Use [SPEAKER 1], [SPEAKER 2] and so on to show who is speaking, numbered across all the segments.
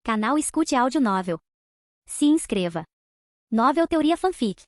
[SPEAKER 1] Canal Escute Áudio Novel. Se inscreva. Novel Teoria Fanfic.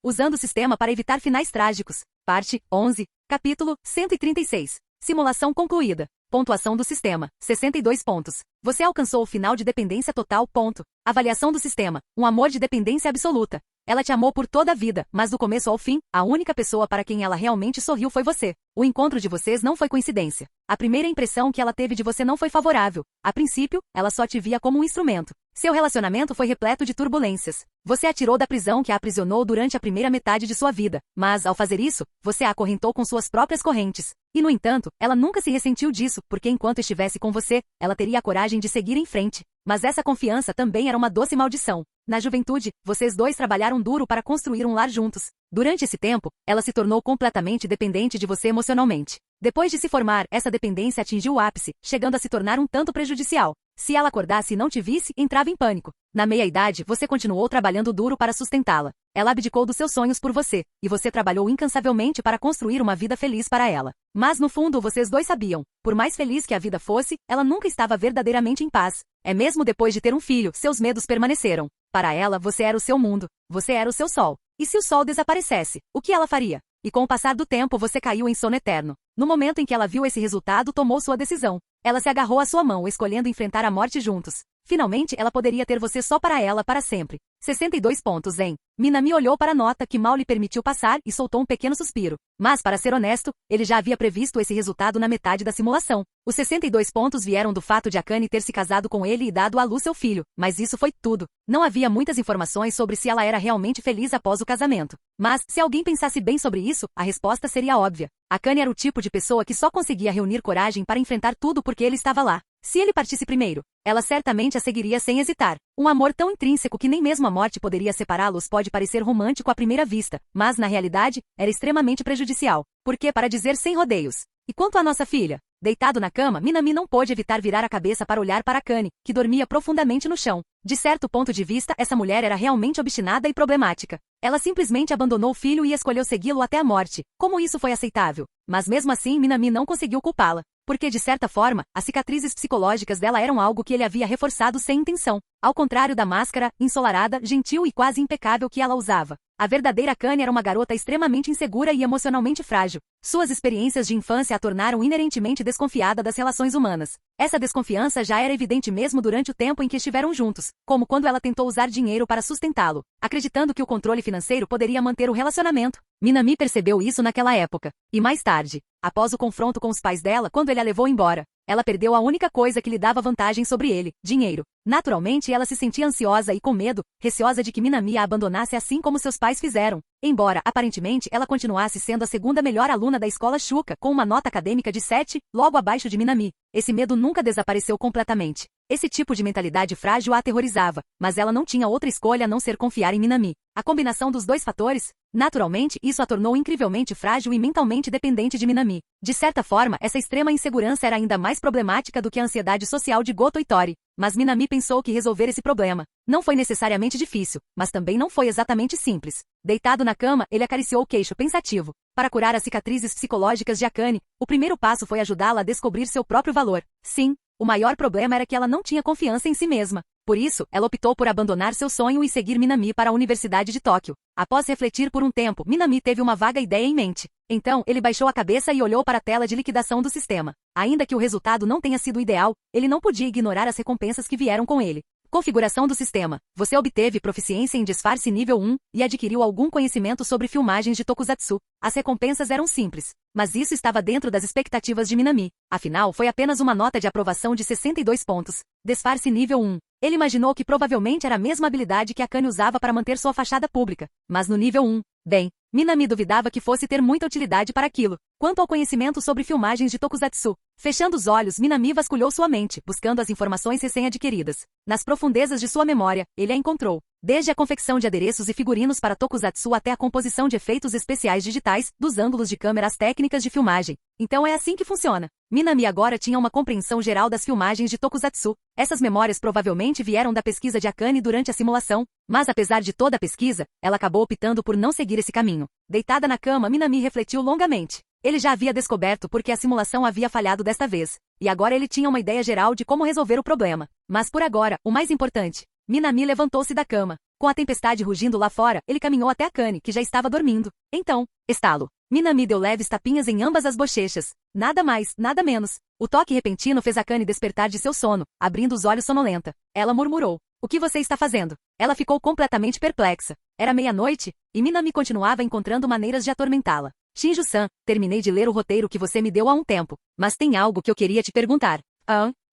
[SPEAKER 2] Usando o sistema para evitar finais trágicos. Parte 11, capítulo 136. Simulação concluída. Pontuação do sistema, 62 pontos. Você alcançou o final de dependência total. Ponto. Avaliação do sistema, um amor de dependência absoluta. Ela te amou por toda a vida, mas do começo ao fim, a única pessoa para quem ela realmente sorriu foi você. O encontro de vocês não foi coincidência. A primeira impressão que ela teve de você não foi favorável. A princípio, ela só te via como um instrumento. Seu relacionamento foi repleto de turbulências. Você a tirou da prisão que a aprisionou durante a primeira metade de sua vida, mas, ao fazer isso, você a acorrentou com suas próprias correntes. E, no entanto, ela nunca se ressentiu disso, porque enquanto estivesse com você, ela teria a coragem de seguir em frente. Mas essa confiança também era uma doce maldição. Na juventude, vocês dois trabalharam duro para construir um lar juntos. Durante esse tempo, ela se tornou completamente dependente de você emocionalmente. Depois de se formar, essa dependência atingiu o ápice, chegando a se tornar um tanto prejudicial. Se ela acordasse e não te visse, entrava em pânico. Na meia-idade, você continuou trabalhando duro para sustentá-la. Ela abdicou dos seus sonhos por você, e você trabalhou incansavelmente para construir uma vida feliz para ela. Mas no fundo, vocês dois sabiam, por mais feliz que a vida fosse, ela nunca estava verdadeiramente em paz. É mesmo depois de ter um filho, seus medos permaneceram. Para ela, você era o seu mundo, você era o seu sol. E se o sol desaparecesse, o que ela faria? E com o passar do tempo você caiu em sono eterno. No momento em que ela viu esse resultado, tomou sua decisão. Ela se agarrou à sua mão, escolhendo enfrentar a morte juntos. Finalmente, ela poderia ter você só para ela para sempre. 62 pontos, hein? Minami olhou para a nota que mal lhe permitiu passar e soltou um pequeno suspiro. Mas, para ser honesto, ele já havia previsto esse resultado na metade da simulação. Os 62 pontos vieram do fato de Akane ter se casado com ele e dado à luz seu filho, mas isso foi tudo. Não havia muitas informações sobre se ela era realmente feliz após o casamento. Mas, se alguém pensasse bem sobre isso, a resposta seria óbvia. Akane era o tipo de pessoa que só conseguia reunir coragem para enfrentar tudo porque ele estava lá. Se ele partisse primeiro, ela certamente a seguiria sem hesitar. Um amor tão intrínseco que nem mesmo a morte poderia separá-los pode parecer romântico à primeira vista, mas na realidade, era extremamente prejudicial. Porque para dizer sem rodeios. E quanto à nossa filha? Deitado na cama, Minami não pôde evitar virar a cabeça para olhar para Akane, que dormia profundamente no chão. De certo ponto de vista, essa mulher era realmente obstinada e problemática. Ela simplesmente abandonou o filho e escolheu segui-lo até a morte. Como isso foi aceitável? Mas mesmo assim, Minami não conseguiu culpá-la. Porque, de certa forma, as cicatrizes psicológicas dela eram algo que ele havia reforçado sem intenção. Ao contrário da máscara, ensolarada, gentil e quase impecável que ela usava. A verdadeira Akane era uma garota extremamente insegura e emocionalmente frágil. Suas experiências de infância a tornaram inerentemente desconfiada das relações humanas. Essa desconfiança já era evidente mesmo durante o tempo em que estiveram juntos, como quando ela tentou usar dinheiro para sustentá-lo, acreditando que o controle financeiro poderia manter o relacionamento. Minami percebeu isso naquela época. E mais tarde, após o confronto com os pais dela quando ele a levou embora, ela perdeu a única coisa que lhe dava vantagem sobre ele, dinheiro. Naturalmente, ela se sentia ansiosa e com medo, receosa de que Minami a abandonasse assim como seus pais fizeram. Embora, aparentemente, ela continuasse sendo a segunda melhor aluna da escola Shuka, com uma nota acadêmica de 7, logo abaixo de Minami. Esse medo nunca desapareceu completamente. Esse tipo de mentalidade frágil a aterrorizava, mas ela não tinha outra escolha a não ser confiar em Minami. A combinação dos dois fatores, naturalmente, isso a tornou incrivelmente frágil e mentalmente dependente de Minami. De certa forma, essa extrema insegurança era ainda mais problemática do que a ansiedade social de Goto Itori. Mas Minami pensou que resolver esse problema não foi necessariamente difícil, mas também não foi exatamente simples. Deitado na cama, ele acariciou o queixo pensativo. Para curar as cicatrizes psicológicas de Akane, o primeiro passo foi ajudá-la a descobrir seu próprio valor. Sim, o maior problema era que ela não tinha confiança em si mesma. Por isso, ela optou por abandonar seu sonho e seguir Minami para a Universidade de Tóquio. Após refletir por um tempo, Minami teve uma vaga ideia em mente. Então, ele baixou a cabeça e olhou para a tela de liquidação do sistema. Ainda que o resultado não tenha sido ideal, ele não podia ignorar as recompensas que vieram com ele. Configuração do sistema. Você obteve proficiência em disfarce nível 1 e adquiriu algum conhecimento sobre filmagens de tokusatsu. As recompensas eram simples, mas isso estava dentro das expectativas de Minami. Afinal, foi apenas uma nota de aprovação de 62 pontos. Disfarce nível 1. Ele imaginou que provavelmente era a mesma habilidade que Akane usava para manter sua fachada pública. Mas no nível 1, bem, Minami duvidava que fosse ter muita utilidade para aquilo. Quanto ao conhecimento sobre filmagens de tokusatsu, fechando os olhos, Minami vasculhou sua mente, buscando as informações recém-adquiridas. Nas profundezas de sua memória, ele a encontrou. Desde a confecção de adereços e figurinos para tokusatsu até a composição de efeitos especiais digitais, dos ângulos de câmera às técnicas de filmagem. Então é assim que funciona. Minami agora tinha uma compreensão geral das filmagens de tokusatsu. Essas memórias provavelmente vieram da pesquisa de Akane durante a simulação, mas apesar de toda a pesquisa, ela acabou optando por não seguir esse caminho. Deitada na cama, Minami refletiu longamente. Ele já havia descoberto porque a simulação havia falhado desta vez, e agora ele tinha uma ideia geral de como resolver o problema. Mas por agora, o mais importante. Minami levantou-se da cama. Com a tempestade rugindo lá fora, ele caminhou até Akane, que já estava dormindo. Então, estalo. Minami deu leves tapinhas em ambas as bochechas. Nada mais, nada menos. O toque repentino fez Akane despertar de seu sono, abrindo os olhos sonolenta. Ela murmurou. O que você está fazendo? Ela ficou completamente perplexa. Era meia-noite, e Minami continuava encontrando maneiras de atormentá-la. Shinju-san, terminei de ler o roteiro que você me deu há um tempo, mas tem algo que eu queria te perguntar.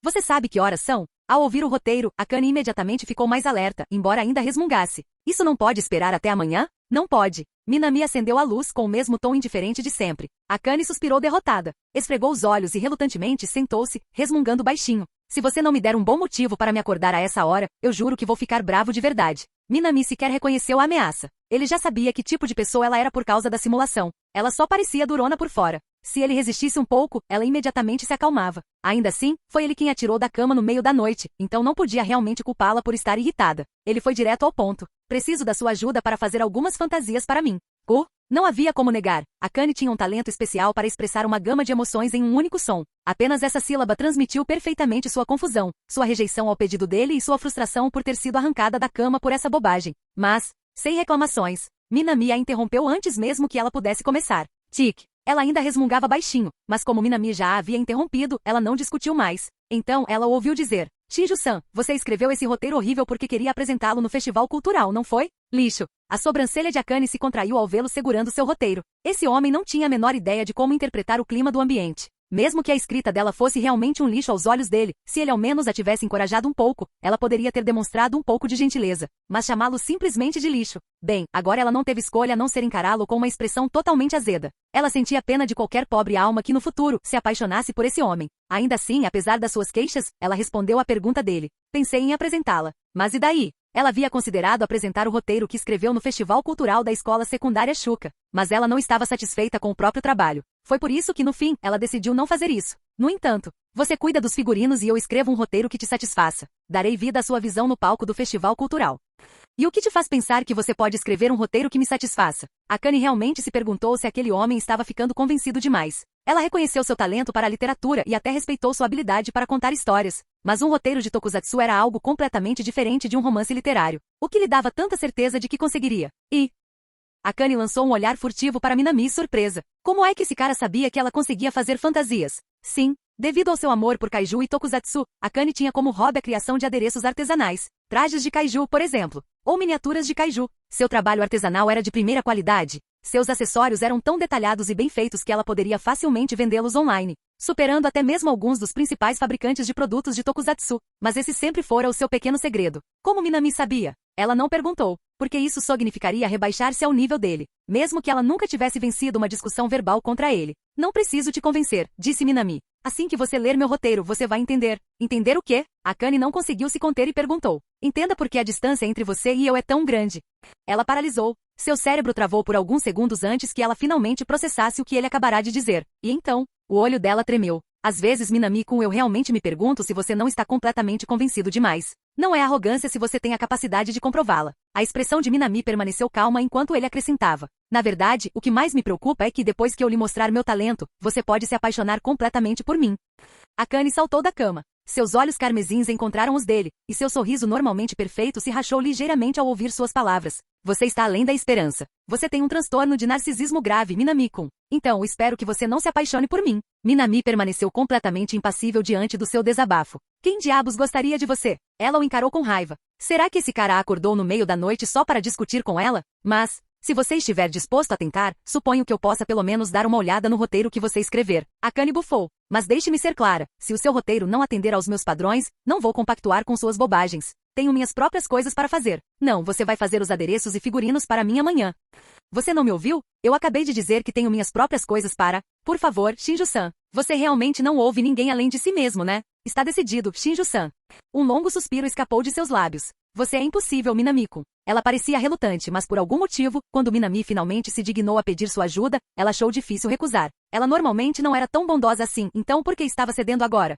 [SPEAKER 2] Você sabe que horas são? Ao ouvir o roteiro, Akane imediatamente ficou mais alerta, embora ainda resmungasse. Isso não pode esperar até amanhã? Não pode. Minami acendeu a luz com o mesmo tom indiferente de sempre. Akane suspirou derrotada. Esfregou os olhos e relutantemente sentou-se, resmungando baixinho. Se você não me der um bom motivo para me acordar a essa hora, eu juro que vou ficar bravo de verdade. Minami sequer reconheceu a ameaça. Ele já sabia que tipo de pessoa ela era por causa da simulação. Ela só parecia durona por fora. Se ele resistisse um pouco, ela imediatamente se acalmava. Ainda assim, foi ele quem a tirou da cama no meio da noite, então não podia realmente culpá-la por estar irritada. Ele foi direto ao ponto. Preciso da sua ajuda para fazer algumas fantasias para mim. Não havia como negar. Akane tinha um talento especial para expressar uma gama de emoções em um único som. Apenas essa sílaba transmitiu perfeitamente sua confusão, sua rejeição ao pedido dele e sua frustração por ter sido arrancada da cama por essa bobagem. Mas, sem reclamações, Minami a interrompeu antes mesmo que ela pudesse começar. Tic. Ela ainda resmungava baixinho, mas como Minami já a havia interrompido, ela não discutiu mais. Então ela o ouviu dizer. Shinju-san, você escreveu esse roteiro horrível porque queria apresentá-lo no festival cultural, não foi? Lixo. A sobrancelha de Akane se contraiu ao vê-lo segurando seu roteiro. Esse homem não tinha a menor ideia de como interpretar o clima do ambiente. Mesmo que a escrita dela fosse realmente um lixo aos olhos dele, se ele ao menos a tivesse encorajado um pouco, ela poderia ter demonstrado um pouco de gentileza. Mas chamá-lo simplesmente de lixo. Bem, agora ela não teve escolha a não ser encará-lo com uma expressão totalmente azeda. Ela sentia pena de qualquer pobre alma que no futuro se apaixonasse por esse homem. Ainda assim, apesar das suas queixas, ela respondeu à pergunta dele. Pensei em apresentá-la. Mas e daí? Ela havia considerado apresentar o roteiro que escreveu no Festival Cultural da Escola Secundária Shuka, mas ela não estava satisfeita com o próprio trabalho. Foi por isso que, no fim, ela decidiu não fazer isso. No entanto, você cuida dos figurinos e eu escrevo um roteiro que te satisfaça. Darei vida à sua visão no palco do Festival Cultural. E o que te faz pensar que você pode escrever um roteiro que me satisfaça? Akane realmente se perguntou se aquele homem estava ficando convencido demais. Ela reconheceu seu talento para a literatura e até respeitou sua habilidade para contar histórias. Mas um roteiro de tokusatsu era algo completamente diferente de um romance literário. O que lhe dava tanta certeza de que conseguiria? Akane lançou um olhar furtivo para Minami surpresa. Como é que esse cara sabia que ela conseguia fazer fantasias? Sim, devido ao seu amor por kaiju e tokusatsu, Akane tinha como hobby a criação de adereços artesanais. Trajes de kaiju, por exemplo. Ou miniaturas de kaiju. Seu trabalho artesanal era de primeira qualidade. Seus acessórios eram tão detalhados e bem feitos que ela poderia facilmente vendê-los online, superando até mesmo alguns dos principais fabricantes de produtos de tokusatsu. Mas esse sempre fora o seu pequeno segredo. Como Minami sabia? Ela não perguntou, porque isso significaria rebaixar-se ao nível dele, mesmo que ela nunca tivesse vencido uma discussão verbal contra ele. Não preciso te convencer, disse Minami. Assim que você ler meu roteiro, você vai entender. Entender o quê? Akane não conseguiu se conter e perguntou. Entenda por que a distância entre você e eu é tão grande. Ela paralisou. Seu cérebro travou por alguns segundos antes que ela finalmente processasse o que ele acabará de dizer. E então, o olho dela tremeu. Às vezes, Minami-kun, eu realmente me pergunto se você não está completamente convencido demais. Não é arrogância se você tem a capacidade de comprová-la. A expressão de Minami permaneceu calma enquanto ele acrescentava. Na verdade, o que mais me preocupa é que depois que eu lhe mostrar meu talento, você pode se apaixonar completamente por mim. Akane saltou da cama. Seus olhos carmesins encontraram os dele, e seu sorriso normalmente perfeito se rachou ligeiramente ao ouvir suas palavras. Você está além da esperança. Você tem um transtorno de narcisismo grave, Minami-kun. Então, espero que você não se apaixone por mim. Minami permaneceu completamente impassível diante do seu desabafo. Quem diabos gostaria de você? Ela o encarou com raiva. Será que esse cara a acordou no meio da noite só para discutir com ela? Mas, se você estiver disposto a tentar, suponho que eu possa pelo menos dar uma olhada no roteiro que você escrever. Akane bufou. Mas deixe-me ser clara, se o seu roteiro não atender aos meus padrões, não vou compactuar com suas bobagens. Tenho minhas próprias coisas para fazer. Não, você vai fazer os adereços e figurinos para mim amanhã. Você não me ouviu? Eu acabei de dizer que tenho minhas próprias coisas para... Por favor, Shinju-san. Você realmente não ouve ninguém além de si mesmo, né? Está decidido, Shinju-san. Um longo suspiro escapou de seus lábios. Você é impossível, Minami-kun. Ela parecia relutante, mas por algum motivo, quando Minami finalmente se dignou a pedir sua ajuda, ela achou difícil recusar. Ela normalmente não era tão bondosa assim, então por que estava cedendo agora?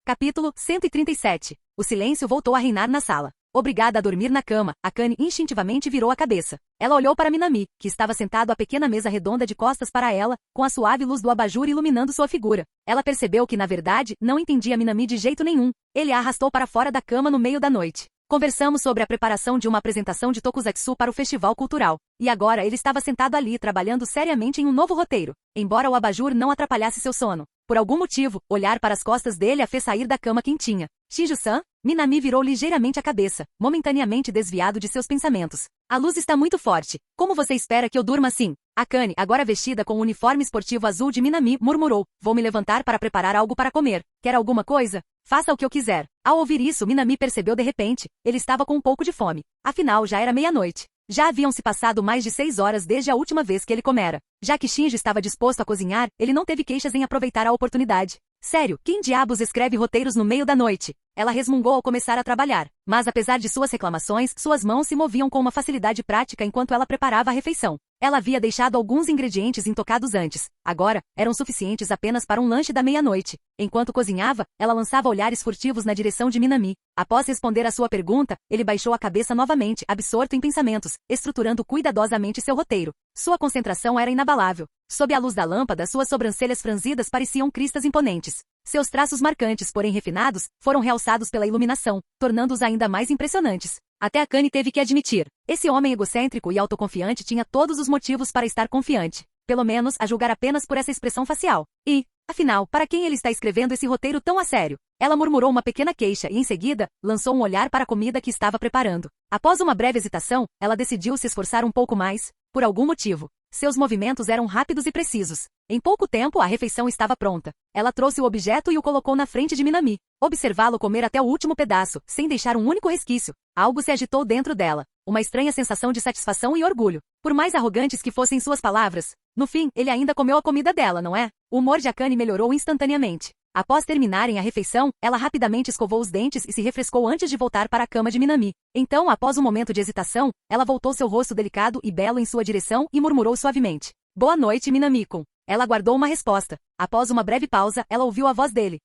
[SPEAKER 2] Capítulo 137. O silêncio voltou a reinar na sala. Obrigada a dormir na cama, Akane instintivamente virou a cabeça. Ela olhou para Minami, que estava sentado à pequena mesa redonda de costas para ela, com a suave luz do abajur iluminando sua figura. Ela percebeu que, na verdade, não entendia Minami de jeito nenhum. Ele a arrastou para fora da cama no meio da noite. Conversamos sobre a preparação de uma apresentação de Tokusatsu para o festival cultural. E agora ele estava sentado ali trabalhando seriamente em um novo roteiro, embora o abajur não atrapalhasse seu sono. Por algum motivo, olhar para as costas dele a fez sair da cama quentinha. Shinju-san? Minami virou ligeiramente a cabeça, momentaneamente desviado de seus pensamentos. A luz está muito forte. Como você espera que eu durma assim? Akane, agora vestida com o uniforme esportivo azul de Minami, murmurou. Vou me levantar para preparar algo para comer. Quer alguma coisa? Faça o que eu quiser. Ao ouvir isso, Minami percebeu de repente. Ele estava com um pouco de fome. Afinal, já era meia-noite. Já haviam se passado mais de 6 horas desde a última vez que ele comera. Já que Shinji estava disposto a cozinhar, ele não teve queixas em aproveitar a oportunidade. Sério, quem diabos escreve roteiros no meio da noite? Ela resmungou ao começar a trabalhar. Mas apesar de suas reclamações, suas mãos se moviam com uma facilidade prática enquanto ela preparava a refeição. Ela havia deixado alguns ingredientes intocados antes. Agora, eram suficientes apenas para um lanche da meia-noite. Enquanto cozinhava, ela lançava olhares furtivos na direção de Minami. Após responder a sua pergunta, ele baixou a cabeça novamente, absorto em pensamentos, estruturando cuidadosamente seu roteiro. Sua concentração era inabalável. Sob a luz da lâmpada, suas sobrancelhas franzidas pareciam cristas imponentes. Seus traços marcantes, porém refinados, foram realçados pela iluminação, tornando-os ainda mais impressionantes. Até Akane teve que admitir. Esse homem egocêntrico e autoconfiante tinha todos os motivos para estar confiante. Pelo menos a julgar apenas por essa expressão facial. E, afinal, para quem ele está escrevendo esse roteiro tão a sério? Ela murmurou uma pequena queixa e, em seguida, lançou um olhar para a comida que estava preparando. Após uma breve hesitação, ela decidiu se esforçar um pouco mais, por algum motivo. Seus movimentos eram rápidos e precisos. Em pouco tempo, a refeição estava pronta. Ela trouxe o objeto e o colocou na frente de Minami. Observá-lo comer até o último pedaço, sem deixar um único resquício. Algo se agitou dentro dela. Uma estranha sensação de satisfação e orgulho. Por mais arrogantes que fossem suas palavras, no fim, ele ainda comeu a comida dela, não é? O humor de Akane melhorou instantaneamente. Após terminarem a refeição, ela rapidamente escovou os dentes e se refrescou antes de voltar para a cama de Minami. Então, após um momento de hesitação, ela voltou seu rosto delicado e belo em sua direção e murmurou suavemente. Boa noite, Minami-kun. Ela aguardou uma resposta. Após uma breve pausa, ela ouviu a voz dele.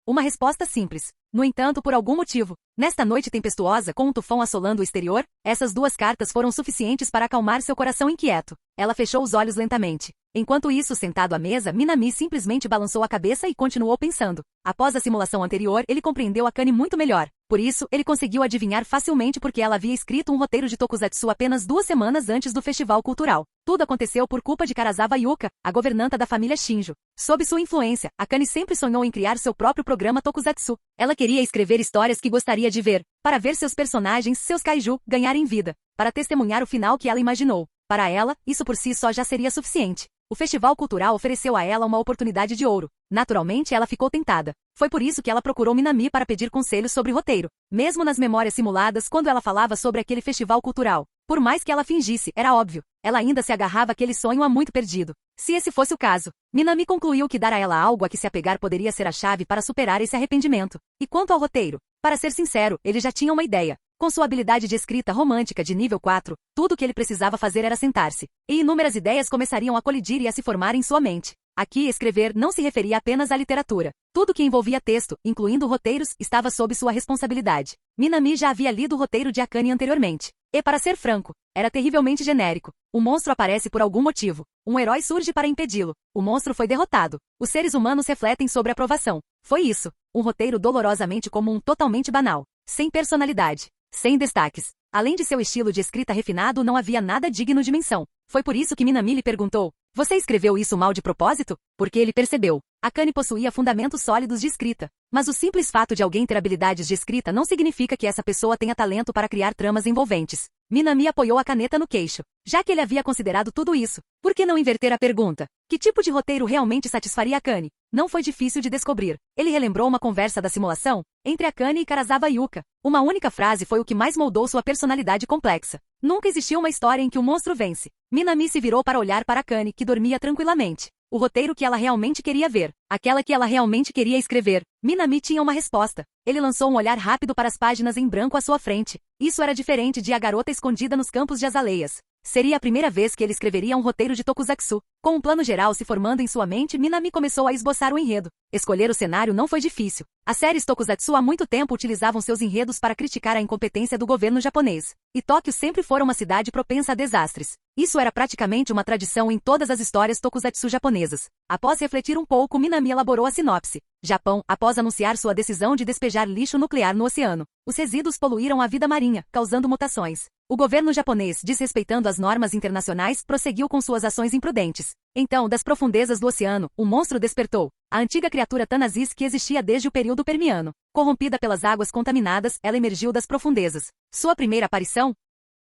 [SPEAKER 2] Uma resposta simples. No entanto, por algum motivo, nesta noite tempestuosa com um tufão assolando o exterior, essas 2 cartas foram suficientes para acalmar seu coração inquieto. Ela fechou os olhos lentamente. Enquanto isso, sentado à mesa, Minami simplesmente balançou a cabeça e continuou pensando. Após a simulação anterior, ele compreendeu Akane muito melhor. Por isso, ele conseguiu adivinhar facilmente porque ela havia escrito um roteiro de Tokusatsu apenas 2 semanas antes do festival cultural. Tudo aconteceu por culpa de Karazawa Yuka, a governanta da família Shinjo. Sob sua influência, Akane sempre sonhou em criar seu próprio programa Tokusatsu. Ela queria escrever histórias que gostaria de ver, para ver seus personagens, seus kaiju, ganharem vida, para testemunhar o final que ela imaginou. Para ela, isso por si só já seria suficiente. O festival cultural ofereceu a ela uma oportunidade de ouro. Naturalmente, ela ficou tentada. Foi por isso que ela procurou Minami para pedir conselhos sobre roteiro. Mesmo nas memórias simuladas, quando ela falava sobre aquele festival cultural, por mais que ela fingisse, era óbvio. Ela ainda se agarrava àquele sonho há muito perdido. Se esse fosse o caso, Minami concluiu que dar a ela algo a que se apegar poderia ser a chave para superar esse arrependimento. E quanto ao roteiro? Para ser sincero, ele já tinha uma ideia. Com sua habilidade de escrita romântica de nível 4, tudo o que ele precisava fazer era sentar-se. E inúmeras ideias começariam a colidir e a se formar em sua mente. Aqui, escrever não se referia apenas à literatura. Tudo que envolvia texto, incluindo roteiros, estava sob sua responsabilidade. Minami já havia lido o roteiro de Akane anteriormente. E, para ser franco, era terrivelmente genérico. O monstro aparece por algum motivo. Um herói surge para impedi-lo. O monstro foi derrotado. Os seres humanos refletem sobre a aprovação. Foi isso. Um roteiro dolorosamente comum, totalmente banal. Sem personalidade. Sem destaques. Além de seu estilo de escrita refinado, não havia nada digno de menção. Foi por isso que Minami lhe perguntou: você escreveu isso mal de propósito? Porque ele percebeu. Akane possuía fundamentos sólidos de escrita. Mas o simples fato de alguém ter habilidades de escrita não significa que essa pessoa tenha talento para criar tramas envolventes. Minami apoiou a caneta no queixo. Já que ele havia considerado tudo isso, por que não inverter a pergunta? Que tipo de roteiro realmente satisfaria Akane? Não foi difícil de descobrir. Ele relembrou uma conversa da simulação entre Akane e Karazawa Yuka. Uma única frase foi o que mais moldou sua personalidade complexa. Nunca existiu uma história em que o monstro vence. Minami se virou para olhar para Akane, que dormia tranquilamente. O roteiro que ela realmente queria ver. Aquela que ela realmente queria escrever. Minami tinha uma resposta. Ele lançou um olhar rápido para as páginas em branco à sua frente. Isso era diferente de A Garota Escondida nos Campos de Azaleias. Seria a primeira vez que ele escreveria um roteiro de tokusatsu. Com um plano geral se formando em sua mente, Minami começou a esboçar o enredo. Escolher o cenário não foi difícil. As séries tokusatsu há muito tempo utilizavam seus enredos para criticar a incompetência do governo japonês. E Tóquio sempre fora uma cidade propensa a desastres. Isso era praticamente uma tradição em todas as histórias tokusatsu japonesas. Após refletir um pouco, Minami elaborou a sinopse. Japão, após anunciar sua decisão de despejar lixo nuclear no oceano. Os resíduos poluíram a vida marinha, causando mutações. O governo japonês, desrespeitando as normas internacionais, prosseguiu com suas ações imprudentes. Então, das profundezas do oceano, o monstro despertou. A antiga criatura Thanasis que existia desde o período Permiano. Corrompida pelas águas contaminadas, ela emergiu das profundezas. Sua primeira aparição?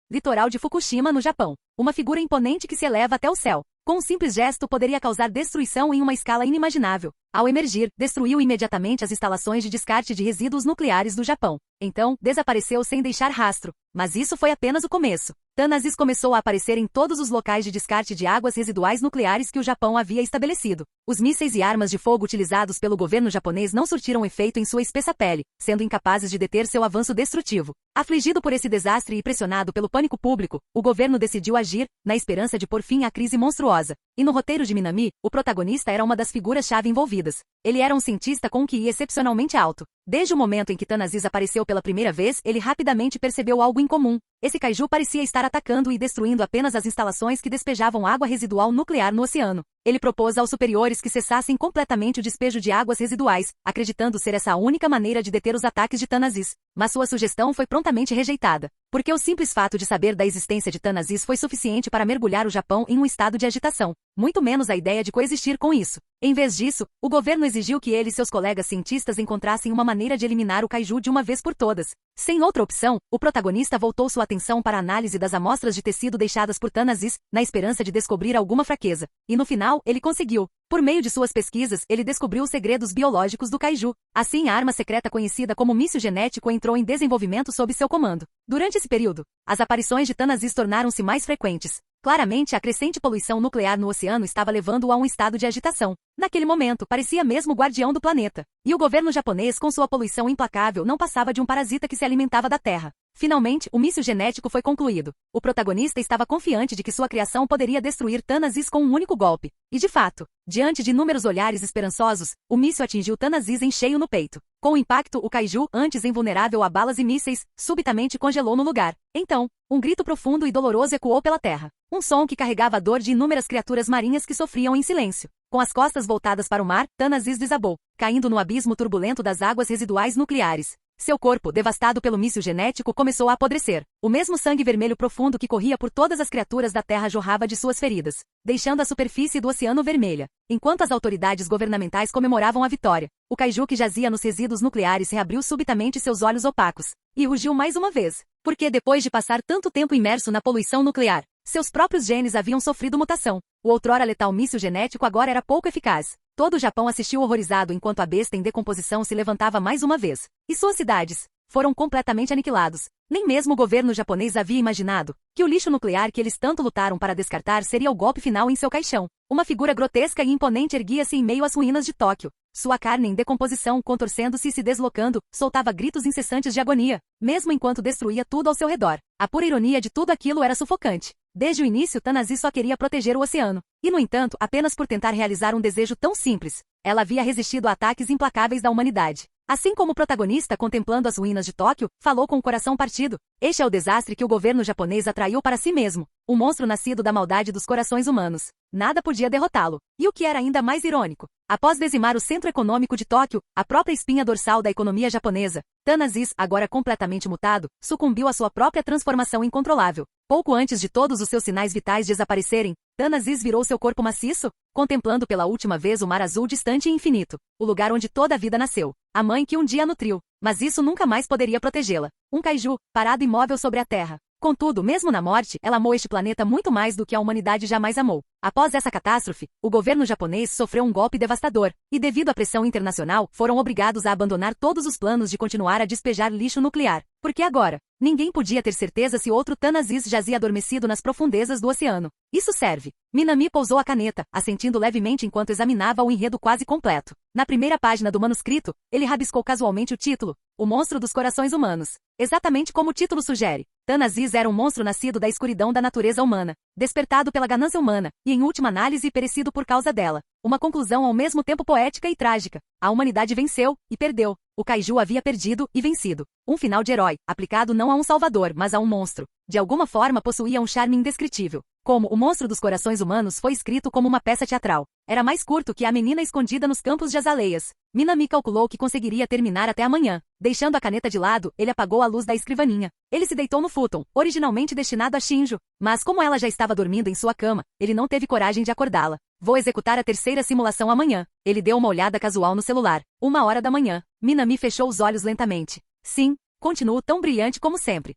[SPEAKER 2] Litoral de Fukushima, no Japão. Uma figura imponente que se eleva até o céu. Com um simples gesto poderia causar destruição em uma escala inimaginável. Ao emergir, destruiu imediatamente as instalações de descarte de resíduos nucleares do Japão. Então, desapareceu sem deixar rastro. Mas isso foi apenas o começo. Thanasis começou a aparecer em todos os locais de descarte de águas residuais nucleares que o Japão havia estabelecido. Os mísseis e armas de fogo utilizados pelo governo japonês não surtiram efeito em sua espessa pele, sendo incapazes de deter seu avanço destrutivo. Afligido por esse desastre e pressionado pelo pânico público, o governo decidiu agir, na esperança de pôr fim à crise monstruosa. E no roteiro de Minami, o protagonista era uma das figuras-chave envolvidas. Ele era um cientista com um QI excepcionalmente alto. Desde o momento em que Thanasis apareceu pela primeira vez, ele rapidamente percebeu algo incomum. Esse kaiju parecia estar atacando e destruindo apenas as instalações que despejavam água residual nuclear no oceano. Ele propôs aos superiores que cessassem completamente o despejo de águas residuais, acreditando ser essa a única maneira de deter os ataques de Thanasis. Mas sua sugestão foi prontamente rejeitada, porque o simples fato de saber da existência de Thanasis foi suficiente para mergulhar o Japão em um estado de agitação, muito menos a ideia de coexistir com isso. Em vez disso, o governo exigiu que ele e seus colegas cientistas encontrassem uma maneira de eliminar o kaiju de uma vez por todas. Sem outra opção, o protagonista voltou sua atenção para a análise das amostras de tecido deixadas por Thanasis, na esperança de descobrir alguma fraqueza. E no final, ele conseguiu. Por meio de suas pesquisas, ele descobriu os segredos biológicos do kaiju. Assim, a arma secreta conhecida como míssil genético entrou em desenvolvimento sob seu comando. Durante esse período, as aparições de Thanasis tornaram-se mais frequentes. Claramente, a crescente poluição nuclear no oceano estava levando-o a um estado de agitação. Naquele momento, parecia mesmo o guardião do planeta. E o governo japonês, com sua poluição implacável, não passava de um parasita que se alimentava da Terra. Finalmente, o míssil genético foi concluído. O protagonista estava confiante de que sua criação poderia destruir Thanasis com um único golpe. E de fato, diante de inúmeros olhares esperançosos, o míssil atingiu Thanasis em cheio no peito. Com o impacto, o kaiju, antes invulnerável a balas e mísseis, subitamente congelou no lugar. Então, um grito profundo e doloroso ecoou pela terra. Um som que carregava a dor de inúmeras criaturas marinhas que sofriam em silêncio. Com as costas voltadas para o mar, Thanasis desabou, caindo no abismo turbulento das águas residuais nucleares. Seu corpo, devastado pelo míssil genético, começou a apodrecer. O mesmo sangue vermelho profundo que corria por todas as criaturas da Terra jorrava de suas feridas, deixando a superfície do oceano vermelha. Enquanto as autoridades governamentais comemoravam a vitória, o kaiju que jazia nos resíduos nucleares reabriu subitamente seus olhos opacos e rugiu mais uma vez. Porque depois de passar tanto tempo imerso na poluição nuclear, seus próprios genes haviam sofrido mutação. O outrora letal míssil genético agora era pouco eficaz. Todo o Japão assistiu horrorizado enquanto a besta em decomposição se levantava mais uma vez. E suas cidades foram completamente aniquilados. Nem mesmo o governo japonês havia imaginado que o lixo nuclear que eles tanto lutaram para descartar seria o golpe final em seu caixão. Uma figura grotesca e imponente erguia-se em meio às ruínas de Tóquio. Sua carne em decomposição, contorcendo-se e se deslocando, soltava gritos incessantes de agonia, mesmo enquanto destruía tudo ao seu redor. A pura ironia de tudo aquilo era sufocante. Desde o início, Thanasis só queria proteger o oceano. E, no entanto, apenas por tentar realizar um desejo tão simples, ela havia resistido a ataques implacáveis da humanidade. Assim como o protagonista, contemplando as ruínas de Tóquio, falou com o coração partido. Este é o desastre que o governo japonês atraiu para si mesmo. O monstro nascido da maldade dos corações humanos. Nada podia derrotá-lo. E o que era ainda mais irônico, após dizimar o centro econômico de Tóquio, a própria espinha dorsal da economia japonesa, Thanasis, agora completamente mutado, sucumbiu à sua própria transformação incontrolável. Pouco antes de todos os seus sinais vitais desaparecerem, Thanasis virou seu corpo maciço, contemplando pela última vez o mar azul distante e infinito, o lugar onde toda a vida nasceu, a mãe que um dia nutriu, mas isso nunca mais poderia protegê-la. Um kaiju, parado imóvel sobre a terra. Contudo, mesmo na morte, ela amou este planeta muito mais do que a humanidade jamais amou. Após essa catástrofe, o governo japonês sofreu um golpe devastador, e devido à pressão internacional, foram obrigados a abandonar todos os planos de continuar a despejar lixo nuclear. Porque agora, ninguém podia ter certeza se outro Thanasis jazia adormecido nas profundezas do oceano. Isso serve. Minami pousou a caneta, assentindo levemente enquanto examinava o enredo quase completo. Na primeira página do manuscrito, ele rabiscou casualmente o título, O monstro dos corações humanos. Exatamente como o título sugere, Tan-Aziz era um monstro nascido da escuridão da natureza humana, despertado pela ganância humana, e em última análise perecido por causa dela. Uma conclusão ao mesmo tempo poética e trágica. A humanidade venceu e perdeu. O Kaiju havia perdido e vencido. Um final de herói, aplicado não a um salvador, mas a um monstro. De alguma forma possuía um charme indescritível. Como O Monstro dos Corações Humanos foi escrito como uma peça teatral. Era mais curto que A Menina Escondida nos Campos de Azaleias. Minami calculou que conseguiria terminar até amanhã. Deixando a caneta de lado, ele apagou a luz da escrivaninha. Ele se deitou no futon, originalmente destinado a Shinjo. Mas como ela já estava dormindo em sua cama, ele não teve coragem de acordá-la. Vou executar a terceira simulação amanhã. Ele deu uma olhada casual no celular. 1h da manhã. Minami fechou os olhos lentamente. Sim, continuo tão brilhante como sempre.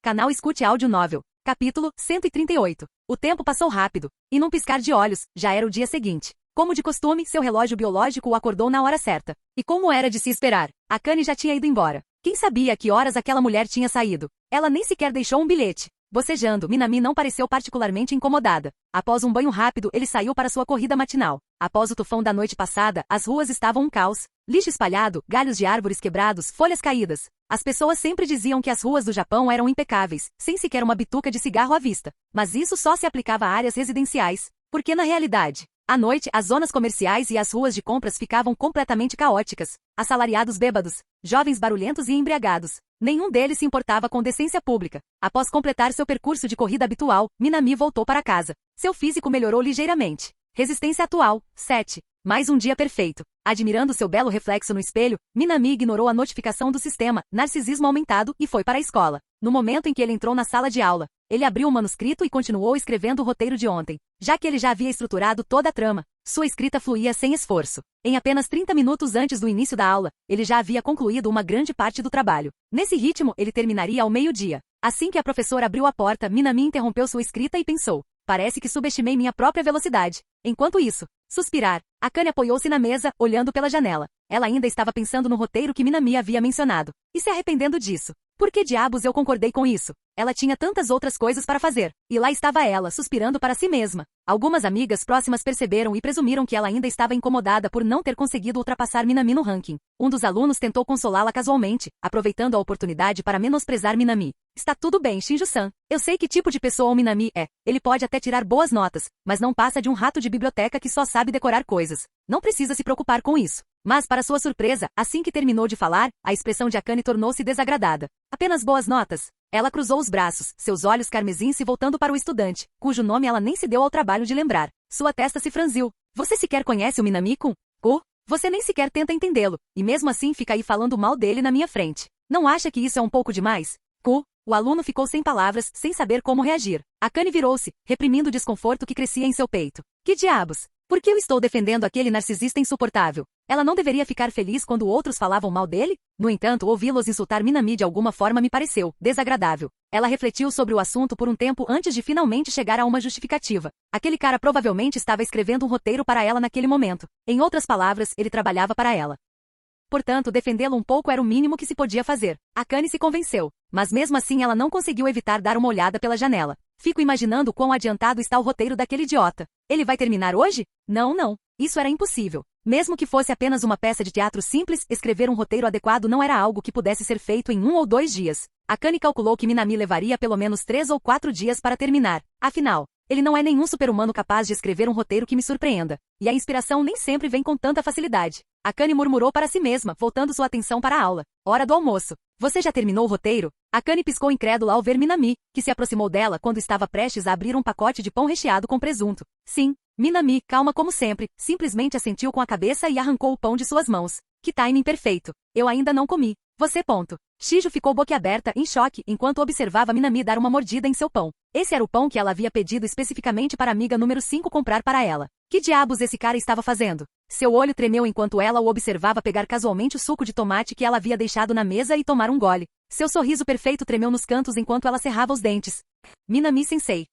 [SPEAKER 2] Canal Escute Áudio Novel. Capítulo 138. O tempo passou rápido, e num piscar de olhos, já era o dia seguinte. Como de costume, seu relógio biológico o acordou na hora certa. E como era de se esperar, Akane já tinha ido embora. Quem sabia a que horas aquela mulher tinha saído? Ela nem sequer deixou um bilhete. Bocejando, Minami não pareceu particularmente incomodada. Após um banho rápido, ele saiu para sua corrida matinal. Após o tufão da noite passada, as ruas estavam um caos. Lixo espalhado, galhos de árvores quebrados, folhas caídas. As pessoas sempre diziam que as ruas do Japão eram impecáveis, sem sequer uma bituca de cigarro à vista. Mas isso só se aplicava a áreas residenciais. Porque na realidade, à noite, as zonas comerciais e as ruas de compras ficavam completamente caóticas. Assalariados bêbados, jovens barulhentos e embriagados. Nenhum deles se importava com decência pública. Após completar seu percurso de corrida habitual, Minami voltou para casa. Seu físico melhorou ligeiramente. Resistência atual, 7. Mais um dia perfeito. Admirando seu belo reflexo no espelho, Minami ignorou a notificação do sistema, narcisismo aumentado, e foi para a escola. No momento em que ele entrou na sala de aula, ele abriu o manuscrito e continuou escrevendo o roteiro de ontem. Já que ele já havia estruturado toda a trama, sua escrita fluía sem esforço. Em apenas 30 minutos antes do início da aula, ele já havia concluído uma grande parte do trabalho. Nesse ritmo, ele terminaria ao meio-dia. Assim que a professora abriu a porta, Minami interrompeu sua escrita e pensou: parece que subestimei minha própria velocidade. Enquanto isso, suspirar, Akane apoiou-se na mesa, olhando pela janela. Ela ainda estava pensando no roteiro que Minami havia mencionado, e se arrependendo disso. Por que diabos eu concordei com isso? Ela tinha tantas outras coisas para fazer. E lá estava ela, suspirando para si mesma. Algumas amigas próximas perceberam e presumiram que ela ainda estava incomodada por não ter conseguido ultrapassar Minami no ranking. Um dos alunos tentou consolá-la casualmente, aproveitando a oportunidade para menosprezar Minami. Está tudo bem, Shinjo-san. Eu sei que tipo de pessoa o Minami é. Ele pode até tirar boas notas, mas não passa de um rato de biblioteca que só sabe decorar coisas. Não precisa se preocupar com isso. Mas, para sua surpresa, assim que terminou de falar, a expressão de Akane tornou-se desagradada. Apenas boas notas? Ela cruzou os braços, seus olhos carmesins se voltando para o estudante, cujo nome ela nem se deu ao trabalho de lembrar. Sua testa se franziu. Você sequer conhece o Minami-kun? Você nem sequer tenta entendê-lo, e mesmo assim fica aí falando mal dele na minha frente. Não acha que isso é um pouco demais? O aluno ficou sem palavras, sem saber como reagir. Akane virou-se, reprimindo o desconforto que crescia em seu peito. Que diabos? Por que eu estou defendendo aquele narcisista insuportável? Ela não deveria ficar feliz quando outros falavam mal dele? No entanto, ouvi-los insultar Minami de alguma forma me pareceu desagradável. Ela refletiu sobre o assunto por um tempo antes de finalmente chegar a uma justificativa. Aquele cara provavelmente estava escrevendo um roteiro para ela naquele momento. Em outras palavras, ele trabalhava para ela. Portanto, defendê-lo um pouco era o mínimo que se podia fazer. Akane se convenceu. Mas mesmo assim ela não conseguiu evitar dar uma olhada pela janela. Fico imaginando quão adiantado está o roteiro daquele idiota. Ele vai terminar hoje? Não. Isso era impossível. Mesmo que fosse apenas uma peça de teatro simples, escrever um roteiro adequado não era algo que pudesse ser feito em 1 ou 2 dias. Akane calculou que Minami levaria pelo menos 3 ou 4 dias para terminar. Afinal, ele não é nenhum super-humano capaz de escrever um roteiro que me surpreenda. E a inspiração nem sempre vem com tanta facilidade. Akane murmurou para si mesma, voltando sua atenção para a aula. Hora do almoço. Você já terminou o roteiro? Akane piscou incrédula ao ver Minami, que se aproximou dela quando estava prestes a abrir um pacote de pão recheado com presunto. Sim. Minami, calma como sempre, simplesmente assentiu com a cabeça e arrancou o pão de suas mãos. Que timing perfeito. Eu ainda não comi. Você. Shijo ficou boquiaberta, em choque, enquanto observava Minami dar uma mordida em seu pão. Esse era o pão que ela havia pedido especificamente para a amiga número 5 comprar para ela. Que diabos esse cara estava fazendo? Seu olho tremeu enquanto ela o observava pegar casualmente o suco de tomate que ela havia deixado na mesa e tomar um gole. Seu sorriso perfeito tremeu nos cantos enquanto ela cerrava os dentes. Minami-sensei.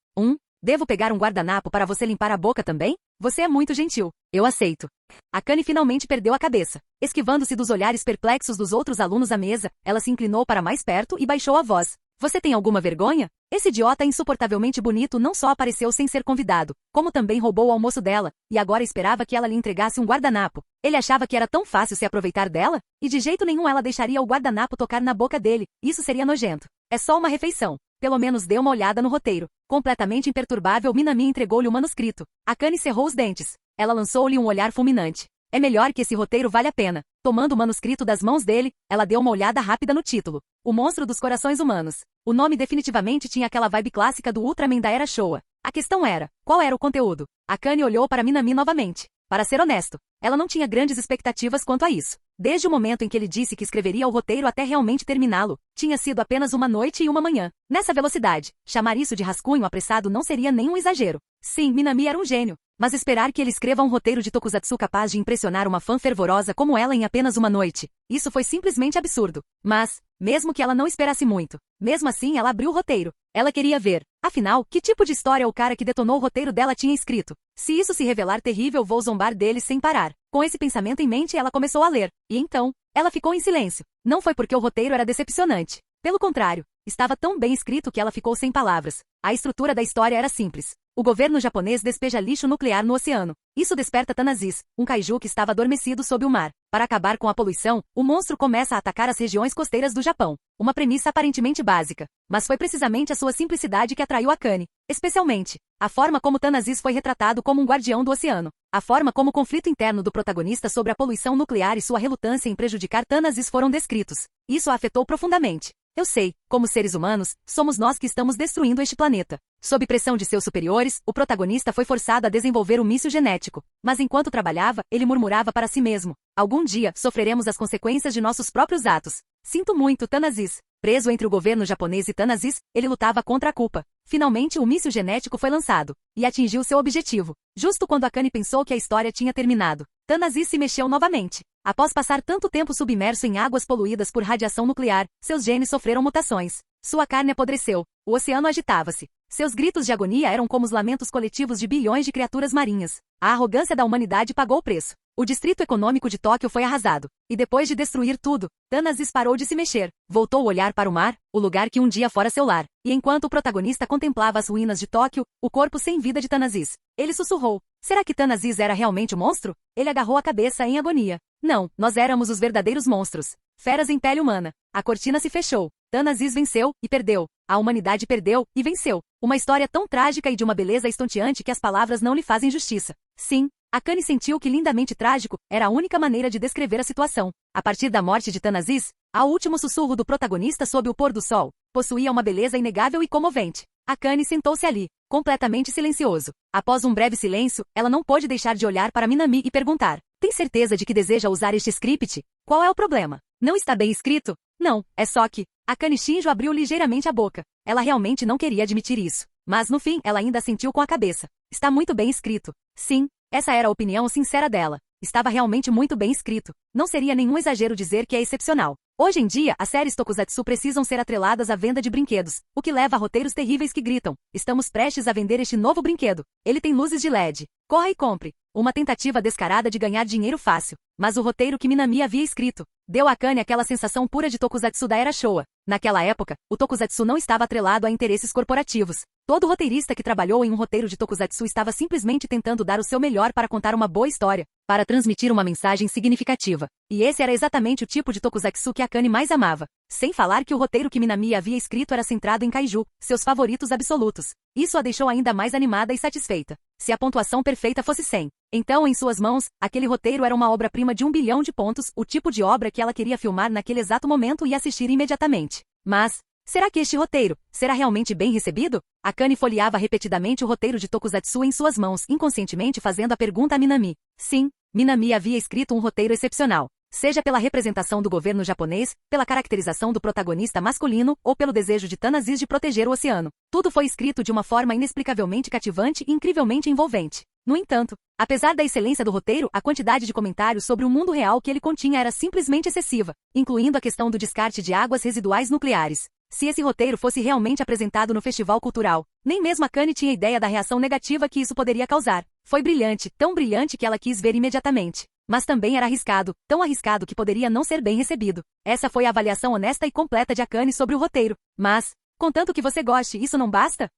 [SPEAKER 2] Devo pegar um guardanapo para você limpar a boca também? Você é muito gentil. Eu aceito. Akane finalmente perdeu a cabeça. Esquivando-se dos olhares perplexos dos outros alunos à mesa, ela se inclinou para mais perto e baixou a voz. Você tem alguma vergonha? Esse idiota insuportavelmente bonito não só apareceu sem ser convidado, como também roubou o almoço dela, e agora esperava que ela lhe entregasse um guardanapo. Ele achava que era tão fácil se aproveitar dela? E de jeito nenhum ela deixaria o guardanapo tocar na boca dele, isso seria nojento. É só uma refeição. Pelo menos dê uma olhada no roteiro. Completamente imperturbável, Minami entregou-lhe o manuscrito. Akane cerrou os dentes. Ela lançou-lhe um olhar fulminante. É melhor que esse roteiro vale a pena. Tomando o manuscrito das mãos dele, ela deu uma olhada rápida no título. O Monstro dos Corações Humanos. O nome definitivamente tinha aquela vibe clássica do Ultraman da era Showa. A questão era, qual era o conteúdo? Akane olhou para Minami novamente. Para ser honesto, ela não tinha grandes expectativas quanto a isso. Desde o momento em que ele disse que escreveria o roteiro até realmente terminá-lo, tinha sido apenas uma noite e uma manhã. Nessa velocidade, chamar isso de rascunho apressado não seria nenhum exagero. Sim, Minami era um gênio. Mas esperar que ele escreva um roteiro de tokusatsu capaz de impressionar uma fã fervorosa como ela em apenas uma noite, isso foi simplesmente absurdo. Mas, mesmo que ela não esperasse muito, mesmo assim ela abriu o roteiro. Ela queria ver, afinal, que tipo de história o cara que detonou o roteiro dela tinha escrito. Se isso se revelar terrível, vou zombar dele sem parar. Com esse pensamento em mente, ela começou a ler. E então, ela ficou em silêncio. Não foi porque o roteiro era decepcionante. Pelo contrário, estava tão bem escrito que ela ficou sem palavras. A estrutura da história era simples. O governo japonês despeja lixo nuclear no oceano. Isso desperta Tanazis, um kaiju que estava adormecido sob o mar. Para acabar com a poluição, o monstro começa a atacar as regiões costeiras do Japão. Uma premissa aparentemente básica. Mas foi precisamente a sua simplicidade que atraiu Akane. Especialmente, a forma como Tanazis foi retratado como um guardião do oceano. A forma como o conflito interno do protagonista sobre a poluição nuclear e sua relutância em prejudicar Tanazis foram descritos. Isso a afetou profundamente. Eu sei, como seres humanos, somos nós que estamos destruindo este planeta. Sob pressão de seus superiores, o protagonista foi forçado a desenvolver um míssil genético. Mas enquanto trabalhava, ele murmurava para si mesmo. Algum dia, sofreremos as consequências de nossos próprios atos. Sinto muito, Tanazis. Preso entre o governo japonês e Tanazis, ele lutava contra a culpa. Finalmente, o míssil genético foi lançado. E atingiu seu objetivo. Justo quando Akane pensou que a história tinha terminado, Tanazis se mexeu novamente. Após passar tanto tempo submerso em águas poluídas por radiação nuclear, seus genes sofreram mutações. Sua carne apodreceu. O oceano agitava-se. Seus gritos de agonia eram como os lamentos coletivos de bilhões de criaturas marinhas. A arrogância da humanidade pagou o preço. O distrito econômico de Tóquio foi arrasado. E depois de destruir tudo, Tanazis parou de se mexer. Voltou a olhar para o mar, o lugar que um dia fora seu lar. E enquanto o protagonista contemplava as ruínas de Tóquio, o corpo sem vida de Tanazis, ele sussurrou. Será que Tanazis era realmente o monstro? Ele agarrou a cabeça em agonia. Não, nós éramos os verdadeiros monstros. Feras em pele humana. A cortina se fechou. Tanazis venceu e perdeu. A humanidade perdeu e venceu. Uma história tão trágica e de uma beleza estonteante que as palavras não lhe fazem justiça. Sim, Akane sentiu que lindamente trágico era a única maneira de descrever a situação. A partir da morte de Tanazis, ao último sussurro do protagonista sob o pôr do sol, possuía uma beleza inegável e comovente. Akane sentou-se ali, completamente silencioso. Após um breve silêncio, ela não pôde deixar de olhar para Minami e perguntar. Tem certeza de que deseja usar este script? Qual é o problema? Não está bem escrito? Não, é só que... Akane Shinjo abriu ligeiramente a boca. Ela realmente não queria admitir isso. Mas no fim, ela ainda assentiu com a cabeça. Está muito bem escrito. Sim, essa era a opinião sincera dela. Estava realmente muito bem escrito. Não seria nenhum exagero dizer que é excepcional. Hoje em dia, as séries tokusatsu precisam ser atreladas à venda de brinquedos, o que leva a roteiros terríveis que gritam. Estamos prestes a vender este novo brinquedo. Ele tem luzes de LED. Corra e compre. Uma tentativa descarada de ganhar dinheiro fácil. Mas o roteiro que Minami havia escrito deu a Akane aquela sensação pura de tokusatsu da era Showa. Naquela época, o tokusatsu não estava atrelado a interesses corporativos. Todo roteirista que trabalhou em um roteiro de tokusatsu estava simplesmente tentando dar o seu melhor para contar uma boa história, para transmitir uma mensagem significativa. E esse era exatamente o tipo de tokusatsu que Akane mais amava. Sem falar que o roteiro que Minami havia escrito era centrado em kaiju, seus favoritos absolutos. Isso a deixou ainda mais animada e satisfeita. Se a pontuação perfeita fosse 100. Então, em suas mãos, aquele roteiro era uma obra-prima de 1 bilhão de pontos, o tipo de obra que ela queria filmar naquele exato momento e assistir imediatamente. Mas, será que este roteiro será realmente bem recebido? Akane folheava repetidamente o roteiro de tokusatsu em suas mãos, inconscientemente fazendo a pergunta a Minami. Sim, Minami havia escrito um roteiro excepcional. Seja pela representação do governo japonês, pela caracterização do protagonista masculino ou pelo desejo de Tanazis de proteger o oceano. Tudo foi escrito de uma forma inexplicavelmente cativante e incrivelmente envolvente. No entanto, apesar da excelência do roteiro, a quantidade de comentários sobre o mundo real que ele continha era simplesmente excessiva, incluindo a questão do descarte de águas residuais nucleares. Se esse roteiro fosse realmente apresentado no festival cultural, nem mesmo Akane tinha ideia da reação negativa que isso poderia causar. Foi brilhante, tão brilhante que ela quis ver imediatamente. Mas também era arriscado, tão arriscado que poderia não ser bem recebido. Essa foi a avaliação honesta e completa de Akane sobre o roteiro. Mas, Contanto que você goste, isso não basta?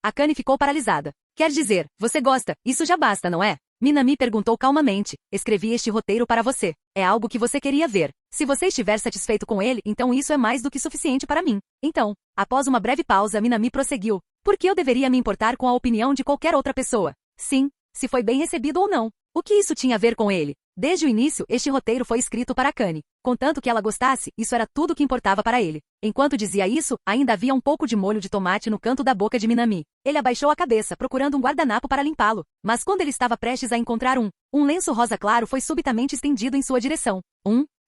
[SPEAKER 2] Akane ficou paralisada. Quer dizer, você gosta, isso já basta, não é? Minami perguntou calmamente. Escrevi este roteiro para você. É algo que você queria ver. Se você estiver satisfeito com ele, então isso é mais do que suficiente para mim. Então, após uma breve pausa, Minami prosseguiu. Por que eu deveria me importar com a opinião de qualquer outra pessoa? Sim, se foi bem recebido ou não. O que isso tinha a ver com ele? Desde o início, este roteiro foi escrito para Akane. Contanto que ela gostasse, isso era tudo o que importava para ele. Enquanto dizia isso, ainda havia um pouco de molho de tomate no canto da boca de Minami. Ele abaixou a cabeça, procurando um guardanapo para limpá-lo. Mas quando ele estava prestes a encontrar um lenço rosa claro foi subitamente estendido em sua direção.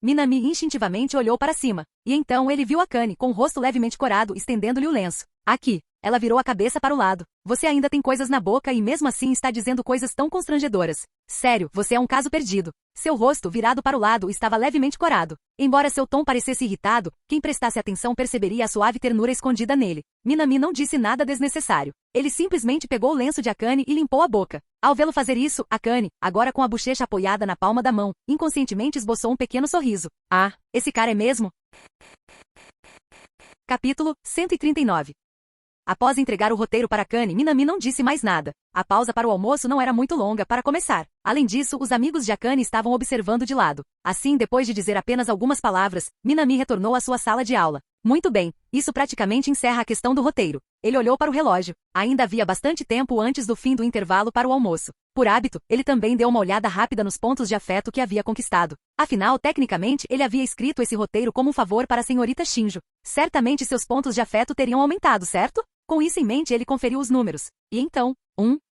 [SPEAKER 2] Minami instintivamente olhou para cima. E então ele viu Akane, com o rosto levemente corado, estendendo-lhe o lenço. Aqui. Ela virou a cabeça para o lado. Você ainda tem coisas na boca e mesmo assim está dizendo coisas tão constrangedoras. Sério, você é um caso perdido. Seu rosto, virado para o lado, estava levemente corado. Embora seu tom parecesse irritado, quem prestasse atenção perceberia a suave ternura escondida nele. Minami não disse nada desnecessário. Ele simplesmente pegou o lenço de Akane e limpou a boca. Ao vê-lo fazer isso, Akane, agora com a bochecha apoiada na palma da mão, inconscientemente esboçou um pequeno sorriso. Ah, esse cara é mesmo? Capítulo 139. Após entregar o roteiro para Akane, Minami não disse mais nada. A pausa para o almoço não era muito longa para começar. Além disso, os amigos de Akane estavam observando de lado. Assim, depois de dizer apenas algumas palavras, Minami retornou à sua sala de aula. Muito bem, isso praticamente encerra a questão do roteiro. Ele olhou para o relógio. Ainda havia bastante tempo antes do fim do intervalo para o almoço. Por hábito, ele também deu uma olhada rápida nos pontos de afeto que havia conquistado. Afinal, tecnicamente, ele havia escrito esse roteiro como um favor para a senhorita Shinjo. Certamente seus pontos de afeto teriam aumentado, certo? Com isso em mente, ele conferiu os números. E então,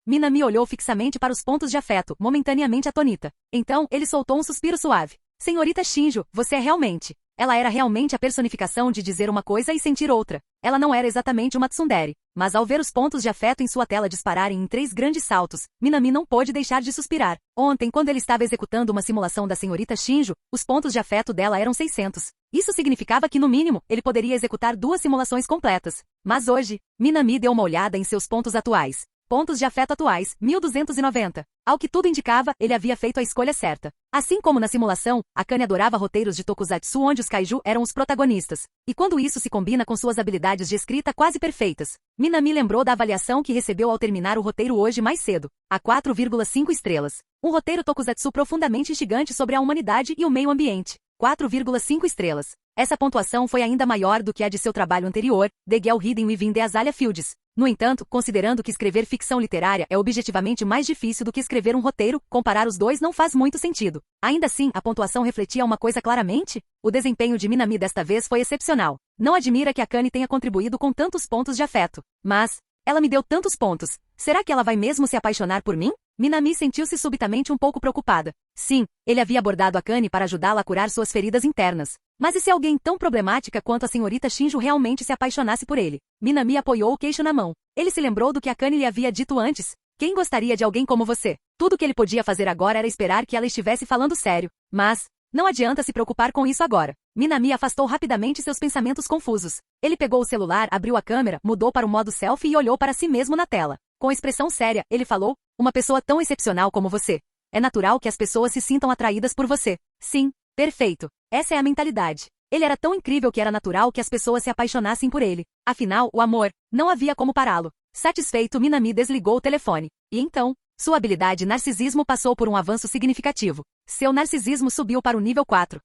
[SPEAKER 2] Minami olhou fixamente para os pontos de afeto, momentaneamente atonita. Então, ele soltou um suspiro suave. Senhorita Shinjo, você é realmente... Ela era realmente a personificação de dizer uma coisa e sentir outra. Ela não era exatamente uma tsundere. Mas ao ver os pontos de afeto em sua tela dispararem em 3 grandes saltos, Minami não pôde deixar de suspirar. Ontem, quando ele estava executando uma simulação da senhorita Shinjo, os pontos de afeto dela eram 600. Isso significava que, no mínimo, ele poderia executar 2 simulações completas. Mas hoje, Minami deu uma olhada em seus pontos atuais. Pontos de afeto atuais, 1290. Ao que tudo indicava, ele havia feito a escolha certa. Assim como na simulação, Akane adorava roteiros de tokusatsu onde os kaiju eram os protagonistas. E quando isso se combina com suas habilidades de escrita quase perfeitas, Minami lembrou da avaliação que recebeu ao terminar o roteiro hoje mais cedo, a 4,5 estrelas. Um roteiro tokusatsu profundamente instigante sobre a humanidade e o meio ambiente. 4,5 estrelas. Essa pontuação foi ainda maior do que a de seu trabalho anterior, The Girl Hidden Within the Azalea Fields. No entanto, considerando que escrever ficção literária é objetivamente mais difícil do que escrever um roteiro, comparar os dois não faz muito sentido. Ainda assim, a pontuação refletia uma coisa claramente? O desempenho de Minami desta vez foi excepcional. Não admira que Akane tenha contribuído com tantos pontos de afeto. Mas, ela me deu tantos pontos. Será que ela vai mesmo se apaixonar por mim? Minami sentiu-se subitamente um pouco preocupada. Sim, ele havia abordado Akane para ajudá-la a curar suas feridas internas. Mas e se alguém tão problemática quanto a senhorita Shinjo realmente se apaixonasse por ele? Minami apoiou o queixo na mão. Ele se lembrou do que Akane lhe havia dito antes. Quem gostaria de alguém como você? Tudo que ele podia fazer agora era esperar que ela estivesse falando sério. Mas, não adianta se preocupar com isso agora. Minami afastou rapidamente seus pensamentos confusos. Ele pegou o celular, abriu a câmera, mudou para o modo selfie e olhou para si mesmo na tela. Com expressão séria, ele falou, uma pessoa tão excepcional como você. É natural que as pessoas se sintam atraídas por você. Sim, perfeito. Essa é a mentalidade. Ele era tão incrível que era natural que as pessoas se apaixonassem por ele. Afinal, o amor, não havia como pará-lo. Satisfeito, Minami desligou o telefone. E então, sua habilidade narcisismo passou por um avanço significativo. Seu narcisismo subiu para o nível 4.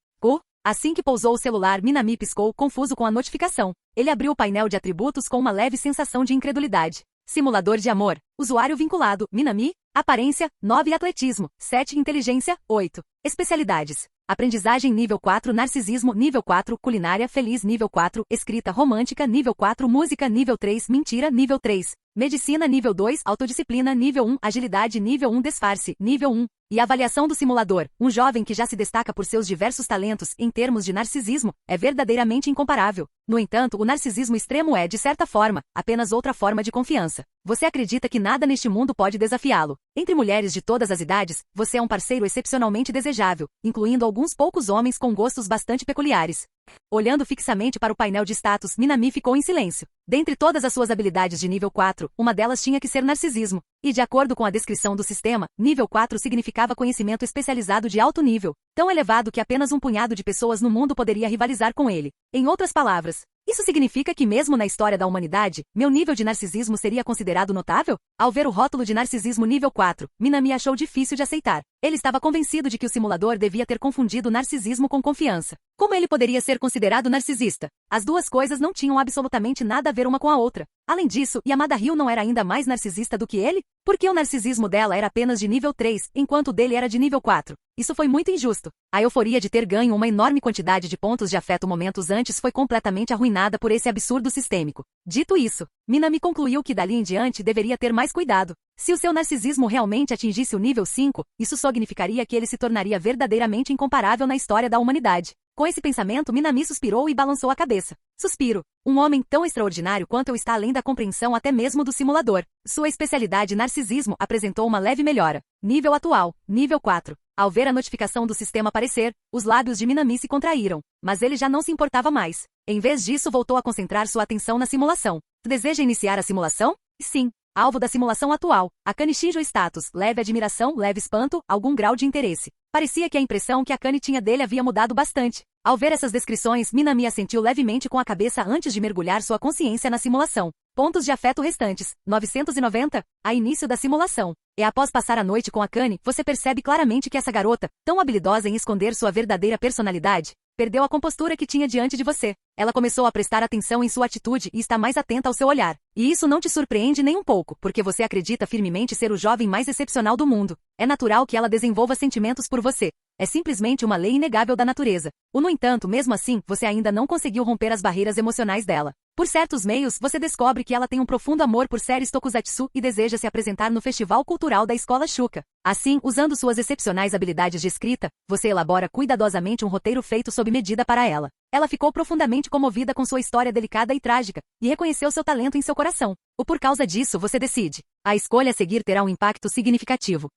[SPEAKER 2] Assim que pousou o celular, Minami piscou, confuso com a notificação. Ele abriu o painel de atributos com uma leve sensação de incredulidade. Simulador de amor. Usuário vinculado, Minami. Aparência, 9 atletismo, 7 inteligência, 8. Especialidades. Aprendizagem nível 4, narcisismo nível 4, culinária feliz nível 4, escrita romântica nível 4, música nível 3, mentira nível 3, medicina nível 2, autodisciplina nível 1, agilidade nível 1, disfarce nível 1. E avaliação do simulador, um jovem que já se destaca por seus diversos talentos em termos de narcisismo, é verdadeiramente incomparável. No entanto, o narcisismo extremo é, de certa forma, apenas outra forma de confiança. Você acredita que nada neste mundo pode desafiá-lo. Entre mulheres de todas as idades, você é um parceiro excepcionalmente desejável, incluindo alguns poucos homens com gostos bastante peculiares. Olhando fixamente para o painel de status, Minami ficou em silêncio. Dentre todas as suas habilidades de nível 4, uma delas tinha que ser narcisismo. E de acordo com a descrição do sistema, nível 4 significava conhecimento especializado de alto nível, tão elevado que apenas um punhado de pessoas no mundo poderia rivalizar com ele. Em outras palavras, Isso significa que mesmo na história da humanidade, meu nível de narcisismo seria considerado notável? Ao ver o rótulo de narcisismo nível 4, Minami achou difícil de aceitar. Ele estava convencido de que o simulador devia ter confundido narcisismo com confiança. Como ele poderia ser considerado narcisista? As duas coisas não tinham absolutamente nada a ver uma com a outra. Além disso, Yamada Ryu não era ainda mais narcisista do que ele? Porque o narcisismo dela era apenas de nível 3, enquanto o dele era de nível 4. Isso foi muito injusto. A euforia de ter ganho uma enorme quantidade de pontos de afeto momentos antes foi completamente arruinada por esse absurdo sistêmico. Dito isso, Minami concluiu que dali em diante deveria ter mais cuidado. Se o seu narcisismo realmente atingisse o nível 5, isso significaria que ele se tornaria verdadeiramente incomparável na história da humanidade. Com esse pensamento, Minami suspirou e balançou a cabeça. Suspiro. Um homem tão extraordinário quanto eu está além da compreensão até mesmo do simulador. Sua especialidade narcisismo apresentou uma leve melhora. Nível atual, nível 4. Ao ver a notificação do sistema aparecer, os lábios de Minami se contraíram. Mas ele já não se importava mais. Em vez disso, voltou a concentrar sua atenção na simulação. Deseja iniciar a simulação? Sim. Alvo da simulação atual. Akane Shinjo status, leve admiração, leve espanto, algum grau de interesse. Parecia que a impressão que Akane tinha dele havia mudado bastante. Ao ver essas descrições, Minami assentiu levemente com a cabeça antes de mergulhar sua consciência na simulação. Pontos de afeto restantes, 990, a início da simulação. E após passar a noite com Akane, você percebe claramente que essa garota, tão habilidosa em esconder sua verdadeira personalidade, perdeu a compostura que tinha diante de você. Ela começou a prestar atenção em sua atitude e está mais atenta ao seu olhar. E isso não te surpreende nem um pouco, porque você acredita firmemente ser o jovem mais excepcional do mundo. É natural que ela desenvolva sentimentos por você. É simplesmente uma lei inegável da natureza. No entanto, mesmo assim, você ainda não conseguiu romper as barreiras emocionais dela. Por certos meios, você descobre que ela tem um profundo amor por séries tokusatsu e deseja se apresentar no Festival Cultural da Escola Shuka. Assim, usando suas excepcionais habilidades de escrita, você elabora cuidadosamente um roteiro feito sob medida para ela. Ela ficou profundamente comovida com sua história delicada e trágica, e reconheceu seu talento em seu coração. Por causa disso, você decide. A escolha a seguir terá um impacto significativo.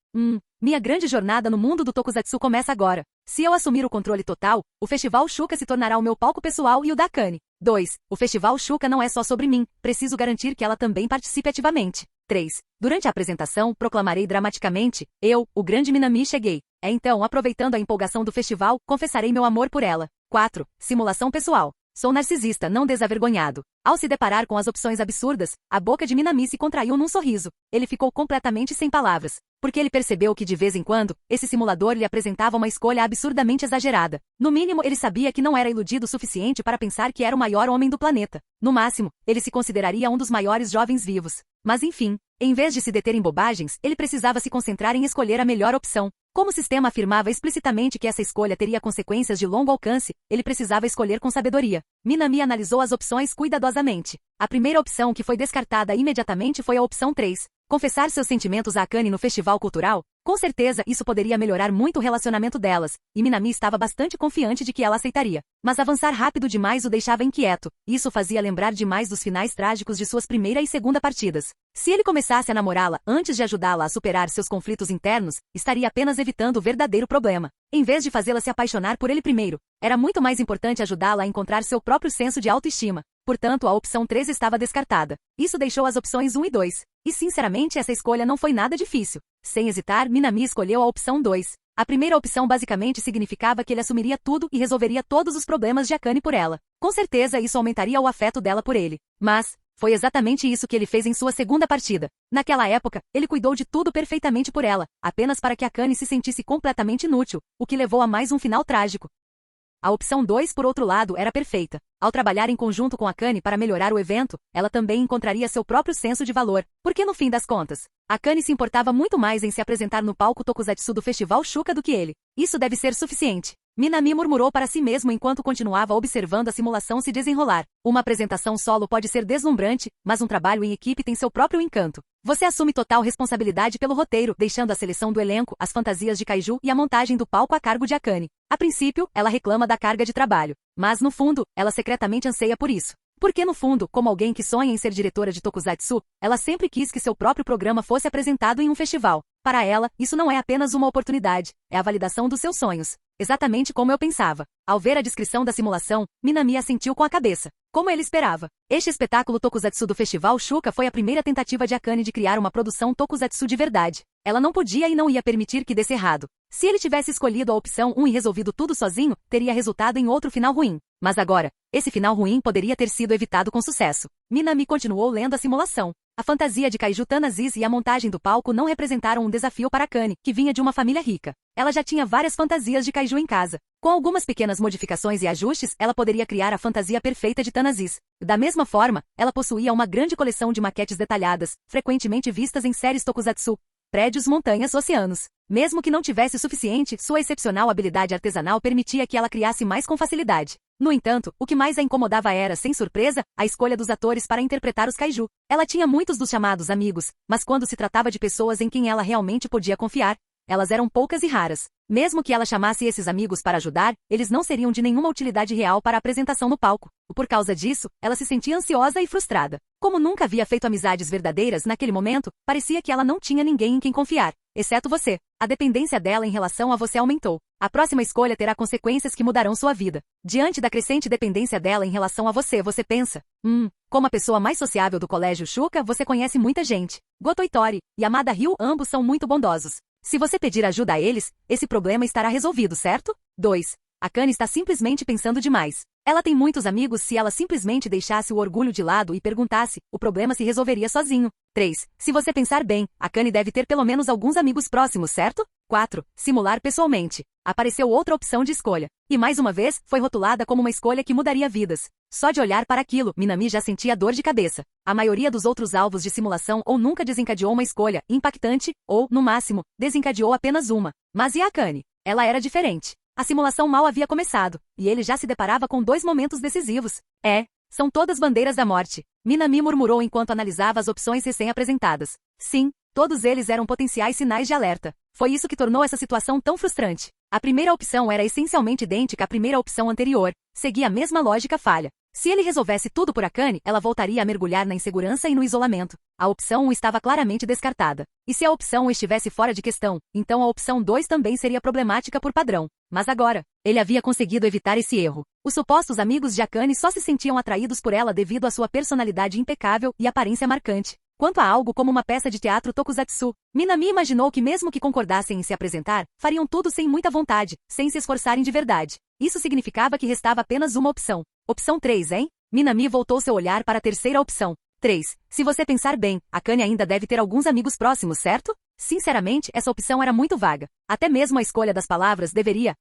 [SPEAKER 2] Minha grande jornada no mundo do tokusatsu começa agora. Se eu assumir o controle total, o Festival Shuka se tornará o meu palco pessoal e o da Akane. 2. O Festival Shuka não é só sobre mim, preciso garantir que ela também participe ativamente. 3. Durante a apresentação, proclamarei dramaticamente, eu, o grande Minami, cheguei. Então, aproveitando a empolgação do festival, confessarei meu amor por ela. 4. Simulação pessoal. Sou narcisista, não desavergonhado. Ao se deparar com as opções absurdas, a boca de Minami se contraiu num sorriso. Ele ficou completamente sem palavras, porque ele percebeu que de vez em quando, esse simulador lhe apresentava uma escolha absurdamente exagerada. No mínimo, ele sabia que não era iludido o suficiente para pensar que era o maior homem do planeta. No máximo, ele se consideraria um dos maiores jovens vivos. Mas enfim, em vez de se deter em bobagens, ele precisava se concentrar em escolher a melhor opção. Como o sistema afirmava explicitamente que essa escolha teria consequências de longo alcance, ele precisava escolher com sabedoria. Minami analisou as opções cuidadosamente. A primeira opção que foi descartada imediatamente foi a opção 3. Confessar seus sentimentos a Akane no festival cultural? Com certeza isso poderia melhorar muito o relacionamento delas, e Minami estava bastante confiante de que ela aceitaria. Mas avançar rápido demais o deixava inquieto, e isso fazia lembrar demais dos finais trágicos de suas primeira e segunda partidas. Se ele começasse a namorá-la antes de ajudá-la a superar seus conflitos internos, estaria apenas evitando o verdadeiro problema. Em vez de fazê-la se apaixonar por ele primeiro, era muito mais importante ajudá-la a encontrar seu próprio senso de autoestima. Portanto, a opção 3 estava descartada. Isso deixou as opções 1 e 2. E sinceramente, essa escolha não foi nada difícil. Sem hesitar, Minami escolheu a opção 2. A primeira opção basicamente significava que ele assumiria tudo e resolveria todos os problemas de Akane por ela. Com certeza isso aumentaria o afeto dela por ele. Mas foi exatamente isso que ele fez em sua segunda partida. Naquela época, ele cuidou de tudo perfeitamente por ela, apenas para que Akane se sentisse completamente inútil, o que levou a mais um final trágico. A opção 2, por outro lado, era perfeita. Ao trabalhar em conjunto com Akane para melhorar o evento, ela também encontraria seu próprio senso de valor, porque no fim das contas, Akane se importava muito mais em se apresentar no palco tokusatsu do Festival Shuka do que ele. Isso deve ser suficiente. Minami murmurou para si mesmo enquanto continuava observando a simulação se desenrolar. Uma apresentação solo pode ser deslumbrante, mas um trabalho em equipe tem seu próprio encanto. Você assume total responsabilidade pelo roteiro, deixando a seleção do elenco, as fantasias de kaiju e a montagem do palco a cargo de Akane. A princípio, ela reclama da carga de trabalho, mas no fundo, ela secretamente anseia por isso. Porque no fundo, como alguém que sonha em ser diretora de tokusatsu, ela sempre quis que seu próprio programa fosse apresentado em um festival. Para ela, isso não é apenas uma oportunidade, é a validação dos seus sonhos. Exatamente como eu pensava. Ao ver a descrição da simulação, Minami assentiu com a cabeça. Como ele esperava. Este espetáculo tokusatsu do Festival Shuka foi a primeira tentativa de Akane de criar uma produção tokusatsu de verdade. Ela não podia e não ia permitir que desse errado. Se ele tivesse escolhido a opção 1 e resolvido tudo sozinho, teria resultado em outro final ruim. Mas agora, esse final ruim poderia ter sido evitado com sucesso. Minami continuou lendo a simulação. A fantasia de Kaiju Tanazis e a montagem do palco não representaram um desafio para Akane, que vinha de uma família rica. Ela já tinha várias fantasias de Kaiju em casa. Com algumas pequenas modificações e ajustes, ela poderia criar a fantasia perfeita de Tanazis. Da mesma forma, ela possuía uma grande coleção de maquetes detalhadas, frequentemente vistas em séries tokusatsu. Prédios, montanhas, oceanos. Mesmo que não tivesse o suficiente, sua excepcional habilidade artesanal permitia que ela criasse mais com facilidade. No entanto, o que mais a incomodava era, sem surpresa, a escolha dos atores para interpretar os kaiju. Ela tinha muitos dos chamados amigos, mas quando se tratava de pessoas em quem ela realmente podia confiar, elas eram poucas e raras. Mesmo que ela chamasse esses amigos para ajudar, eles não seriam de nenhuma utilidade real para a apresentação no palco. Por causa disso, ela se sentia ansiosa e frustrada. Como nunca havia feito amizades verdadeiras naquele momento, parecia que ela não tinha ninguém em quem confiar, exceto você. A dependência dela em relação a você aumentou. A próxima escolha terá consequências que mudarão sua vida. Diante da crescente dependência dela em relação a você, você pensa, como a pessoa mais sociável do colégio Shuka, você conhece muita gente. Goto Itori e Amada Ryu ambos são muito bondosos. Se você pedir ajuda a eles, esse problema estará resolvido, certo? 2. Akane está simplesmente pensando demais. Ela tem muitos amigos. Se ela simplesmente deixasse o orgulho de lado e perguntasse, o problema se resolveria sozinho. 3. Se você pensar bem, Akane deve ter pelo menos alguns amigos próximos, certo? 4. Simular pessoalmente. Apareceu outra opção de escolha. E mais uma vez, foi rotulada como uma escolha que mudaria vidas. Só de olhar para aquilo, Minami já sentia dor de cabeça. A maioria dos outros alvos de simulação ou nunca desencadeou uma escolha impactante, ou, no máximo, desencadeou apenas uma. Mas e a Akane? Ela era diferente. A simulação mal havia começado, e ele já se deparava com 2 momentos decisivos. São todas bandeiras da morte. Minami murmurou enquanto analisava as opções recém-apresentadas. Sim, todos eles eram potenciais sinais de alerta. Foi isso que tornou essa situação tão frustrante. A primeira opção era essencialmente idêntica à primeira opção anterior, seguia a mesma lógica falha. Se ele resolvesse tudo por Akane, ela voltaria a mergulhar na insegurança e no isolamento. A opção 1 estava claramente descartada. E se a opção 1 estivesse fora de questão, então a opção 2 também seria problemática por padrão. Mas agora, ele havia conseguido evitar esse erro. Os supostos amigos de Akane só se sentiam atraídos por ela devido à sua personalidade impecável e aparência marcante. Quanto a algo como uma peça de teatro tokusatsu, Minami imaginou que mesmo que concordassem em se apresentar, fariam tudo sem muita vontade, sem se esforçarem de verdade. Isso significava que restava apenas uma opção. Opção 3, hein? Minami voltou seu olhar para a terceira opção. 3. Se você pensar bem, Akane ainda deve ter alguns amigos próximos, certo? Sinceramente, essa opção era muito vaga. Até mesmo a escolha das palavras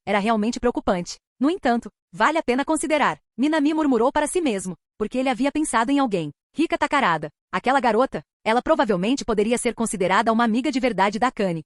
[SPEAKER 2] era realmente preocupante. No entanto, vale a pena considerar. Minami murmurou para si mesmo, porque ele havia pensado em alguém. Rika Takarada. Aquela garota, ela provavelmente poderia ser considerada uma amiga de verdade da Akane.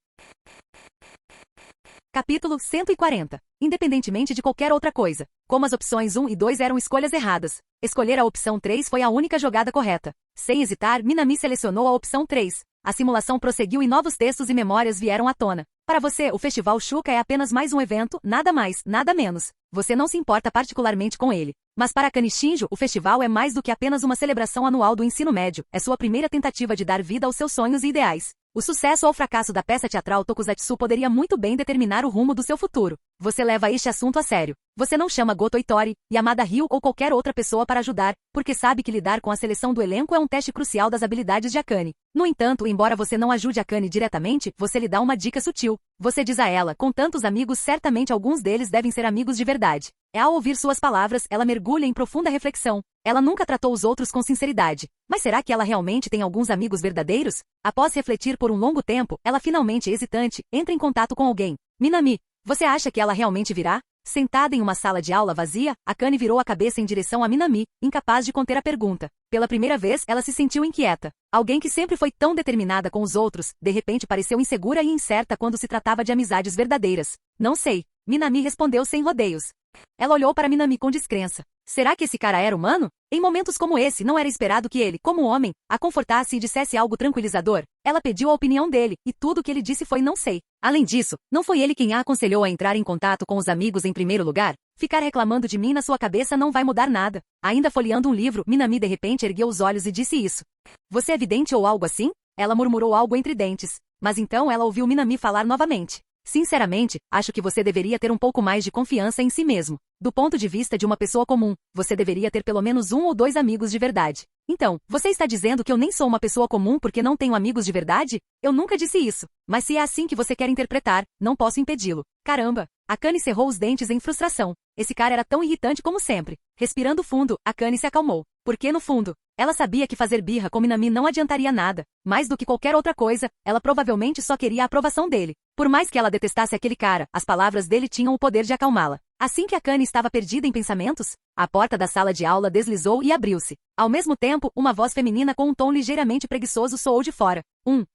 [SPEAKER 2] Capítulo 140. Independentemente de qualquer outra coisa, como as opções 1 e 2 eram escolhas erradas, escolher a opção 3 foi a única jogada correta. Sem hesitar, Minami selecionou a opção 3. A simulação prosseguiu e novos textos e memórias vieram à tona. Para você, o Festival Shuka é apenas mais um evento, nada mais, nada menos. Você não se importa particularmente com ele. Mas para Akane Shinjo, o festival é mais do que apenas uma celebração anual do ensino médio. É sua primeira tentativa de dar vida aos seus sonhos e ideais. O sucesso ou fracasso da peça teatral Tokusatsu poderia muito bem determinar o rumo do seu futuro. Você leva este assunto a sério. Você não chama Goto Itori, Yamada Ryu ou qualquer outra pessoa para ajudar, porque sabe que lidar com a seleção do elenco é um teste crucial das habilidades de Akane. No entanto, embora você não ajude Akane diretamente, você lhe dá uma dica sutil. Você diz a ela, com tantos amigos, certamente alguns deles devem ser amigos de verdade. Ao ouvir suas palavras, ela mergulha em profunda reflexão. Ela nunca tratou os outros com sinceridade. Mas será que ela realmente tem alguns amigos verdadeiros? Após refletir por um longo tempo, ela finalmente, hesitante, entra em contato com alguém. Minami, você acha que ela realmente virá? Sentada em uma sala de aula vazia, Akane virou a cabeça em direção a Minami, incapaz de conter a pergunta. Pela primeira vez, ela se sentiu inquieta. Alguém que sempre foi tão determinada com os outros, de repente pareceu insegura e incerta quando se tratava de amizades verdadeiras. Não sei. Minami respondeu sem rodeios. Ela olhou para Minami com descrença. Será que esse cara era humano? Em momentos como esse, não era esperado que ele, como homem, a confortasse e dissesse algo tranquilizador? Ela pediu a opinião dele, e tudo o que ele disse foi não sei. Além disso, não foi ele quem a aconselhou a entrar em contato com os amigos em primeiro lugar? Ficar reclamando de mim na sua cabeça não vai mudar nada. Ainda folheando um livro, Minami de repente ergueu os olhos e disse isso. Você é vidente ou algo assim? Ela murmurou algo entre dentes. Mas então ela ouviu Minami falar novamente. Sinceramente, acho que você deveria ter um pouco mais de confiança em si mesmo. Do ponto de vista de uma pessoa comum, você deveria ter pelo menos 1 ou 2 amigos de verdade. Então, você está dizendo que eu nem sou uma pessoa comum porque não tenho amigos de verdade? Eu nunca disse isso. Mas se é assim que você quer interpretar, não posso impedi-lo. Caramba! Akane cerrou os dentes em frustração. Esse cara era tão irritante como sempre. Respirando fundo, Akane se acalmou. Porque no fundo, ela sabia que fazer birra com Minami não adiantaria nada. Mais do que qualquer outra coisa, ela provavelmente só queria a aprovação dele. Por mais que ela detestasse aquele cara, as palavras dele tinham o poder de acalmá-la. Assim que Akane estava perdida em pensamentos, a porta da sala de aula deslizou e abriu-se. Ao mesmo tempo, uma voz feminina com um tom ligeiramente preguiçoso soou de fora.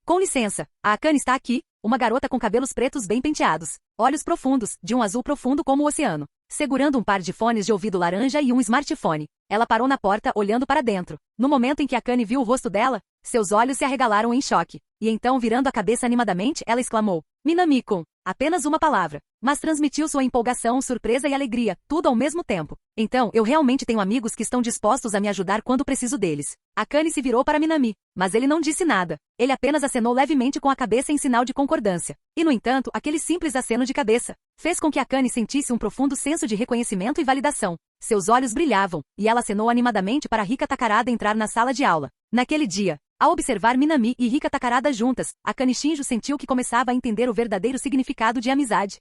[SPEAKER 2] Com licença, a Akane está aqui. Uma garota com cabelos pretos bem penteados, olhos profundos, de um azul profundo como o oceano, segurando um par de fones de ouvido laranja e um smartphone. Ela parou na porta, olhando para dentro. No momento em que Akane viu o rosto dela, seus olhos se arregalaram em choque. E então, virando a cabeça animadamente, ela exclamou: Minami-kun. Apenas uma palavra, mas transmitiu sua empolgação, surpresa e alegria, tudo ao mesmo tempo. Então, eu realmente tenho amigos que estão dispostos a me ajudar quando preciso deles. Akane se virou para Minami, mas ele não disse nada. Ele apenas acenou levemente com a cabeça em sinal de concordância. E no entanto, aquele simples aceno de cabeça fez com que Akane sentisse um profundo senso de reconhecimento e validação. Seus olhos brilhavam, e ela acenou animadamente para Rika Takarada entrar na sala de aula. Naquele dia, ao observar Minami e Rika Takarada juntas, Akane Shinjo sentiu que começava a entender o verdadeiro significado de amizade.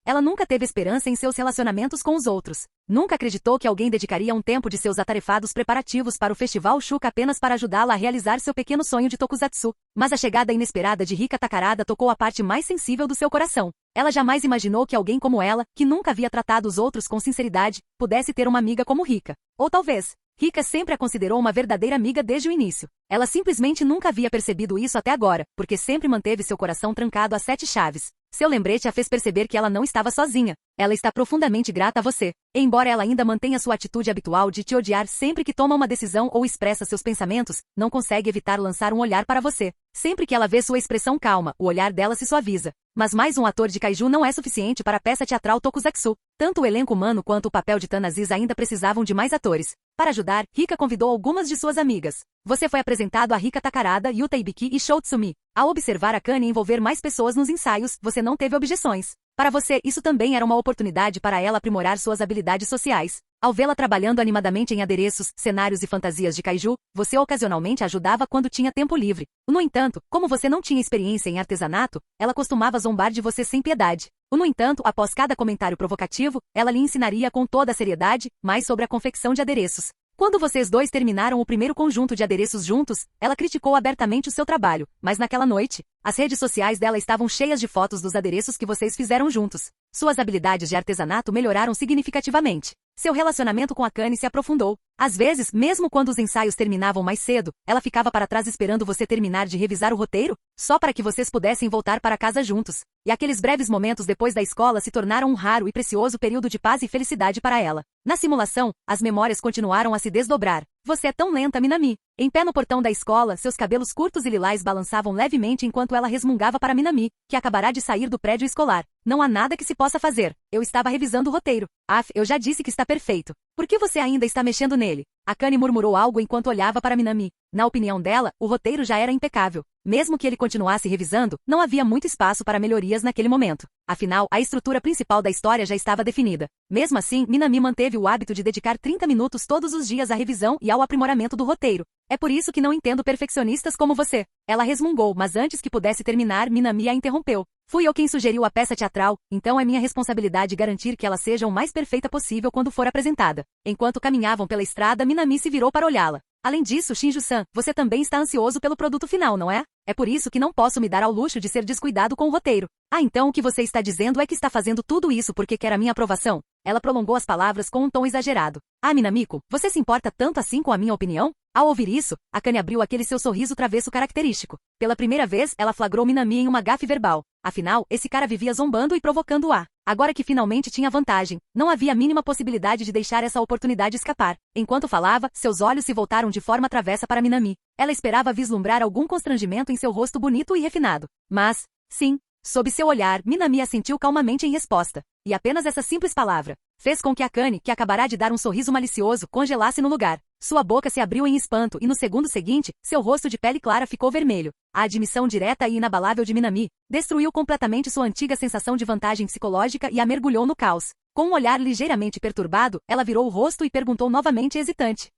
[SPEAKER 2] Ela nunca teve esperança em seus relacionamentos com os outros. Nunca acreditou que alguém dedicaria um tempo de seus atarefados preparativos para o Festival Shuka apenas para ajudá-la a realizar seu pequeno sonho de tokusatsu. Mas a chegada inesperada de Rika Takarada tocou a parte mais sensível do seu coração. Ela jamais imaginou que alguém como ela, que nunca havia tratado os outros com sinceridade, pudesse ter uma amiga como Rika. Ou talvez, Rika sempre a considerou uma verdadeira amiga desde o início. Ela simplesmente nunca havia percebido isso até agora, porque sempre manteve seu coração trancado a 7 chaves. Seu lembrete a fez perceber que ela não estava sozinha. Ela está profundamente grata a você. Embora ela ainda mantenha sua atitude habitual de te odiar sempre que toma uma decisão ou expressa seus pensamentos, não consegue evitar lançar um olhar para você. Sempre que ela vê sua expressão calma, o olhar dela se suaviza. Mas mais um ator de kaiju não é suficiente para a peça teatral Tokusatsu. Tanto o elenco humano quanto o papel de Tanaziz ainda precisavam de mais atores. Para ajudar, Rika convidou algumas de suas amigas. Você foi apresentado a Rika Takarada, Yuta Ibiki e Shoutsumi. Ao observar Akane envolver mais pessoas nos ensaios, você não teve objeções. Para você, isso também era uma oportunidade para ela aprimorar suas habilidades sociais. Ao vê-la trabalhando animadamente em adereços, cenários e fantasias de kaiju, você ocasionalmente ajudava quando tinha tempo livre. No entanto, como você não tinha experiência em artesanato, ela costumava zombar de você sem piedade. No entanto, após cada comentário provocativo, ela lhe ensinaria com toda a seriedade mais sobre a confecção de adereços. Quando vocês dois terminaram o primeiro conjunto de adereços juntos, ela criticou abertamente o seu trabalho, mas naquela noite, as redes sociais dela estavam cheias de fotos dos adereços que vocês fizeram juntos. Suas habilidades de artesanato melhoraram significativamente. Seu relacionamento com Akane se aprofundou. Às vezes, mesmo quando os ensaios terminavam mais cedo, ela ficava para trás esperando você terminar de revisar o roteiro, só para que vocês pudessem voltar para casa juntos. E aqueles breves momentos depois da escola se tornaram um raro e precioso período de paz e felicidade para ela. Na simulação, as memórias continuaram a se desdobrar. Você é tão lenta, Minami. Em pé no portão da escola, seus cabelos curtos e lilás balançavam levemente enquanto ela resmungava para Minami, que acabará de sair do prédio escolar. Não há nada que se possa fazer. Eu estava revisando o roteiro. Eu já disse que está perfeito. Por que você ainda está mexendo nele? Akane murmurou algo enquanto olhava para Minami. Na opinião dela, o roteiro já era impecável. Mesmo que ele continuasse revisando, não havia muito espaço para melhorias naquele momento. Afinal, a estrutura principal da história já estava definida. Mesmo assim, Minami manteve o hábito de dedicar 30 minutos todos os dias à revisão e ao aprimoramento do roteiro. É por isso que não entendo perfeccionistas como você. Ela resmungou, mas antes que pudesse terminar, Minami a interrompeu. Fui eu quem sugeriu a peça teatral, então é minha responsabilidade garantir que ela seja o mais perfeita possível quando for apresentada. Enquanto caminhavam pela estrada, Minami se virou para olhá-la. Além disso, Shinju-san, você também está ansioso pelo produto final, não é? É por isso que não posso me dar ao luxo de ser descuidado com o roteiro. Então o que você está dizendo é que está fazendo tudo isso porque quer a minha aprovação? Ela prolongou as palavras com um tom exagerado. Minamiko, você se importa tanto assim com a minha opinião? Ao ouvir isso, Akane abriu aquele seu sorriso travesso característico. Pela primeira vez, ela flagrou Minami em uma gafe verbal. Afinal, esse cara vivia zombando e provocando-a. Agora que finalmente tinha vantagem, não havia a mínima possibilidade de deixar essa oportunidade escapar. Enquanto falava, seus olhos se voltaram de forma travessa para Minami. Ela esperava vislumbrar algum constrangimento em seu rosto bonito e refinado. Mas, sim, sob seu olhar, Minami assentiu calmamente em resposta. E apenas essa simples palavra fez com que Akane, que acabará de dar um sorriso malicioso, congelasse no lugar. Sua boca se abriu em espanto e no segundo seguinte, seu rosto de pele clara ficou vermelho. A admissão direta e inabalável de Minami destruiu completamente sua antiga sensação de vantagem psicológica e a mergulhou no caos. Com um olhar ligeiramente perturbado, ela virou o rosto e perguntou novamente hesitante.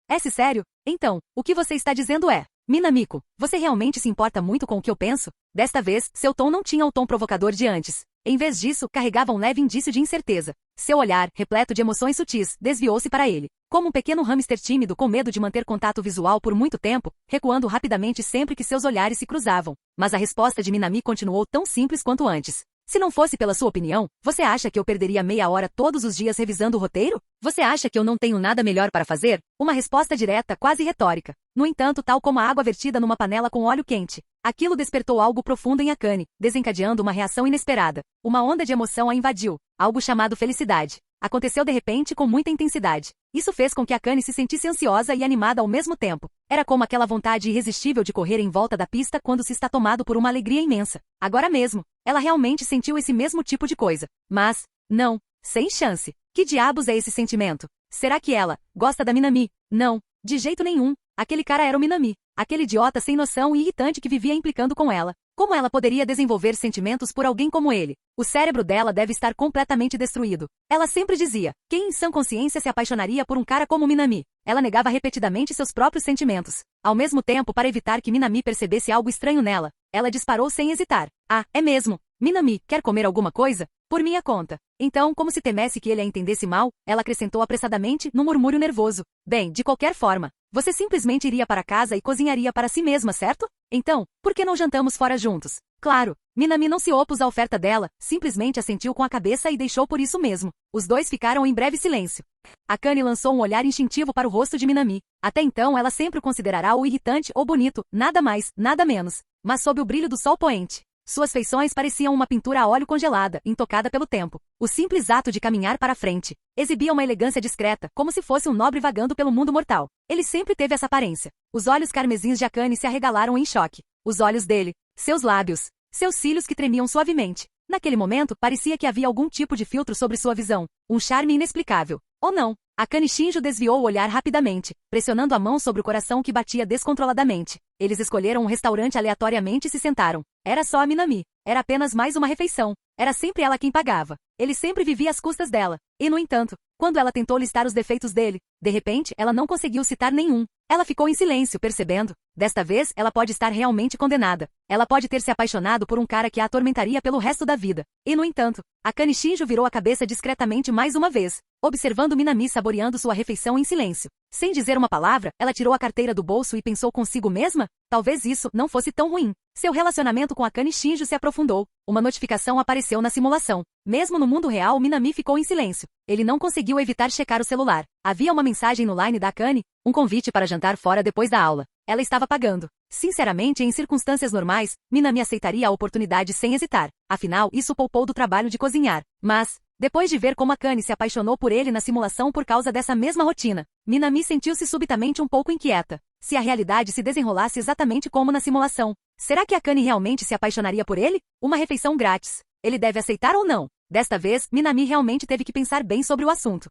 [SPEAKER 2] É sério? Então, o que você está dizendo é... Minamiko, você realmente se importa muito com o que eu penso? Desta vez, seu tom não tinha o tom provocador de antes. Em vez disso, carregava um leve indício de incerteza. Seu olhar, repleto de emoções sutis, desviou-se para ele. Como um pequeno hamster tímido com medo de manter contato visual por muito tempo, recuando rapidamente sempre que seus olhares se cruzavam. Mas a resposta de Minami continuou tão simples quanto antes. Se não fosse pela sua opinião, você acha que eu perderia meia hora todos os dias revisando o roteiro? Você acha que eu não tenho nada melhor para fazer? Uma resposta direta, quase retórica. No entanto, tal como a água vertida numa panela com óleo quente. Aquilo despertou algo profundo em Akane, desencadeando uma reação inesperada. Uma onda de emoção a invadiu, algo chamado felicidade. Aconteceu de repente com muita intensidade. Isso fez com que Akane se sentisse ansiosa e animada ao mesmo tempo. Era como aquela vontade irresistível de correr em volta da pista quando se está tomado por uma alegria imensa. Agora mesmo, ela realmente sentiu esse mesmo tipo de coisa. Mas, não, sem chance. Que diabos é esse sentimento? Será que ela gosta da Minami? Não, de jeito nenhum. Aquele cara era o Minami. Aquele idiota sem noção e irritante que vivia implicando com ela. Como ela poderia desenvolver sentimentos por alguém como ele? O cérebro dela deve estar completamente destruído. Ela sempre dizia, quem em sã consciência se apaixonaria por um cara como Minami? Ela negava repetidamente seus próprios sentimentos. Ao mesmo tempo, para evitar que Minami percebesse algo estranho nela, ela disparou sem hesitar. Ah, é mesmo? Minami, quer comer alguma coisa? Por minha conta. Então, como se temesse que ele a entendesse mal, ela acrescentou apressadamente, num murmúrio nervoso. Bem, de qualquer forma, você simplesmente iria para casa e cozinharia para si mesma, certo? Então, por que não jantamos fora juntos? Claro, Minami não se opôs à oferta dela, simplesmente assentiu com a cabeça e deixou por isso mesmo. Os dois ficaram em breve silêncio. Akane lançou um olhar instintivo para o rosto de Minami. Até então ela sempre o considerará o irritante ou bonito, nada mais, nada menos. Mas sob o brilho do sol poente, suas feições pareciam uma pintura a óleo congelada, intocada pelo tempo. O simples ato de caminhar para a frente exibia uma elegância discreta, como se fosse um nobre vagando pelo mundo mortal. Ele sempre teve essa aparência. Os olhos carmesins de Akane se arregalaram em choque. Os olhos dele, seus lábios, seus cílios que tremiam suavemente. Naquele momento, parecia que havia algum tipo de filtro sobre sua visão. Um charme inexplicável. Ou não. Akane Shinjo desviou o olhar rapidamente, pressionando a mão sobre o coração que batia descontroladamente. Eles escolheram um restaurante aleatoriamente e se sentaram. Era só a Minami. Era apenas mais uma refeição. Era sempre ela quem pagava. Ele sempre vivia às custas dela. E, no entanto, quando ela tentou listar os defeitos dele, de repente, ela não conseguiu citar nenhum. Ela ficou em silêncio, percebendo. Desta vez, ela pode estar realmente condenada. Ela pode ter se apaixonado por um cara que a atormentaria pelo resto da vida. E, no entanto, Akane Shinjo virou a cabeça discretamente mais uma vez, observando Minami saboreando sua refeição em silêncio. Sem dizer uma palavra, ela tirou a carteira do bolso e pensou consigo mesma? Talvez isso não fosse tão ruim. Seu relacionamento com Akane Shinjo se aprofundou. Uma notificação apareceu na simulação. Mesmo no mundo real, Minami ficou em silêncio. Ele não conseguiu evitar checar o celular. Havia uma mensagem no line da Akane, um convite para jantar fora depois da aula. Ela estava pagando. Sinceramente, em circunstâncias normais, Minami aceitaria a oportunidade sem hesitar. Afinal, isso poupou do trabalho de cozinhar. Mas, depois de ver como Akane se apaixonou por ele na simulação por causa dessa mesma rotina, Minami sentiu-se subitamente um pouco inquieta. Se a realidade se desenrolasse exatamente como na simulação, será que Akane realmente se apaixonaria por ele? Uma refeição grátis. Ele deve aceitar ou não? Desta vez, Minami realmente teve que pensar bem sobre o assunto.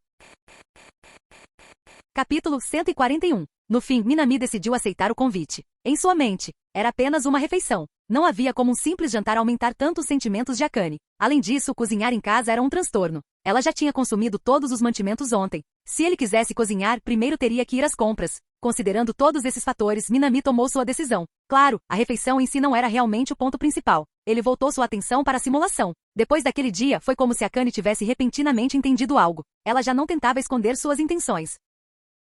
[SPEAKER 2] Capítulo 141. No fim, Minami decidiu aceitar o convite. Em sua mente, era apenas uma refeição. Não havia como um simples jantar aumentar tanto os sentimentos de Akane. Além disso, cozinhar em casa era um transtorno. Ela já tinha consumido todos os mantimentos ontem. Se ele quisesse cozinhar, primeiro teria que ir às compras. Considerando todos esses fatores, Minami tomou sua decisão. Claro, a refeição em si não era realmente o ponto principal. Ele voltou sua atenção para a simulação. Depois daquele dia, foi como se Akane tivesse repentinamente entendido algo. Ela já não tentava esconder suas intenções.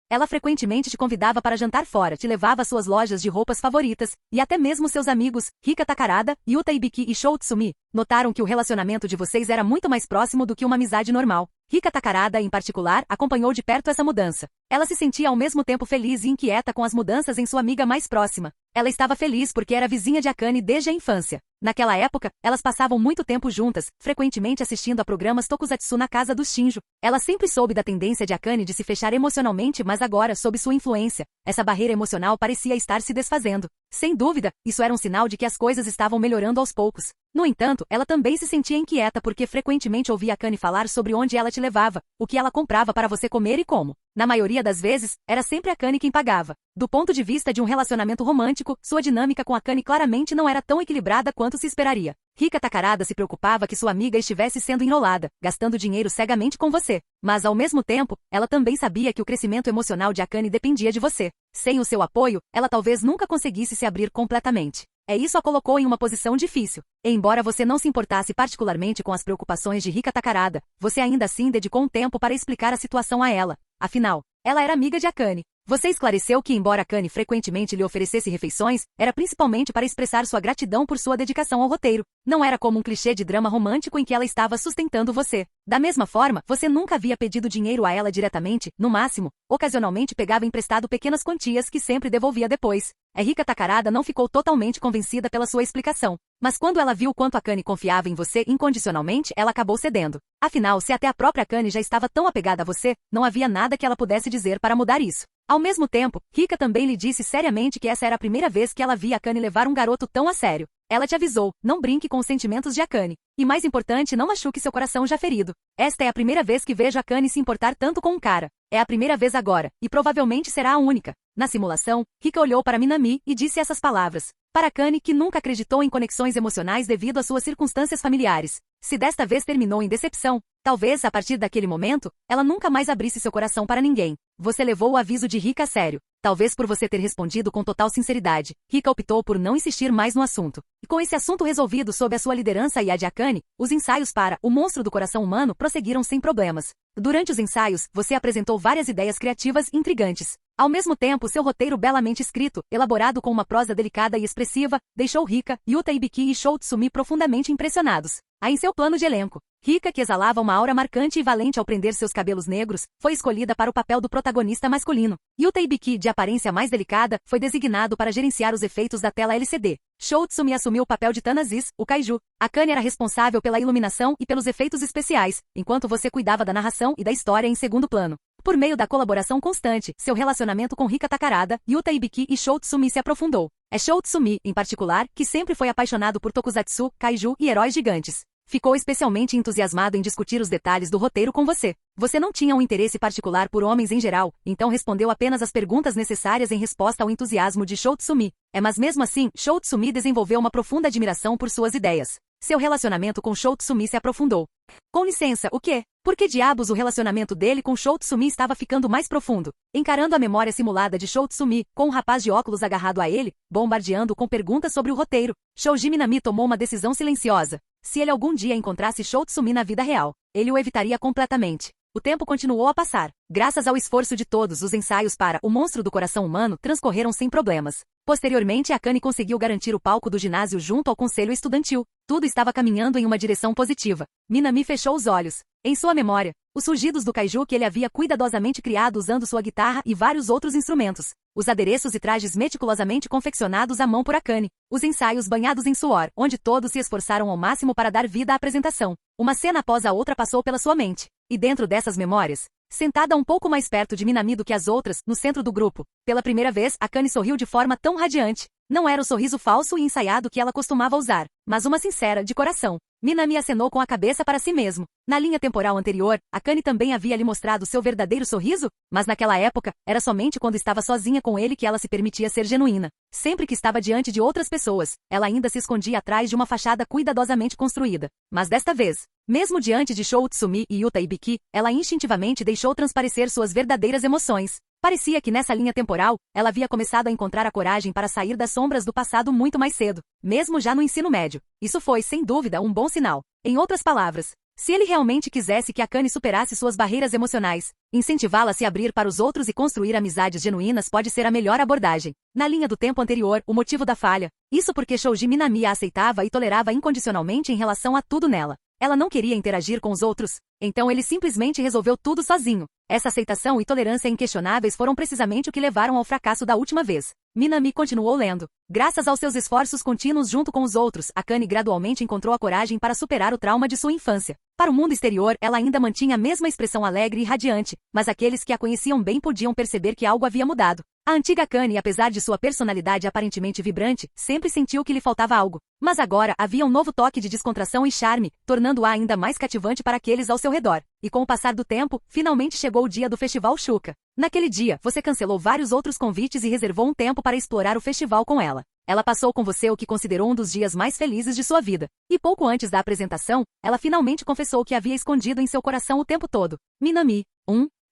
[SPEAKER 2] Ela frequentemente te convidava para jantar fora, te levava às suas lojas de roupas favoritas, e até mesmo seus amigos, Rika Takarada, Yuta Ibiki e Shou Tsumi, notaram que o relacionamento de vocês era muito mais próximo do que uma amizade normal. Rika Takarada, em particular, acompanhou de perto essa mudança. Ela se sentia ao mesmo tempo feliz e inquieta com as mudanças em sua amiga mais próxima. Ela estava feliz porque era vizinha de Akane desde a infância. Naquela época, elas passavam muito tempo juntas, frequentemente assistindo a programas tokusatsu na casa do Shinjo. Ela sempre soube da tendência de Akane de se fechar emocionalmente, mas agora, sob sua influência, essa barreira emocional parecia estar se desfazendo. Sem dúvida, isso era um sinal de que as coisas estavam melhorando aos poucos. No entanto, ela também se sentia inquieta porque frequentemente ouvia Akane falar sobre onde ela te levava, o que ela comprava para você comer e como. Na maioria das vezes, era sempre Akane quem pagava. Do ponto de vista de um relacionamento romântico, sua dinâmica com Akane claramente não era tão equilibrada quanto se esperaria. Rika Takarada se preocupava que sua amiga estivesse sendo enrolada, gastando dinheiro cegamente com você. Mas ao mesmo tempo, ela também sabia que o crescimento emocional de Akane dependia de você. Sem o seu apoio, ela talvez nunca conseguisse se abrir completamente. Isso a colocou em uma posição difícil. E embora você não se importasse particularmente com as preocupações de Rika Takarada, você ainda assim dedicou um tempo para explicar a situação a ela. Afinal, ela era amiga de Akane. Você esclareceu que embora Akane frequentemente lhe oferecesse refeições, era principalmente para expressar sua gratidão por sua dedicação ao roteiro. Não era como um clichê de drama romântico em que ela estava sustentando você. Da mesma forma, você nunca havia pedido dinheiro a ela diretamente, no máximo, ocasionalmente pegava emprestado pequenas quantias que sempre devolvia depois. Rika Takarada não ficou totalmente convencida pela sua explicação. Mas quando ela viu quanto Akane confiava em você incondicionalmente, ela acabou cedendo. Afinal, se até a própria Akane já estava tão apegada a você, não havia nada que ela pudesse dizer para mudar isso. Ao mesmo tempo, Rika também lhe disse seriamente que essa era a primeira vez que ela via Akane levar um garoto tão a sério. Ela te avisou, não brinque com os sentimentos de Akane. E mais importante, não machuque seu coração já ferido. Esta é a primeira vez que vejo Akane se importar tanto com um cara. É a primeira vez agora, e provavelmente será a única. Na simulação, Rika olhou para Minami e disse essas palavras. Para Akane, que nunca acreditou em conexões emocionais devido às suas circunstâncias familiares. Se desta vez terminou em decepção, talvez, a partir daquele momento, ela nunca mais abrisse seu coração para ninguém. Você levou o aviso de Rika a sério. Talvez por você ter respondido com total sinceridade, Rika optou por não insistir mais no assunto. E com esse assunto resolvido sob a sua liderança e a de Akane, os ensaios para O Monstro do Coração Humano prosseguiram sem problemas. Durante os ensaios, você apresentou várias ideias criativas e intrigantes. Ao mesmo tempo, seu roteiro belamente escrito, elaborado com uma prosa delicada e expressiva, deixou Rika, Yuta Ibiki e Shou Tsumi profundamente impressionados. Em seu plano de elenco, Rika, que exalava uma aura marcante e valente ao prender seus cabelos negros, foi escolhida para o papel do protagonista masculino. Yuta Ibiki, de aparência mais delicada, foi designado para gerenciar os efeitos da tela LCD. Shou Tsumi assumiu o papel de Tanazis, o kaiju. Akane era responsável pela iluminação e pelos efeitos especiais, enquanto você cuidava da narração e da história em segundo plano. Por meio da colaboração constante, seu relacionamento com Rika Takarada, Yuta Ibiki e Shou Tsumi se aprofundou. Shou Tsumi, em particular, que sempre foi apaixonado por tokusatsu, kaiju e heróis gigantes. Ficou especialmente entusiasmado em discutir os detalhes do roteiro com você. Você não tinha um interesse particular por homens em geral, então respondeu apenas as perguntas necessárias em resposta ao entusiasmo de Shou Tsumi. Mas mesmo assim, Shou Tsumi desenvolveu uma profunda admiração por suas ideias. Seu relacionamento com Shou Tsumi se aprofundou. Com licença, o quê? Por que diabos o relacionamento dele com Shou Tsumi estava ficando mais profundo? Encarando a memória simulada de Shou Tsumi, com um rapaz de óculos agarrado a ele, bombardeando com perguntas sobre o roteiro, Shoji Minami tomou uma decisão silenciosa. Se ele algum dia encontrasse Shou Tsumi na vida real, ele o evitaria completamente. O tempo continuou a passar. Graças ao esforço de todos, os ensaios para O Monstro do Coração Humano transcorreram sem problemas. Posteriormente, Akane conseguiu garantir o palco do ginásio junto ao conselho estudantil. Tudo estava caminhando em uma direção positiva. Minami fechou os olhos. Em sua memória, os rugidos do kaiju que ele havia cuidadosamente criado usando sua guitarra e vários outros instrumentos. Os adereços e trajes meticulosamente confeccionados à mão por Akane. Os ensaios banhados em suor, onde todos se esforçaram ao máximo para dar vida à apresentação. Uma cena após a outra passou pela sua mente. E dentro dessas memórias, sentada um pouco mais perto de Minami do que as outras, no centro do grupo, pela primeira vez, Akane sorriu de forma tão radiante. Não era o sorriso falso e ensaiado que ela costumava usar, mas uma sincera, de coração. Minami acenou com a cabeça para si mesmo. Na linha temporal anterior, Akane também havia lhe mostrado seu verdadeiro sorriso, mas naquela época, era somente quando estava sozinha com ele que ela se permitia ser genuína. Sempre que estava diante de outras pessoas, ela ainda se escondia atrás de uma fachada cuidadosamente construída. Mas desta vez, mesmo diante de Shou Tsumi e Yuta Ibiki, ela instintivamente deixou transparecer suas verdadeiras emoções. Parecia que nessa linha temporal, ela havia começado a encontrar a coragem para sair das sombras do passado muito mais cedo, mesmo já no ensino médio. Isso foi, sem dúvida, um bom sinal. Em outras palavras, se ele realmente quisesse que Akane superasse suas barreiras emocionais, incentivá-la a se abrir para os outros e construir amizades genuínas pode ser a melhor abordagem. Na linha do tempo anterior, o motivo da falha. Isso porque Shoji Minami a aceitava e tolerava incondicionalmente em relação a tudo nela. Ela não queria interagir com os outros, então ele simplesmente resolveu tudo sozinho. Essa aceitação e tolerância inquestionáveis foram precisamente o que levaram ao fracasso da última vez. Minami continuou lendo. Graças aos seus esforços contínuos junto com os outros, Akane gradualmente encontrou a coragem para superar o trauma de sua infância. Para o mundo exterior, ela ainda mantinha a mesma expressão alegre e radiante, mas aqueles que a conheciam bem podiam perceber que algo havia mudado. A antiga Akane, apesar de sua personalidade aparentemente vibrante, sempre sentiu que lhe faltava algo. Mas agora havia um novo toque de descontração e charme, tornando-a ainda mais cativante para aqueles ao seu redor. E com o passar do tempo, finalmente chegou o dia do Festival Shuka. Naquele dia, você cancelou vários outros convites e reservou um tempo para explorar o festival com ela. Ela passou com você o que considerou um dos dias mais felizes de sua vida. E pouco antes da apresentação, ela finalmente confessou o que havia escondido em seu coração o tempo todo. Minami,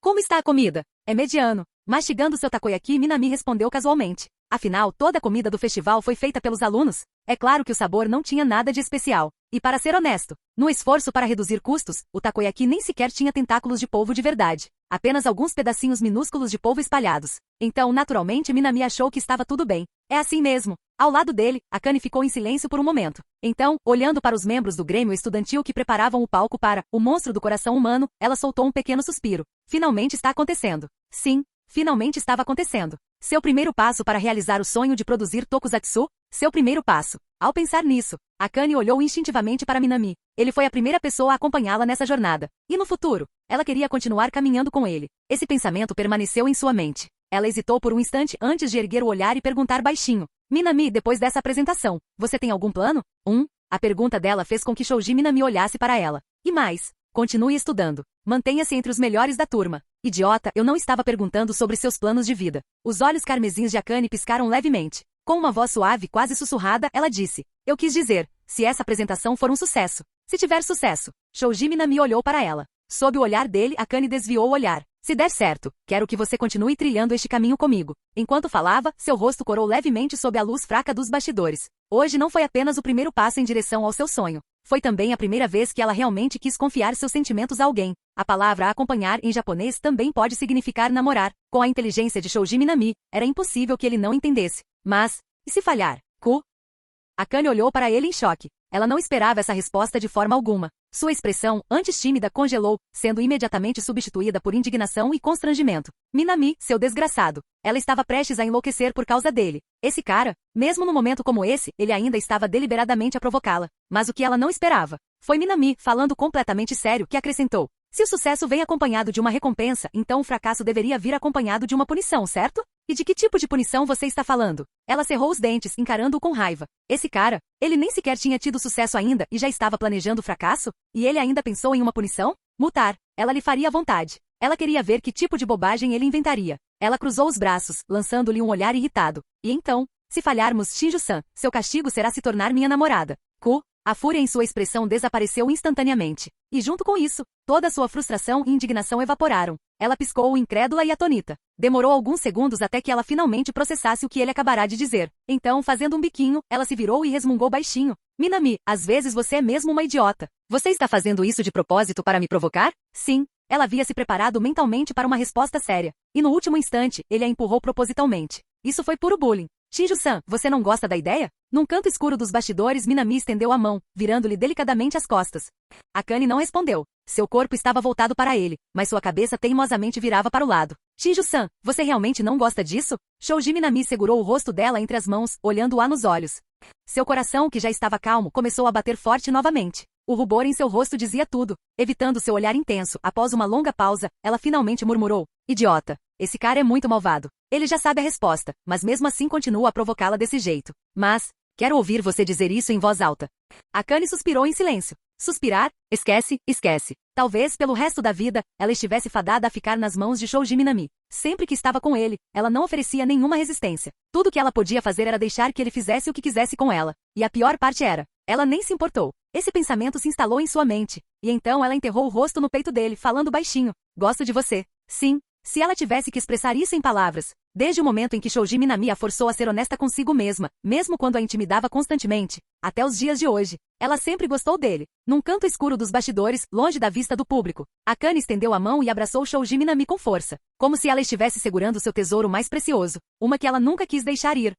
[SPEAKER 2] como está a comida? É mediano. Mastigando seu takoyaki, Minami respondeu casualmente. Afinal, toda a comida do festival foi feita pelos alunos. É claro que o sabor não tinha nada de especial. E para ser honesto, no esforço para reduzir custos, o takoyaki nem sequer tinha tentáculos de polvo de verdade. Apenas alguns pedacinhos minúsculos de polvo espalhados. Então, naturalmente, Minami achou que estava tudo bem. É assim mesmo. Ao lado dele, Akane ficou em silêncio por um momento. Então, olhando para os membros do grêmio estudantil que preparavam o palco para O Monstro do Coração Humano, ela soltou um pequeno suspiro. Finalmente está acontecendo. Sim, finalmente estava acontecendo. Seu primeiro passo para realizar o sonho de produzir tokusatsu? Seu primeiro passo. Ao pensar nisso, Akane olhou instintivamente para Minami. Ele foi a primeira pessoa a acompanhá-la nessa jornada. E no futuro, ela queria continuar caminhando com ele. Esse pensamento permaneceu em sua mente. Ela hesitou por um instante antes de erguer o olhar e perguntar baixinho. Minami, depois dessa apresentação, você tem algum plano? A pergunta dela fez com que Shoji Minami olhasse para ela. E mais, continue estudando. Mantenha-se entre os melhores da turma. Idiota, eu não estava perguntando sobre seus planos de vida. Os olhos carmesins de Akane piscaram levemente. Com uma voz suave, quase sussurrada, ela disse. Eu quis dizer, se essa apresentação for um sucesso. Se tiver sucesso. Shoji Minami olhou para ela. Sob o olhar dele, Akane desviou o olhar. Se der certo, quero que você continue trilhando este caminho comigo. Enquanto falava, seu rosto corou levemente sob a luz fraca dos bastidores. Hoje não foi apenas o primeiro passo em direção ao seu sonho. Foi também a primeira vez que ela realmente quis confiar seus sentimentos a alguém. A palavra acompanhar em japonês também pode significar namorar. Com a inteligência de Shoji Minami, era impossível que ele não entendesse. Mas, e se falhar? Akane olhou para ele em choque. Ela não esperava essa resposta de forma alguma. Sua expressão, antes tímida, congelou, sendo imediatamente substituída por indignação e constrangimento. Minami, seu desgraçado. Ela estava prestes a enlouquecer por causa dele. Esse cara, mesmo num momento como esse, ele ainda estava deliberadamente a provocá-la. Mas o que ela não esperava foi Minami, falando completamente sério, que acrescentou. Se o sucesso vem acompanhado de uma recompensa, então o fracasso deveria vir acompanhado de uma punição, certo? E de que tipo de punição você está falando? Ela cerrou os dentes, encarando-o com raiva. Esse cara, ele nem sequer tinha tido sucesso ainda e já estava planejando o fracasso? E ele ainda pensou em uma punição? Multar. Ela lhe faria vontade. Ela queria ver que tipo de bobagem ele inventaria. Ela cruzou os braços, lançando-lhe um olhar irritado. E então, se falharmos, Shinju-san, seu castigo será se tornar minha namorada. A fúria em sua expressão desapareceu instantaneamente. E junto com isso, toda a sua frustração e indignação evaporaram. Ela piscou incrédula e atonita. Demorou alguns segundos até que ela finalmente processasse o que ele acabará de dizer. Então, fazendo um biquinho, ela se virou e resmungou baixinho. Minami, às vezes você é mesmo uma idiota. Você está fazendo isso de propósito para me provocar? Sim. Ela havia se preparado mentalmente para uma resposta séria. E no último instante, ele a empurrou propositalmente. Isso foi puro bullying. Shinju-san, você não gosta da ideia? Num canto escuro dos bastidores, Minami estendeu a mão, virando-lhe delicadamente as costas. Akane não respondeu. Seu corpo estava voltado para ele, mas sua cabeça teimosamente virava para o lado. Shinju-san, você realmente não gosta disso? Shoji Minami segurou o rosto dela entre as mãos, olhando-a nos olhos. Seu coração, que já estava calmo, começou a bater forte novamente. O rubor em seu rosto dizia tudo. Evitando seu olhar intenso, após uma longa pausa, ela finalmente murmurou. Idiota. Esse cara é muito malvado. Ele já sabe a resposta, mas mesmo assim continua a provocá-la desse jeito. Mas, quero ouvir você dizer isso em voz alta. Akane suspirou em silêncio. Suspirar? Esquece. Talvez, pelo resto da vida, ela estivesse fadada a ficar nas mãos de Shoji Minami. Sempre que estava com ele, ela não oferecia nenhuma resistência. Tudo que ela podia fazer era deixar que ele fizesse o que quisesse com ela. E a pior parte era, ela nem se importou. Esse pensamento se instalou em sua mente. E então ela enterrou o rosto no peito dele, falando baixinho. Gosto de você. Sim. Se ela tivesse que expressar isso em palavras, desde o momento em que Shoji Minami a forçou a ser honesta consigo mesma, mesmo quando a intimidava constantemente, até os dias de hoje, ela sempre gostou dele. Num canto escuro dos bastidores, longe da vista do público, Akane estendeu a mão e abraçou Shoji Minami com força, como se ela estivesse segurando seu tesouro mais precioso, uma que ela nunca quis deixar ir.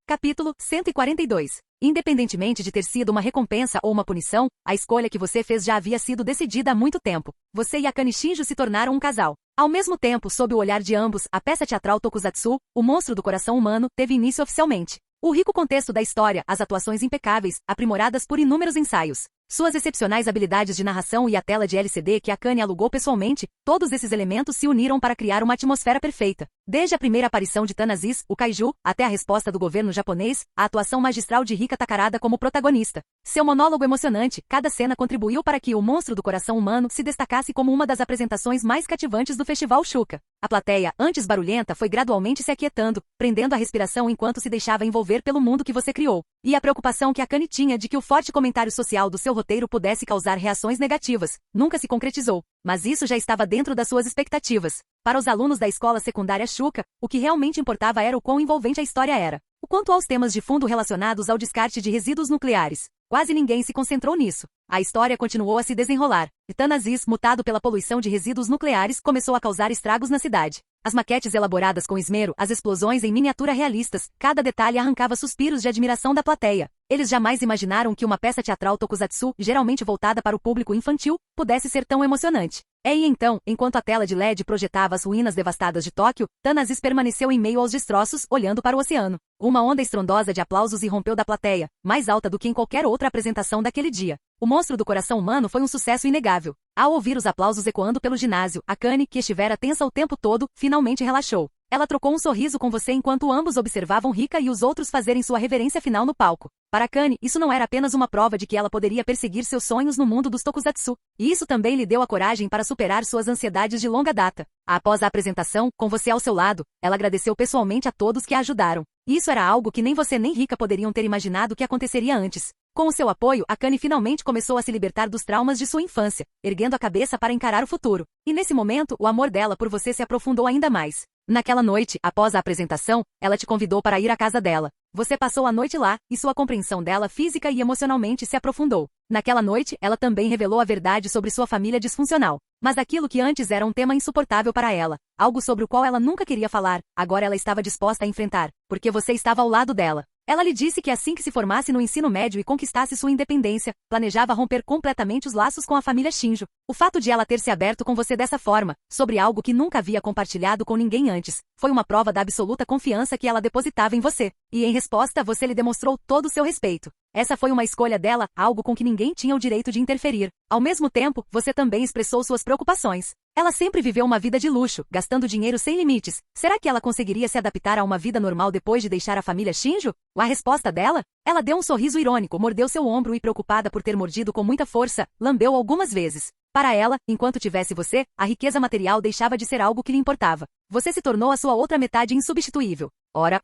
[SPEAKER 2] Capítulo 142. Independentemente de ter sido uma recompensa ou uma punição, a escolha que você fez já havia sido decidida há muito tempo. Você e Akane Shinju se tornaram um casal. Ao mesmo tempo, sob o olhar de ambos, a peça teatral Tokusatsu, O Monstro do Coração Humano, teve início oficialmente. O rico contexto da história, as atuações impecáveis, aprimoradas por inúmeros ensaios, Suas excepcionais habilidades de narração e a tela de LCD que Akane alugou pessoalmente, todos esses elementos se uniram para criar uma atmosfera perfeita. Desde a primeira aparição de Tanazis, o kaiju, até a resposta do governo japonês, a atuação magistral de Rika Takarada como protagonista. Seu monólogo emocionante, cada cena contribuiu para que o monstro do coração humano se destacasse como uma das apresentações mais cativantes do Festival Shuka. A plateia, antes barulhenta, foi gradualmente se aquietando, prendendo a respiração enquanto se deixava envolver pelo mundo que você criou. E a preocupação que Akane tinha de que o forte comentário social do seu roteiro pudesse causar reações negativas, nunca se concretizou. Mas isso já estava dentro das suas expectativas. Para os alunos da escola secundária Shuka, o que realmente importava era o quão envolvente a história era. O quanto aos temas de fundo relacionados ao descarte de resíduos nucleares. Quase ninguém se concentrou nisso. A história continuou a se desenrolar. E Tanazis, mutado pela poluição de resíduos nucleares, começou a causar estragos na cidade. As maquetes elaboradas com esmero, as explosões em miniatura realistas, cada detalhe arrancava suspiros de admiração da plateia. Eles jamais imaginaram que uma peça teatral tokusatsu, geralmente voltada para o público infantil, pudesse ser tão emocionante. E então, enquanto a tela de LED projetava as ruínas devastadas de Tóquio, Tanazis permaneceu em meio aos destroços, olhando para o oceano. Uma onda estrondosa de aplausos irrompeu da plateia, mais alta do que em qualquer outra apresentação daquele dia. O monstro do coração humano foi um sucesso inegável. Ao ouvir os aplausos ecoando pelo ginásio, Akane, que estivera tensa o tempo todo, finalmente relaxou. Ela trocou um sorriso com você enquanto ambos observavam Rika e os outros fazerem sua reverência final no palco. Para Akane, isso não era apenas uma prova de que ela poderia perseguir seus sonhos no mundo dos tokusatsu, e isso também lhe deu a coragem para superar suas ansiedades de longa data. Após a apresentação, com você ao seu lado, ela agradeceu pessoalmente a todos que a ajudaram. Isso era algo que nem você nem Rika poderiam ter imaginado que aconteceria antes. Com o seu apoio, Akane finalmente começou a se libertar dos traumas de sua infância, erguendo a cabeça para encarar o futuro. E nesse momento, o amor dela por você se aprofundou ainda mais. Naquela noite, após a apresentação, ela te convidou para ir à casa dela. Você passou a noite lá, e sua compreensão dela física e emocionalmente se aprofundou. Naquela noite, ela também revelou a verdade sobre sua família disfuncional. Mas aquilo que antes era um tema insuportável para ela, algo sobre o qual ela nunca queria falar, agora ela estava disposta a enfrentar, porque você estava ao lado dela. Ela lhe disse que assim que se formasse no ensino médio e conquistasse sua independência, planejava romper completamente os laços com a família Shinjo. O fato de ela ter se aberto com você dessa forma, sobre algo que nunca havia compartilhado com ninguém antes, foi uma prova da absoluta confiança que ela depositava em você. E em resposta, você lhe demonstrou todo o seu respeito. Essa foi uma escolha dela, algo com que ninguém tinha o direito de interferir. Ao mesmo tempo, você também expressou suas preocupações. Ela sempre viveu uma vida de luxo, gastando dinheiro sem limites. Será que ela conseguiria se adaptar a uma vida normal depois de deixar a família Shinjo? A resposta dela? Ela deu um sorriso irônico, mordeu seu ombro e, preocupada por ter mordido com muita força, lambeu algumas vezes. Para ela, enquanto tivesse você, a riqueza material deixava de ser algo que lhe importava. Você se tornou a sua outra metade insubstituível. Ora.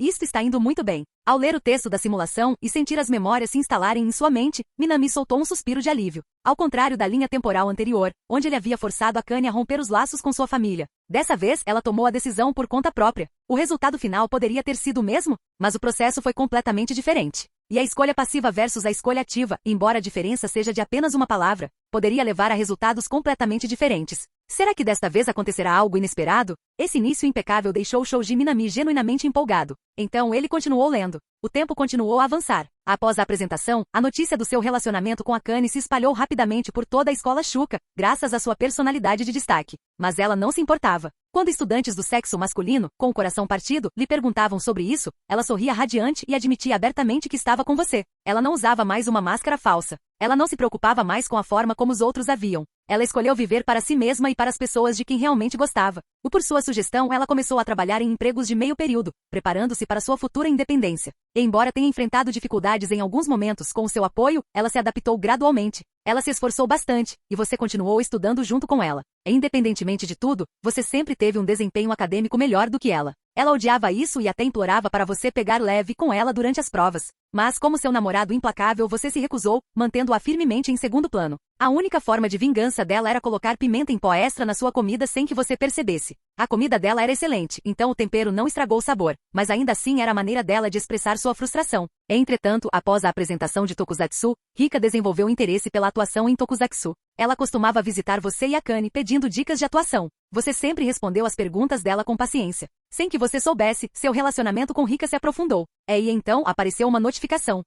[SPEAKER 2] Isto está indo muito bem. Ao ler o texto da simulação e sentir as memórias se instalarem em sua mente, Minami soltou um suspiro de alívio. Ao contrário da linha temporal anterior, onde ele havia forçado Akane a romper os laços com sua família. Dessa vez, ela tomou a decisão por conta própria. O resultado final poderia ter sido o mesmo, mas o processo foi completamente diferente. E a escolha passiva versus a escolha ativa, embora a diferença seja de apenas uma palavra, poderia levar a resultados completamente diferentes. Será que desta vez acontecerá algo inesperado? Esse início impecável deixou Shoji Minami genuinamente empolgado. Então ele continuou lendo. O tempo continuou a avançar. Após a apresentação, a notícia do seu relacionamento com Akane se espalhou rapidamente por toda a escola Shuka, graças à sua personalidade de destaque. Mas ela não se importava. Quando estudantes do sexo masculino, com o coração partido, lhe perguntavam sobre isso, ela sorria radiante e admitia abertamente que estava com você. Ela não usava mais uma máscara falsa. Ela não se preocupava mais com a forma como os outros a viam. Ela escolheu viver para si mesma e para as pessoas de quem realmente gostava. E por sua sugestão, ela começou a trabalhar em empregos de meio período, preparando-se para sua futura independência. E embora tenha enfrentado dificuldades em alguns momentos com o seu apoio, ela se adaptou gradualmente. Ela se esforçou bastante, e você continuou estudando junto com ela. E independentemente de tudo, você sempre teve um desempenho acadêmico melhor do que ela. Ela odiava isso e até implorava para você pegar leve com ela durante as provas. Mas como seu namorado implacável, você se recusou, mantendo-a firmemente em segundo plano. A única forma de vingança dela era colocar pimenta em pó extra na sua comida sem que você percebesse. A comida dela era excelente, então o tempero não estragou o sabor, mas ainda assim era a maneira dela de expressar sua frustração. Entretanto, após a apresentação de Tokusatsu, Rika desenvolveu interesse pela atuação em Tokusatsu. Ela costumava visitar você e Akane pedindo dicas de atuação. Você sempre respondeu às perguntas dela com paciência. Sem que você soubesse, seu relacionamento com Rika se aprofundou. E então apareceu uma notificação.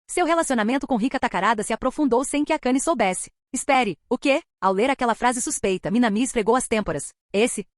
[SPEAKER 2] Seu relacionamento com Rika Takarada se aprofundou sem que Akane soubesse. Espere, o quê? Ao ler aquela frase suspeita, Minami esfregou as têmporas.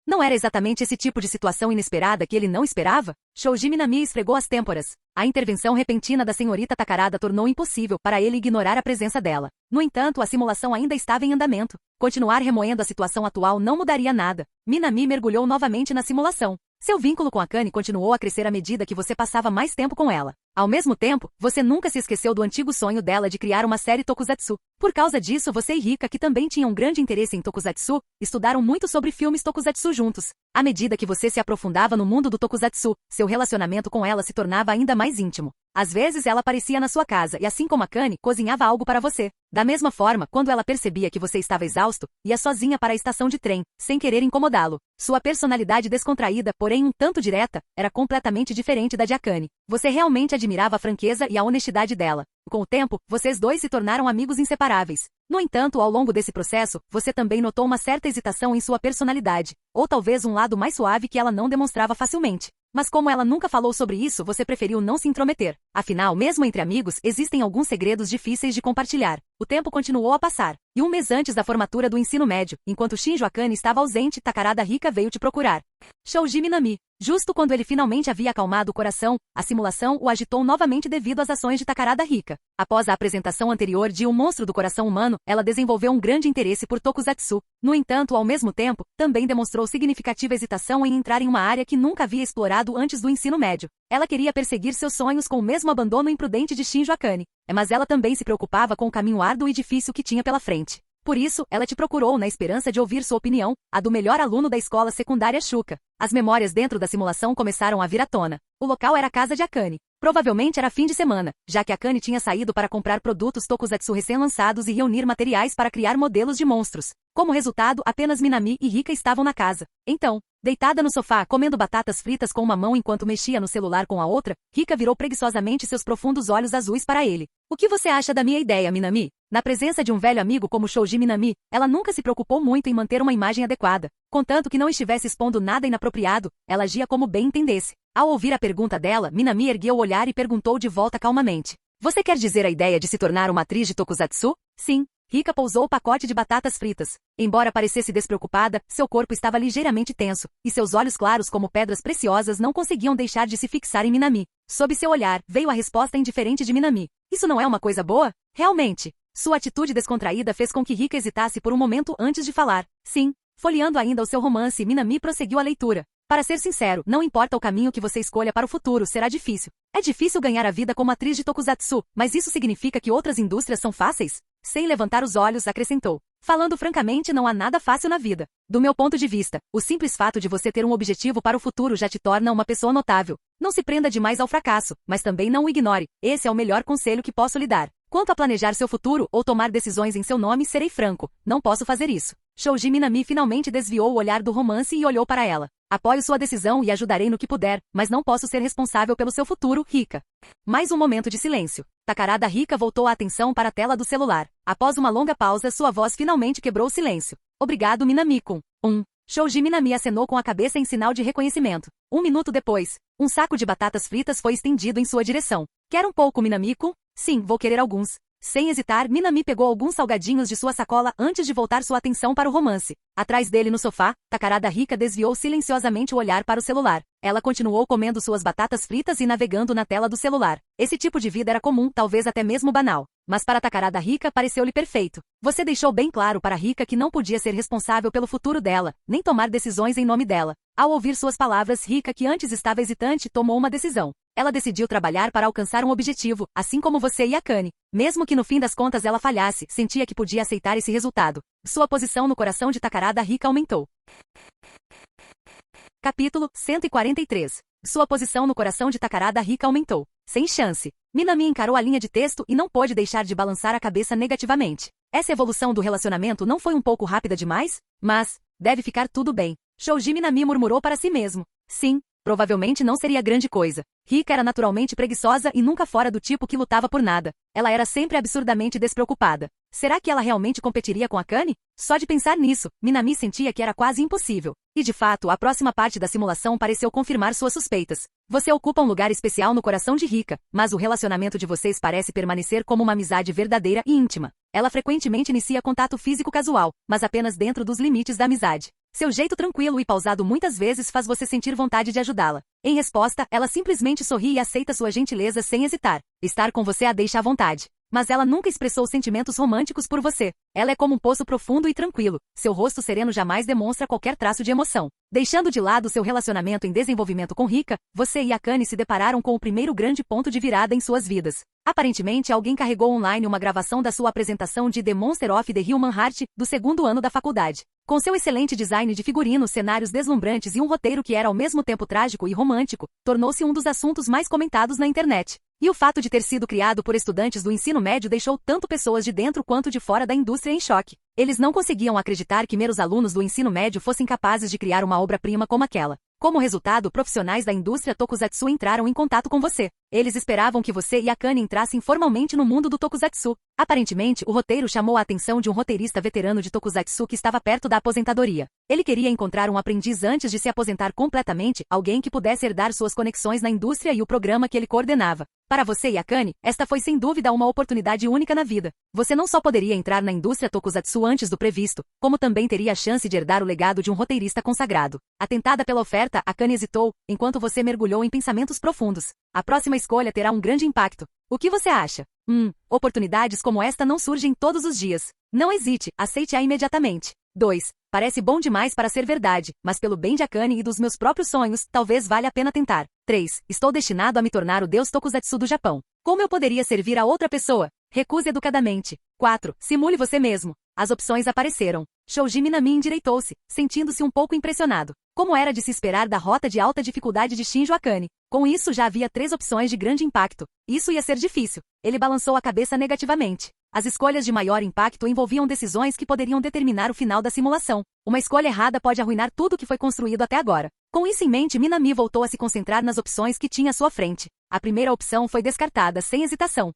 [SPEAKER 2] Não era exatamente esse tipo de situação inesperada que ele não esperava? Shoji Minami esfregou as têmporas. A intervenção repentina da senhorita Takarada tornou impossível para ele ignorar a presença dela. No entanto, a simulação ainda estava em andamento. Continuar remoendo a situação atual não mudaria nada. Minami mergulhou novamente na simulação. Seu vínculo com Akane continuou a crescer à medida que você passava mais tempo com ela. Ao mesmo tempo, você nunca se esqueceu do antigo sonho dela de criar uma série tokusatsu. Por causa disso, você e Rika, que também tinham um grande interesse em tokusatsu, estudaram muito sobre filmes tokusatsu juntos. À medida que você se aprofundava no mundo do tokusatsu, seu relacionamento com ela se tornava ainda mais íntimo. Às vezes ela aparecia na sua casa e, assim como Akane, cozinhava algo para você. Da mesma forma, quando ela percebia que você estava exausto, ia sozinha para a estação de trem, sem querer incomodá-lo. Sua personalidade descontraída, porém um tanto direta, era completamente diferente da de Akane. Você realmente admirava a franqueza e a honestidade dela. Com o tempo, vocês dois se tornaram amigos inseparáveis. No entanto, ao longo desse processo, você também notou uma certa hesitação em sua personalidade, ou talvez um lado mais suave que ela não demonstrava facilmente. Mas como ela nunca falou sobre isso, você preferiu não se intrometer. Afinal, mesmo entre amigos, existem alguns segredos difíceis de compartilhar. O tempo continuou a passar, e um mês antes da formatura do ensino médio, enquanto Shinjo Akane estava ausente, Takarada Rika veio te procurar. Shoji Minami. Justo quando ele finalmente havia acalmado o coração, a simulação o agitou novamente devido às ações de Takarada Rika. Após a apresentação anterior de Um Monstro do Coração Humano, ela desenvolveu um grande interesse por tokusatsu. No entanto, ao mesmo tempo, também demonstrou significativa hesitação em entrar em uma área que nunca havia explorado antes do ensino médio. Ela queria perseguir seus sonhos com o mesmo abandono imprudente de Shinjo Akane. Mas ela também se preocupava com o caminho árduo e difícil que tinha pela frente. Por isso, ela te procurou na esperança de ouvir sua opinião, a do melhor aluno da escola secundária Shuka. As memórias dentro da simulação começaram a vir à tona. O local era a casa de Akane. Provavelmente era fim de semana, já que Akane tinha saído para comprar produtos tokusatsu recém-lançados e reunir materiais para criar modelos de monstros. Como resultado, apenas Minami e Rika estavam na casa. Então, deitada no sofá, comendo batatas fritas com uma mão enquanto mexia no celular com a outra, Rika virou preguiçosamente seus profundos olhos azuis para ele. O que você acha da minha ideia, Minami? Na presença de um velho amigo como Shoji Minami, ela nunca se preocupou muito em manter uma imagem adequada. Contanto que não estivesse expondo nada inapropriado, ela agia como bem entendesse. Ao ouvir a pergunta dela, Minami ergueu o olhar e perguntou de volta calmamente. Você quer dizer a ideia de se tornar uma atriz de tokusatsu? Sim. Rika pousou o pacote de batatas fritas. Embora parecesse despreocupada, seu corpo estava ligeiramente tenso, e seus olhos claros como pedras preciosas não conseguiam deixar de se fixar em Minami. Sob seu olhar, veio a resposta indiferente de Minami. Isso não é uma coisa boa? Realmente. Sua atitude descontraída fez com que Rika hesitasse por um momento antes de falar. Sim. Folheando ainda o seu romance, Minami prosseguiu a leitura. Para ser sincero, não importa o caminho que você escolha para o futuro, será difícil. É difícil ganhar a vida como atriz de tokusatsu, mas isso significa que outras indústrias são fáceis? Sem levantar os olhos, acrescentou. Falando francamente, não há nada fácil na vida. Do meu ponto de vista, o simples fato de você ter um objetivo para o futuro já te torna uma pessoa notável. Não se prenda demais ao fracasso, mas também não o ignore. Esse é o melhor conselho que posso lhe dar. Quanto a planejar seu futuro ou tomar decisões em seu nome, serei franco. Não posso fazer isso. Shoji Minami finalmente desviou o olhar do romance e olhou para ela. Apoio sua decisão e ajudarei no que puder, mas não posso ser responsável pelo seu futuro, Rika. Mais um momento de silêncio. Takarada Rika voltou a atenção para a tela do celular. Após uma longa pausa, sua voz finalmente quebrou o silêncio. Obrigado, Minami-kun. Shoji Minami acenou com a cabeça em sinal de reconhecimento. Um minuto depois, um saco de batatas fritas foi estendido em sua direção. Quer um pouco, Minami-kun? Sim, vou querer alguns. Sem hesitar, Minami pegou alguns salgadinhos de sua sacola antes de voltar sua atenção para o romance. Atrás dele no sofá, Takarada Rika desviou silenciosamente o olhar para o celular. Ela continuou comendo suas batatas fritas e navegando na tela do celular. Esse tipo de vida era comum, talvez até mesmo banal. Mas para Takarada Rika pareceu-lhe perfeito. Você deixou bem claro para Rika que não podia ser responsável pelo futuro dela, nem tomar decisões em nome dela. Ao ouvir suas palavras, Rika, que antes estava hesitante, tomou uma decisão. Ela decidiu trabalhar para alcançar um objetivo, assim como você e Akane. Mesmo que no fim das contas ela falhasse, sentia que podia aceitar esse resultado. Sua posição no coração de Takarada Rika aumentou. Capítulo 143. Sua posição no coração de Takarada Rika aumentou. Sem chance. Minami encarou a linha de texto e não pôde deixar de balançar a cabeça negativamente. Essa evolução do relacionamento não foi um pouco rápida demais? Mas, deve ficar tudo bem. Shoji Minami murmurou para si mesmo. Sim, provavelmente não seria grande coisa. Rika era naturalmente preguiçosa e nunca fora do tipo que lutava por nada. Ela era sempre absurdamente despreocupada. Será que ela realmente competiria com Akane? Só de pensar nisso, Minami sentia que era quase impossível. E de fato, a próxima parte da simulação pareceu confirmar suas suspeitas. Você ocupa um lugar especial no coração de Rika, mas o relacionamento de vocês parece permanecer como uma amizade verdadeira e íntima. Ela frequentemente inicia contato físico casual, mas apenas dentro dos limites da amizade. Seu jeito tranquilo e pausado muitas vezes faz você sentir vontade de ajudá-la. Em resposta, ela simplesmente sorri e aceita sua gentileza sem hesitar. Estar com você a deixa à vontade. Mas ela nunca expressou sentimentos românticos por você. Ela é como um poço profundo e tranquilo. Seu rosto sereno jamais demonstra qualquer traço de emoção. Deixando de lado seu relacionamento em desenvolvimento com Rika, você e Akane se depararam com o primeiro grande ponto de virada em suas vidas. Aparentemente, alguém carregou online uma gravação da sua apresentação de The Monster of the Human Heart, do segundo ano da faculdade. Com seu excelente design de figurinos, cenários deslumbrantes e um roteiro que era ao mesmo tempo trágico e romântico, tornou-se um dos assuntos mais comentados na internet. E o fato de ter sido criado por estudantes do ensino médio deixou tanto pessoas de dentro quanto de fora da indústria em choque. Eles não conseguiam acreditar que meros alunos do ensino médio fossem capazes de criar uma obra-prima como aquela. Como resultado, profissionais da indústria tokusatsu entraram em contato com você. Eles esperavam que você e Akane entrassem formalmente no mundo do tokusatsu. Aparentemente, o roteiro chamou a atenção de um roteirista veterano de tokusatsu que estava perto da aposentadoria. Ele queria encontrar um aprendiz antes de se aposentar completamente, alguém que pudesse herdar suas conexões na indústria e o programa que ele coordenava. Para você e Akane, esta foi sem dúvida uma oportunidade única na vida. Você não só poderia entrar na indústria tokusatsu antes do previsto, como também teria a chance de herdar o legado de um roteirista consagrado. Atentada pela oferta, Akane hesitou, enquanto você mergulhou em pensamentos profundos. A próxima escolha terá um grande impacto. O que você acha? Oportunidades como esta não surgem todos os dias. Não hesite, aceite-a imediatamente. 2. Parece bom demais para ser verdade, mas pelo bem de Akane e dos meus próprios sonhos, talvez valha a pena tentar. 3. Estou destinado a me tornar o deus tokusatsu do Japão. Como eu poderia servir a outra pessoa? Recuse educadamente. 4. Simule você mesmo. As opções apareceram. Shoji Minami endireitou-se, sentindo-se um pouco impressionado. Como era de se esperar da rota de alta dificuldade de Shinjo Akane. Com isso já havia 3 opções de grande impacto. Isso ia ser difícil. Ele balançou a cabeça negativamente. As escolhas de maior impacto envolviam decisões que poderiam determinar o final da simulação. Uma escolha errada pode arruinar tudo o que foi construído até agora. Com isso em mente, Minami voltou a se concentrar nas opções que tinha à sua frente. A primeira opção foi descartada, sem hesitação.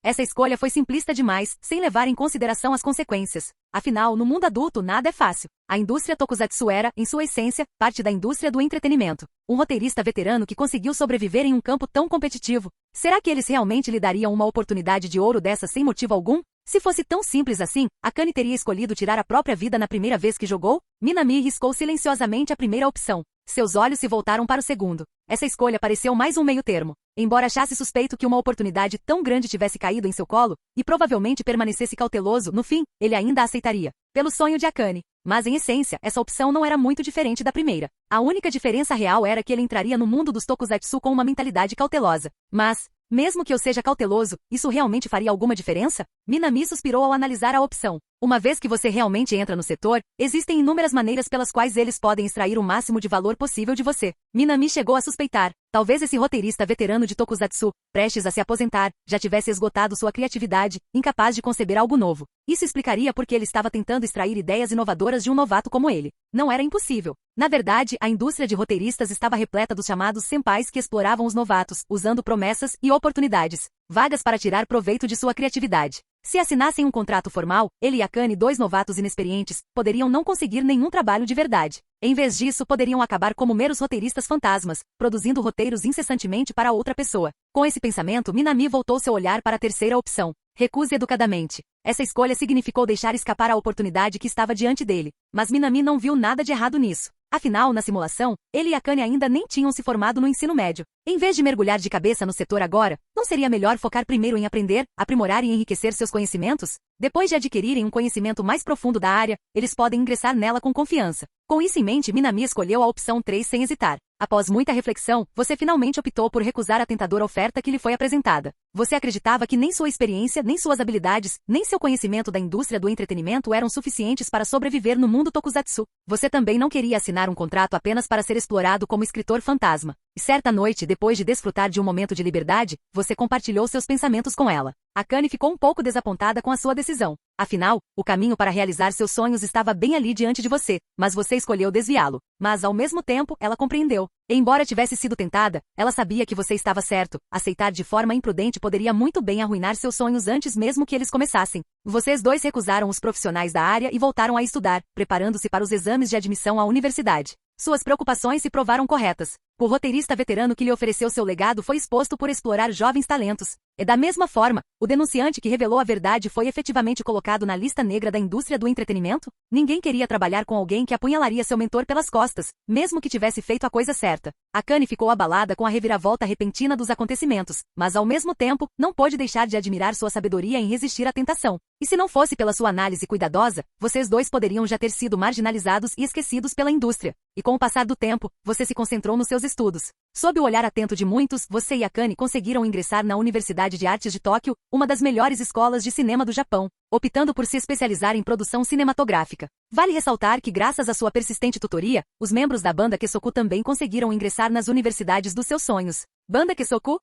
[SPEAKER 2] Essa escolha foi simplista demais, sem levar em consideração as consequências. Afinal, no mundo adulto nada é fácil. A indústria tokusatsu era, em sua essência, parte da indústria do entretenimento. Um roteirista veterano que conseguiu sobreviver em um campo tão competitivo. Será que eles realmente lhe dariam uma oportunidade de ouro dessa sem motivo algum? Se fosse tão simples assim, Akane teria escolhido tirar a própria vida na primeira vez que jogou? Minami riscou silenciosamente a primeira opção. Seus olhos se voltaram para o segundo. Essa escolha pareceu mais um meio-termo. Embora achasse suspeito que uma oportunidade tão grande tivesse caído em seu colo, e provavelmente permanecesse cauteloso, no fim, ele ainda a aceitaria. Pelo sonho de Akane. Mas, em essência, essa opção não era muito diferente da primeira. A única diferença real era que ele entraria no mundo dos tokusatsu com uma mentalidade cautelosa. Mas, mesmo que eu seja cauteloso, isso realmente faria alguma diferença? Minami suspirou ao analisar a opção. Uma vez que você realmente entra no setor, existem inúmeras maneiras pelas quais eles podem extrair o máximo de valor possível de você. Minami chegou a suspeitar. Talvez esse roteirista veterano de tokusatsu, prestes a se aposentar, já tivesse esgotado sua criatividade, incapaz de conceber algo novo. Isso explicaria por que ele estava tentando extrair ideias inovadoras de um novato como ele. Não era impossível. Na verdade, a indústria de roteiristas estava repleta dos chamados senpais que exploravam os novatos, usando promessas e oportunidades vagas para tirar proveito de sua criatividade. Se assinassem um contrato formal, ele e Akane, 2 novatos inexperientes, poderiam não conseguir nenhum trabalho de verdade. Em vez disso, poderiam acabar como meros roteiristas fantasmas, produzindo roteiros incessantemente para outra pessoa. Com esse pensamento, Minami voltou seu olhar para a terceira opção. Recuse educadamente. Essa escolha significou deixar escapar a oportunidade que estava diante dele. Mas Minami não viu nada de errado nisso. Afinal, na simulação, ele e Akane ainda nem tinham se formado no ensino médio. Em vez de mergulhar de cabeça no setor agora, não seria melhor focar primeiro em aprender, aprimorar e enriquecer seus conhecimentos? Depois de adquirirem um conhecimento mais profundo da área, eles podem ingressar nela com confiança. Com isso em mente, Minami escolheu a opção 3 sem hesitar. Após muita reflexão, você finalmente optou por recusar a tentadora oferta que lhe foi apresentada. Você acreditava que nem sua experiência, nem suas habilidades, nem seu conhecimento da indústria do entretenimento eram suficientes para sobreviver no mundo tokusatsu. Você também não queria assinar um contrato apenas para ser explorado como escritor fantasma. E certa noite, depois de desfrutar de um momento de liberdade, você compartilhou seus pensamentos com ela. Akane ficou um pouco desapontada com a sua decisão. Afinal, o caminho para realizar seus sonhos estava bem ali diante de você, mas você escolheu desviá-lo. Mas, ao mesmo tempo, ela compreendeu. Embora tivesse sido tentada, ela sabia que você estava certo. Aceitar de forma imprudente poderia muito bem arruinar seus sonhos antes mesmo que eles começassem. Vocês 2 recusaram os profissionais da área e voltaram a estudar, preparando-se para os exames de admissão à universidade. Suas preocupações se provaram corretas. O roteirista veterano que lhe ofereceu seu legado foi exposto por explorar jovens talentos. E da mesma forma, o denunciante que revelou a verdade foi efetivamente colocado na lista negra da indústria do entretenimento? Ninguém queria trabalhar com alguém que apunhalaria seu mentor pelas costas, mesmo que tivesse feito a coisa certa. Akane ficou abalada com a reviravolta repentina dos acontecimentos, mas ao mesmo tempo, não pôde deixar de admirar sua sabedoria em resistir à tentação. E se não fosse pela sua análise cuidadosa, vocês dois poderiam já ter sido marginalizados e esquecidos pela indústria. E com o passar do tempo, você se concentrou nos seus estudos. Sob o olhar atento de muitos, você e Akane conseguiram ingressar na Universidade de Artes de Tóquio, uma das melhores escolas de cinema do Japão, optando por se especializar em produção cinematográfica. Vale ressaltar que graças à sua persistente tutoria, os membros da banda Kesoku também conseguiram ingressar nas universidades dos seus sonhos. Banda Kesoku?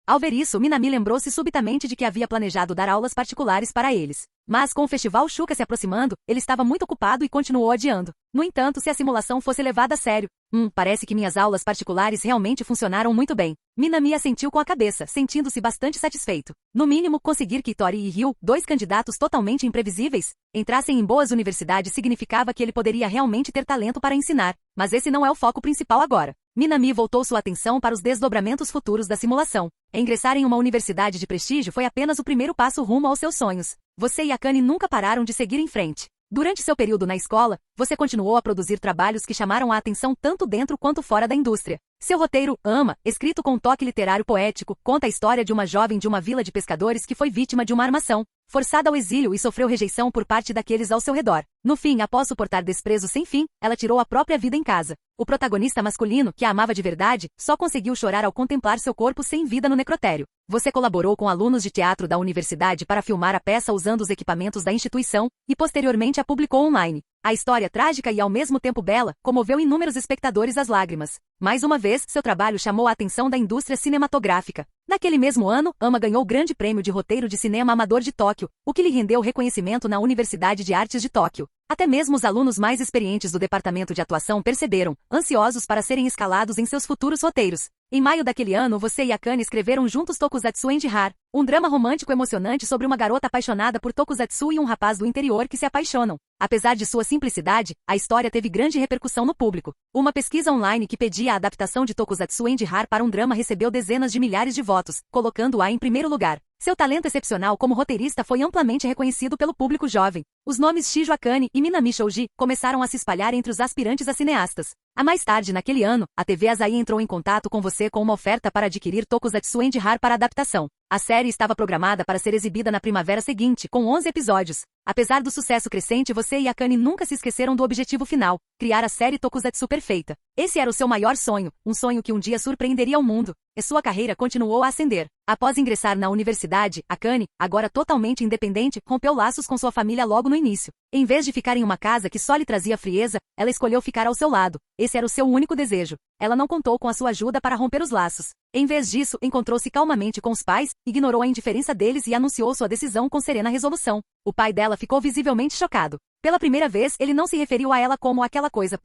[SPEAKER 2] Ao ver isso, Minami lembrou-se subitamente de que havia planejado dar aulas particulares para eles. Mas com o festival Shuka se aproximando, ele estava muito ocupado e continuou adiando. No entanto, se a simulação fosse levada a sério, parece que minhas aulas particulares realmente funcionaram muito bem. Minami assentiu com a cabeça, sentindo-se bastante satisfeito. No mínimo, conseguir que Itori e Ryu, dois candidatos totalmente imprevisíveis, entrassem em boas universidades significava que ele poderia realmente ter talento para ensinar. Mas esse não é o foco principal agora. Minami voltou sua atenção para os desdobramentos futuros da simulação. Ingressar em uma universidade de prestígio foi apenas o primeiro passo rumo aos seus sonhos. Você e Akane nunca pararam de seguir em frente. Durante seu período na escola, você continuou a produzir trabalhos que chamaram a atenção tanto dentro quanto fora da indústria. Seu roteiro, Ama, escrito com um toque literário poético, conta a história de uma jovem de uma vila de pescadores que foi vítima de uma armação, forçada ao exílio e sofreu rejeição por parte daqueles ao seu redor. No fim, após suportar desprezo sem fim, ela tirou a própria vida em casa. O protagonista masculino, que a amava de verdade, só conseguiu chorar ao contemplar seu corpo sem vida no necrotério. Você colaborou com alunos de teatro da universidade para filmar a peça usando os equipamentos da instituição e posteriormente a publicou online. A história trágica e ao mesmo tempo bela comoveu inúmeros espectadores às lágrimas. Mais uma vez, seu trabalho chamou a atenção da indústria cinematográfica. Naquele mesmo ano, Ama ganhou o Grande Prêmio de Roteiro de Cinema Amador de Tóquio, o que lhe rendeu reconhecimento na Universidade de Artes de Tóquio. Até mesmo os alunos mais experientes do departamento de atuação perceberam, ansiosos para serem escalados em seus futuros roteiros. Em maio daquele ano, você e Akane escreveram juntos Tokusatsu Endihar, um drama romântico emocionante sobre uma garota apaixonada por Tokusatsu e um rapaz do interior que se apaixonam. Apesar de sua simplicidade, a história teve grande repercussão no público. Uma pesquisa online que pedia a adaptação de Tokusatsu Endihar para um drama recebeu dezenas de milhares de votos, colocando-a em primeiro lugar. Seu talento excepcional como roteirista foi amplamente reconhecido pelo público jovem. Os nomes Shijo Akane e Minami Shoji começaram a se espalhar entre os aspirantes a cineastas. A mais tarde naquele ano, a TV Asahi entrou em contato com você com uma oferta para adquirir Tokusatsu Endihar para adaptação. A série estava programada para ser exibida na primavera seguinte, com 11 episódios. Apesar do sucesso crescente, você e Akane nunca se esqueceram do objetivo final, criar a série Tokusatsu perfeita. Esse era o seu maior sonho, um sonho que um dia surpreenderia o mundo. E sua carreira continuou a ascender. Após ingressar na universidade, Akane, agora totalmente independente, rompeu laços com sua família logo no início. Em vez de ficar em uma casa que só lhe trazia frieza, ela escolheu ficar ao seu lado. Esse era o seu único desejo. Ela não contou com a sua ajuda para romper os laços. Em vez disso, encontrou-se calmamente com os pais, ignorou a indiferença deles e anunciou sua decisão com serena resolução. O pai dela ficou visivelmente chocado. Pela primeira vez, ele não se referiu a ela como aquela coisa,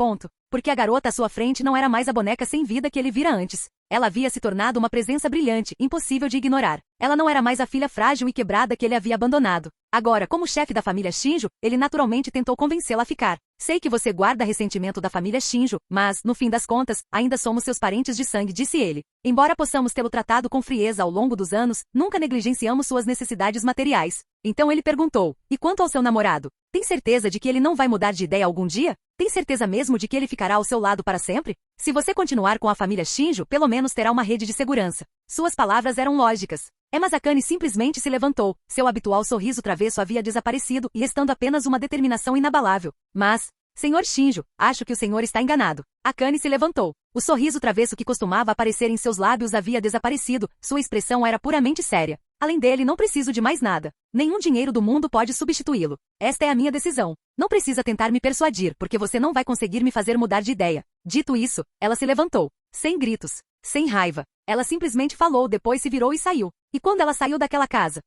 [SPEAKER 2] porque a garota à sua frente não era mais a boneca sem vida que ele vira antes. Ela havia se tornado uma presença brilhante, impossível de ignorar. Ela não era mais a filha frágil e quebrada que ele havia abandonado. Agora, como chefe da família Shinjo, ele naturalmente tentou convencê-la a ficar. Sei que você guarda ressentimento da família Shinjo, mas, no fim das contas, ainda somos seus parentes de sangue, disse ele. Embora possamos tê-lo tratado com frieza ao longo dos anos, nunca negligenciamos suas necessidades materiais. Então ele perguntou, e quanto ao seu namorado? Tem certeza de que ele não vai mudar de ideia algum dia? Tem certeza mesmo de que ele ficará ao seu lado para sempre? Se você continuar com a família Shinjo, pelo menos terá uma rede de segurança. Suas palavras eram lógicas. Akane simplesmente se levantou. Seu habitual sorriso travesso havia desaparecido e restando apenas uma determinação inabalável. Mas, Senhor Shinjo, acho que o senhor está enganado. Akane se levantou. O sorriso travesso que costumava aparecer em seus lábios havia desaparecido, sua expressão era puramente séria. Além dele, não preciso de mais nada. Nenhum dinheiro do mundo pode substituí-lo. Esta é a minha decisão. Não precisa tentar me persuadir, porque você não vai conseguir me fazer mudar de ideia. Dito isso, ela se levantou. Sem gritos. Sem raiva. Ela simplesmente falou, depois se virou e saiu. E quando ela saiu daquela casa?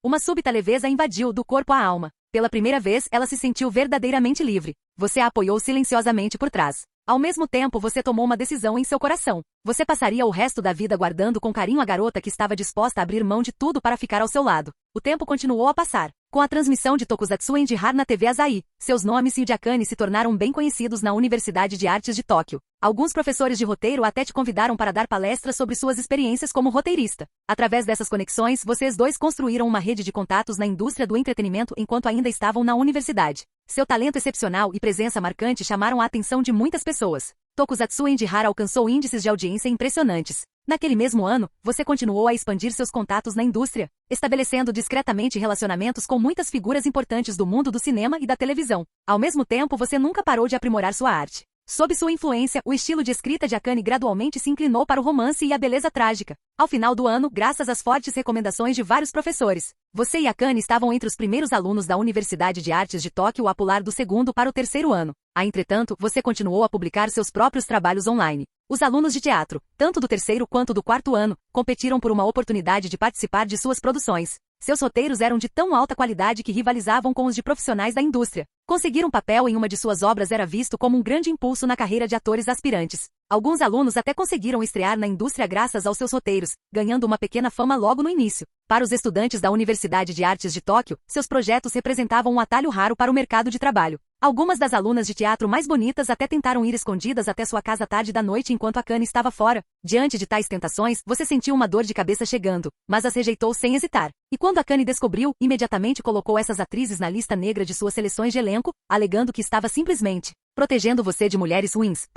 [SPEAKER 2] Uma súbita leveza invadiu do corpo à alma. Pela primeira vez, ela se sentiu verdadeiramente livre. Você a apoiou silenciosamente por trás. Ao mesmo tempo, você tomou uma decisão em seu coração. Você passaria o resto da vida guardando com carinho a garota que estava disposta a abrir mão de tudo para ficar ao seu lado. O tempo continuou a passar. Com a transmissão de Tokusatsu Endihar na TV Asahi, seus nomes e o de Akane se tornaram bem conhecidos na Universidade de Artes de Tóquio. Alguns professores de roteiro até te convidaram para dar palestras sobre suas experiências como roteirista. Através dessas conexões, vocês dois construíram uma rede de contatos na indústria do entretenimento enquanto ainda estavam na universidade. Seu talento excepcional e presença marcante chamaram a atenção de muitas pessoas. Tokusatsu Endihar alcançou índices de audiência impressionantes. Naquele mesmo ano, você continuou a expandir seus contatos na indústria, estabelecendo discretamente relacionamentos com muitas figuras importantes do mundo do cinema e da televisão. Ao mesmo tempo, você nunca parou de aprimorar sua arte. Sob sua influência, o estilo de escrita de Akane gradualmente se inclinou para o romance e a beleza trágica. Ao final do ano, graças às fortes recomendações de vários professores, você e Akane estavam entre os primeiros alunos da Universidade de Artes de Tóquio a pular do segundo para o terceiro ano. Entretanto, você continuou a publicar seus próprios trabalhos online. Os alunos de teatro, tanto do terceiro quanto do quarto ano, competiram por uma oportunidade de participar de suas produções. Seus roteiros eram de tão alta qualidade que rivalizavam com os de profissionais da indústria. Conseguir um papel em uma de suas obras era visto como um grande impulso na carreira de atores aspirantes. Alguns alunos até conseguiram estrear na indústria graças aos seus roteiros, ganhando uma pequena fama logo no início. Para os estudantes da Universidade de Artes de Tóquio, seus projetos representavam um atalho raro para o mercado de trabalho. Algumas das alunas de teatro mais bonitas até tentaram ir escondidas até sua casa tarde da noite enquanto Akane estava fora. Diante de tais tentações, você sentiu uma dor de cabeça chegando, mas as rejeitou sem hesitar. E quando Akane descobriu, imediatamente colocou essas atrizes na lista negra de suas seleções de elenco, alegando que estava simplesmente protegendo você de mulheres ruins.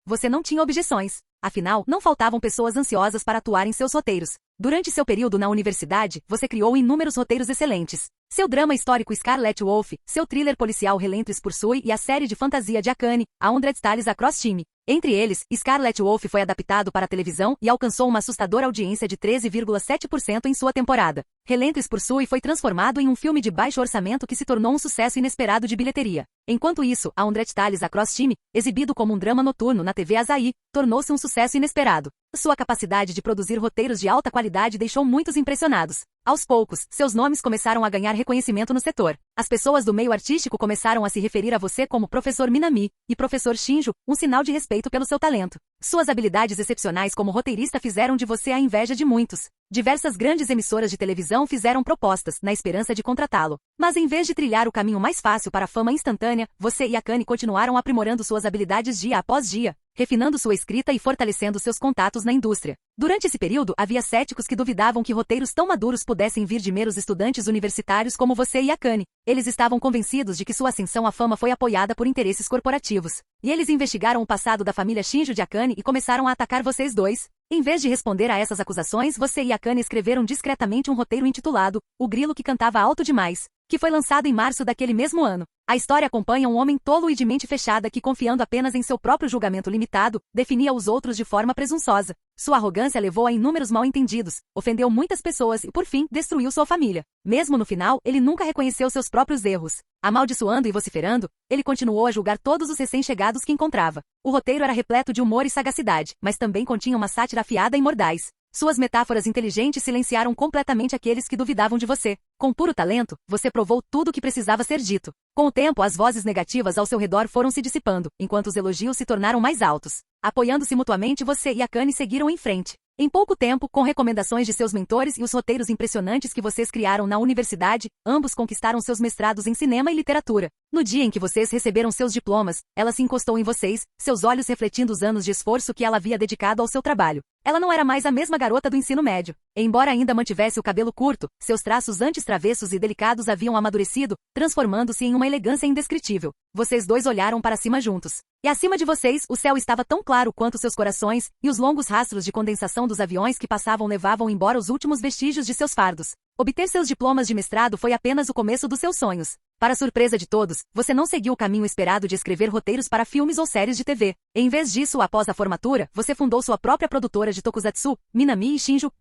[SPEAKER 2] Você não tinha objeções. Afinal, não faltavam pessoas ansiosas para atuar em seus roteiros. Durante seu período na universidade, você criou inúmeros roteiros excelentes. Seu drama histórico Scarlet Wolf, seu thriller policial Relentless Pursuit e a série de fantasia de Akane, A 100 Stars Across Time. Entre eles, Scarlet Wolf foi adaptado para a televisão e alcançou uma assustadora audiência de 13,7% em sua temporada. Relentless Pursuit foi transformado em um filme de baixo orçamento que se tornou um sucesso inesperado de bilheteria. Enquanto isso, A 100 Stars Across Time, exibido como um drama noturno na TV Asahi, tornou-se um sucesso inesperado. Sua capacidade de produzir roteiros de alta qualidade deixou muitos impressionados. Aos poucos, seus nomes começaram a ganhar reconhecimento no setor. As pessoas do meio artístico começaram a se referir a você como Professor Minami e Professor Shinjo, um sinal de respeito pelo seu talento. Suas habilidades excepcionais como roteirista fizeram de você a inveja de muitos. Diversas grandes emissoras de televisão fizeram propostas, na esperança de contratá-lo. Mas em vez de trilhar o caminho mais fácil para a fama instantânea, você e Akane continuaram aprimorando suas habilidades dia após dia, refinando sua escrita e fortalecendo seus contatos na indústria. Durante esse período, havia céticos que duvidavam que roteiros tão maduros pudessem vir de meros estudantes universitários como você e Akane. Eles estavam convencidos de que sua ascensão à fama foi apoiada por interesses corporativos. E eles investigaram o passado da família Shinjo de Akane e começaram a atacar vocês dois. Em vez de responder a essas acusações, você e Akane escreveram discretamente um roteiro intitulado O Grilo que Cantava Alto Demais, que foi lançado em março daquele mesmo ano. A história acompanha um homem tolo e de mente fechada que, confiando apenas em seu próprio julgamento limitado, definia os outros de forma presunçosa. Sua arrogância levou a inúmeros mal-entendidos, ofendeu muitas pessoas e, por fim, destruiu sua família. Mesmo no final, ele nunca reconheceu seus próprios erros. Amaldiçoando e vociferando, ele continuou a julgar todos os recém-chegados que encontrava. O roteiro era repleto de humor e sagacidade, mas também continha uma sátira afiada e mordaz. Suas metáforas inteligentes silenciaram completamente aqueles que duvidavam de você. Com puro talento, você provou tudo o que precisava ser dito. Com o tempo, as vozes negativas ao seu redor foram se dissipando, enquanto os elogios se tornaram mais altos. Apoiando-se mutuamente, você e Akane seguiram em frente. Em pouco tempo, com recomendações de seus mentores e os roteiros impressionantes que vocês criaram na universidade, ambos conquistaram seus mestrados em cinema e literatura. No dia em que vocês receberam seus diplomas, ela se encostou em vocês, seus olhos refletindo os anos de esforço que ela havia dedicado ao seu trabalho. Ela não era mais a mesma garota do ensino médio. Embora ainda mantivesse o cabelo curto, seus traços antes travessos e delicados haviam amadurecido, transformando-se em uma elegância indescritível. Vocês dois olharam para cima juntos. E acima de vocês, o céu estava tão claro quanto seus corações, e os longos rastros de condensação dos aviões que passavam levavam embora os últimos vestígios de seus fardos. Obter seus diplomas de mestrado foi apenas o começo dos seus sonhos. Para surpresa de todos, você não seguiu o caminho esperado de escrever roteiros para filmes ou séries de TV. Em vez disso, após a formatura, você fundou sua própria produtora de tokusatsu, Minami e Shinjo.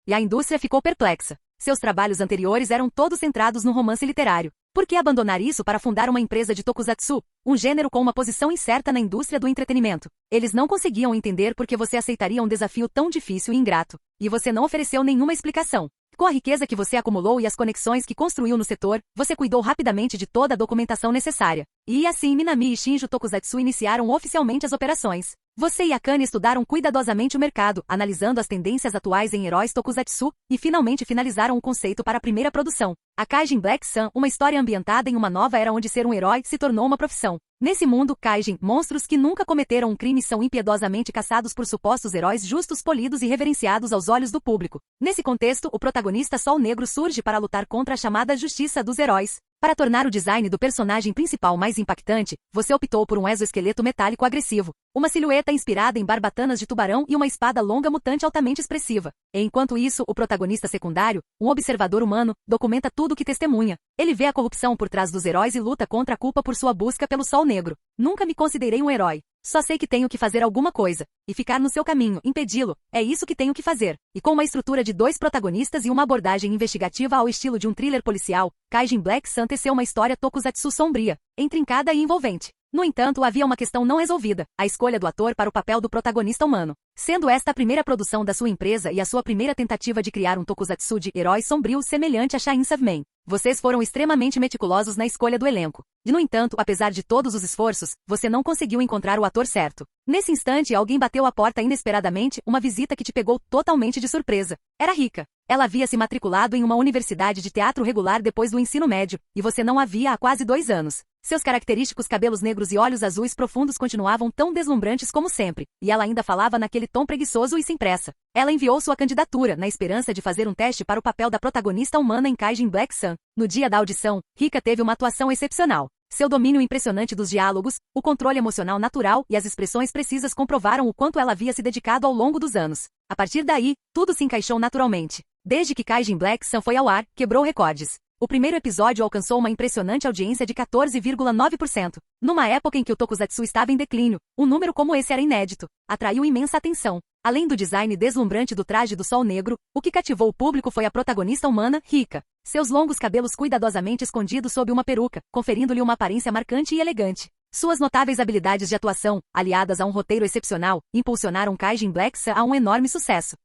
[SPEAKER 2] E a indústria ficou perplexa. Seus trabalhos anteriores eram todos centrados no romance literário. Por que abandonar isso para fundar uma empresa de tokusatsu, um gênero com uma posição incerta na indústria do entretenimento? Eles não conseguiam entender por que você aceitaria um desafio tão difícil e ingrato. E você não ofereceu nenhuma explicação. Com a riqueza que você acumulou e as conexões que construiu no setor, você cuidou rapidamente de toda a documentação necessária. E assim Minami e Shinjo Tokusatsu iniciaram oficialmente as operações. Você e Akane estudaram cuidadosamente o mercado, analisando as tendências atuais em heróis tokusatsu, e finalmente finalizaram o conceito para a primeira produção, a Kaijin Black Sun, uma história ambientada em uma nova era onde ser um herói se tornou uma profissão. Nesse mundo, Kaijin, monstros que nunca cometeram um crime são impiedosamente caçados por supostos heróis justos, polidos e reverenciados aos olhos do público. Nesse contexto, o protagonista Sol Negro surge para lutar contra a chamada Justiça dos Heróis. Para tornar o design do personagem principal mais impactante, você optou por um exoesqueleto metálico agressivo, uma silhueta inspirada em barbatanas de tubarão e uma espada longa mutante altamente expressiva. Enquanto isso, o protagonista secundário, um observador humano, documenta tudo o que testemunha. Ele vê a corrupção por trás dos heróis e luta contra a culpa por sua busca pelo Sol Negro. Nunca me considerei um herói. Só sei que tenho que fazer alguma coisa. E ficar no seu caminho, impedi-lo. É isso que tenho que fazer. E com uma estrutura de 2 protagonistas e uma abordagem investigativa ao estilo de um thriller policial, Kaijin Black Sun teceu uma história tokusatsu sombria, intrincada e envolvente. No entanto, havia uma questão não resolvida, a escolha do ator para o papel do protagonista humano. Sendo esta a primeira produção da sua empresa e a sua primeira tentativa de criar um tokusatsu de herói sombrio semelhante a Chainsaw Man, vocês foram extremamente meticulosos na escolha do elenco. E no entanto, apesar de todos os esforços, você não conseguiu encontrar o ator certo. Nesse instante, alguém bateu à porta inesperadamente, uma visita que te pegou totalmente de surpresa. Era Rika. Ela havia se matriculado em uma universidade de teatro regular depois do ensino médio, e você não a via há quase 2 anos. Seus característicos cabelos negros e olhos azuis profundos continuavam tão deslumbrantes como sempre, e ela ainda falava naquele tom preguiçoso e sem pressa. Ela enviou sua candidatura, na esperança de fazer um teste para o papel da protagonista humana em Kaijin Black Sun. No dia da audição, Rika teve uma atuação excepcional. Seu domínio impressionante dos diálogos, o controle emocional natural e as expressões precisas comprovaram o quanto ela havia se dedicado ao longo dos anos. A partir daí, tudo se encaixou naturalmente. Desde que Kaijin Black Sun foi ao ar, quebrou recordes. O primeiro episódio alcançou uma impressionante audiência de 14,9%. Numa época em que o tokusatsu estava em declínio, um número como esse era inédito. Atraiu imensa atenção. Além do design deslumbrante do traje do Sol Negro, o que cativou o público foi a protagonista humana, Rika. Seus longos cabelos cuidadosamente escondidos sob uma peruca, conferindo-lhe uma aparência marcante e elegante. Suas notáveis habilidades de atuação, aliadas a um roteiro excepcional, impulsionaram Kaijin Black Sun a um enorme sucesso.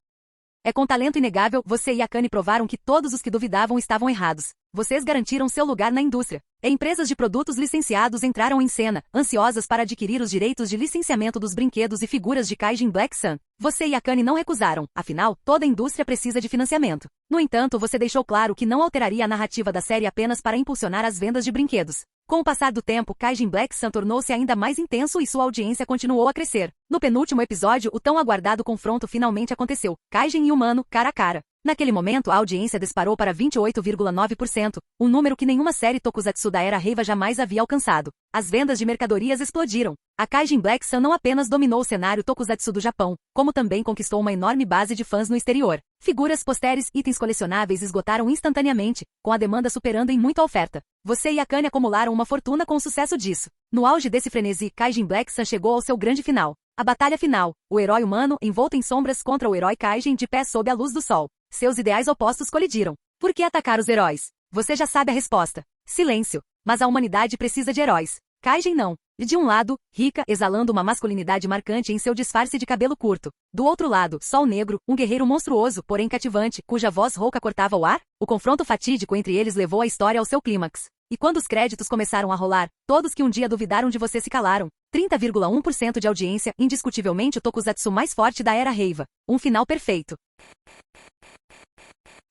[SPEAKER 2] É com talento inegável, você e Akane provaram que todos os que duvidavam estavam errados. Vocês garantiram seu lugar na indústria. E empresas de produtos licenciados entraram em cena, ansiosas para adquirir os direitos de licenciamento dos brinquedos e figuras de Kaijin Black Sun. Você e Akane não recusaram, afinal, toda a indústria precisa de financiamento. No entanto, você deixou claro que não alteraria a narrativa da série apenas para impulsionar as vendas de brinquedos. Com o passar do tempo, Kaijin Black Sun tornou-se ainda mais intenso e sua audiência continuou a crescer. No penúltimo episódio, o tão aguardado confronto finalmente aconteceu. Kaijin e humano, cara a cara. Naquele momento, a audiência disparou para 28,9%, um número que nenhuma série tokusatsu da era Reiwa jamais havia alcançado. As vendas de mercadorias explodiram. A Kaijin Black Sun não apenas dominou o cenário tokusatsu do Japão, como também conquistou uma enorme base de fãs no exterior. Figuras, posteres, itens colecionáveis esgotaram instantaneamente, com a demanda superando em muito a oferta. Você e Akane acumularam uma fortuna com o sucesso disso. No auge desse frenesi, Kaijin Black Sun chegou ao seu grande final. A batalha final, o herói humano envolto em sombras contra o herói Kaijin de pé sob a luz do sol. Seus ideais opostos colidiram. Por que atacar os heróis? Você já sabe a resposta. Silêncio. Mas a humanidade precisa de heróis. Kaijin não. E de um lado, Rika, exalando uma masculinidade marcante em seu disfarce de cabelo curto. Do outro lado, Sol Negro, um guerreiro monstruoso, porém cativante, cuja voz rouca cortava o ar. O confronto fatídico entre eles levou a história ao seu clímax. E quando os créditos começaram a rolar, todos que um dia duvidaram de você se calaram. 30,1% de audiência, indiscutivelmente o tokusatsu mais forte da era Reiwa. Um final perfeito.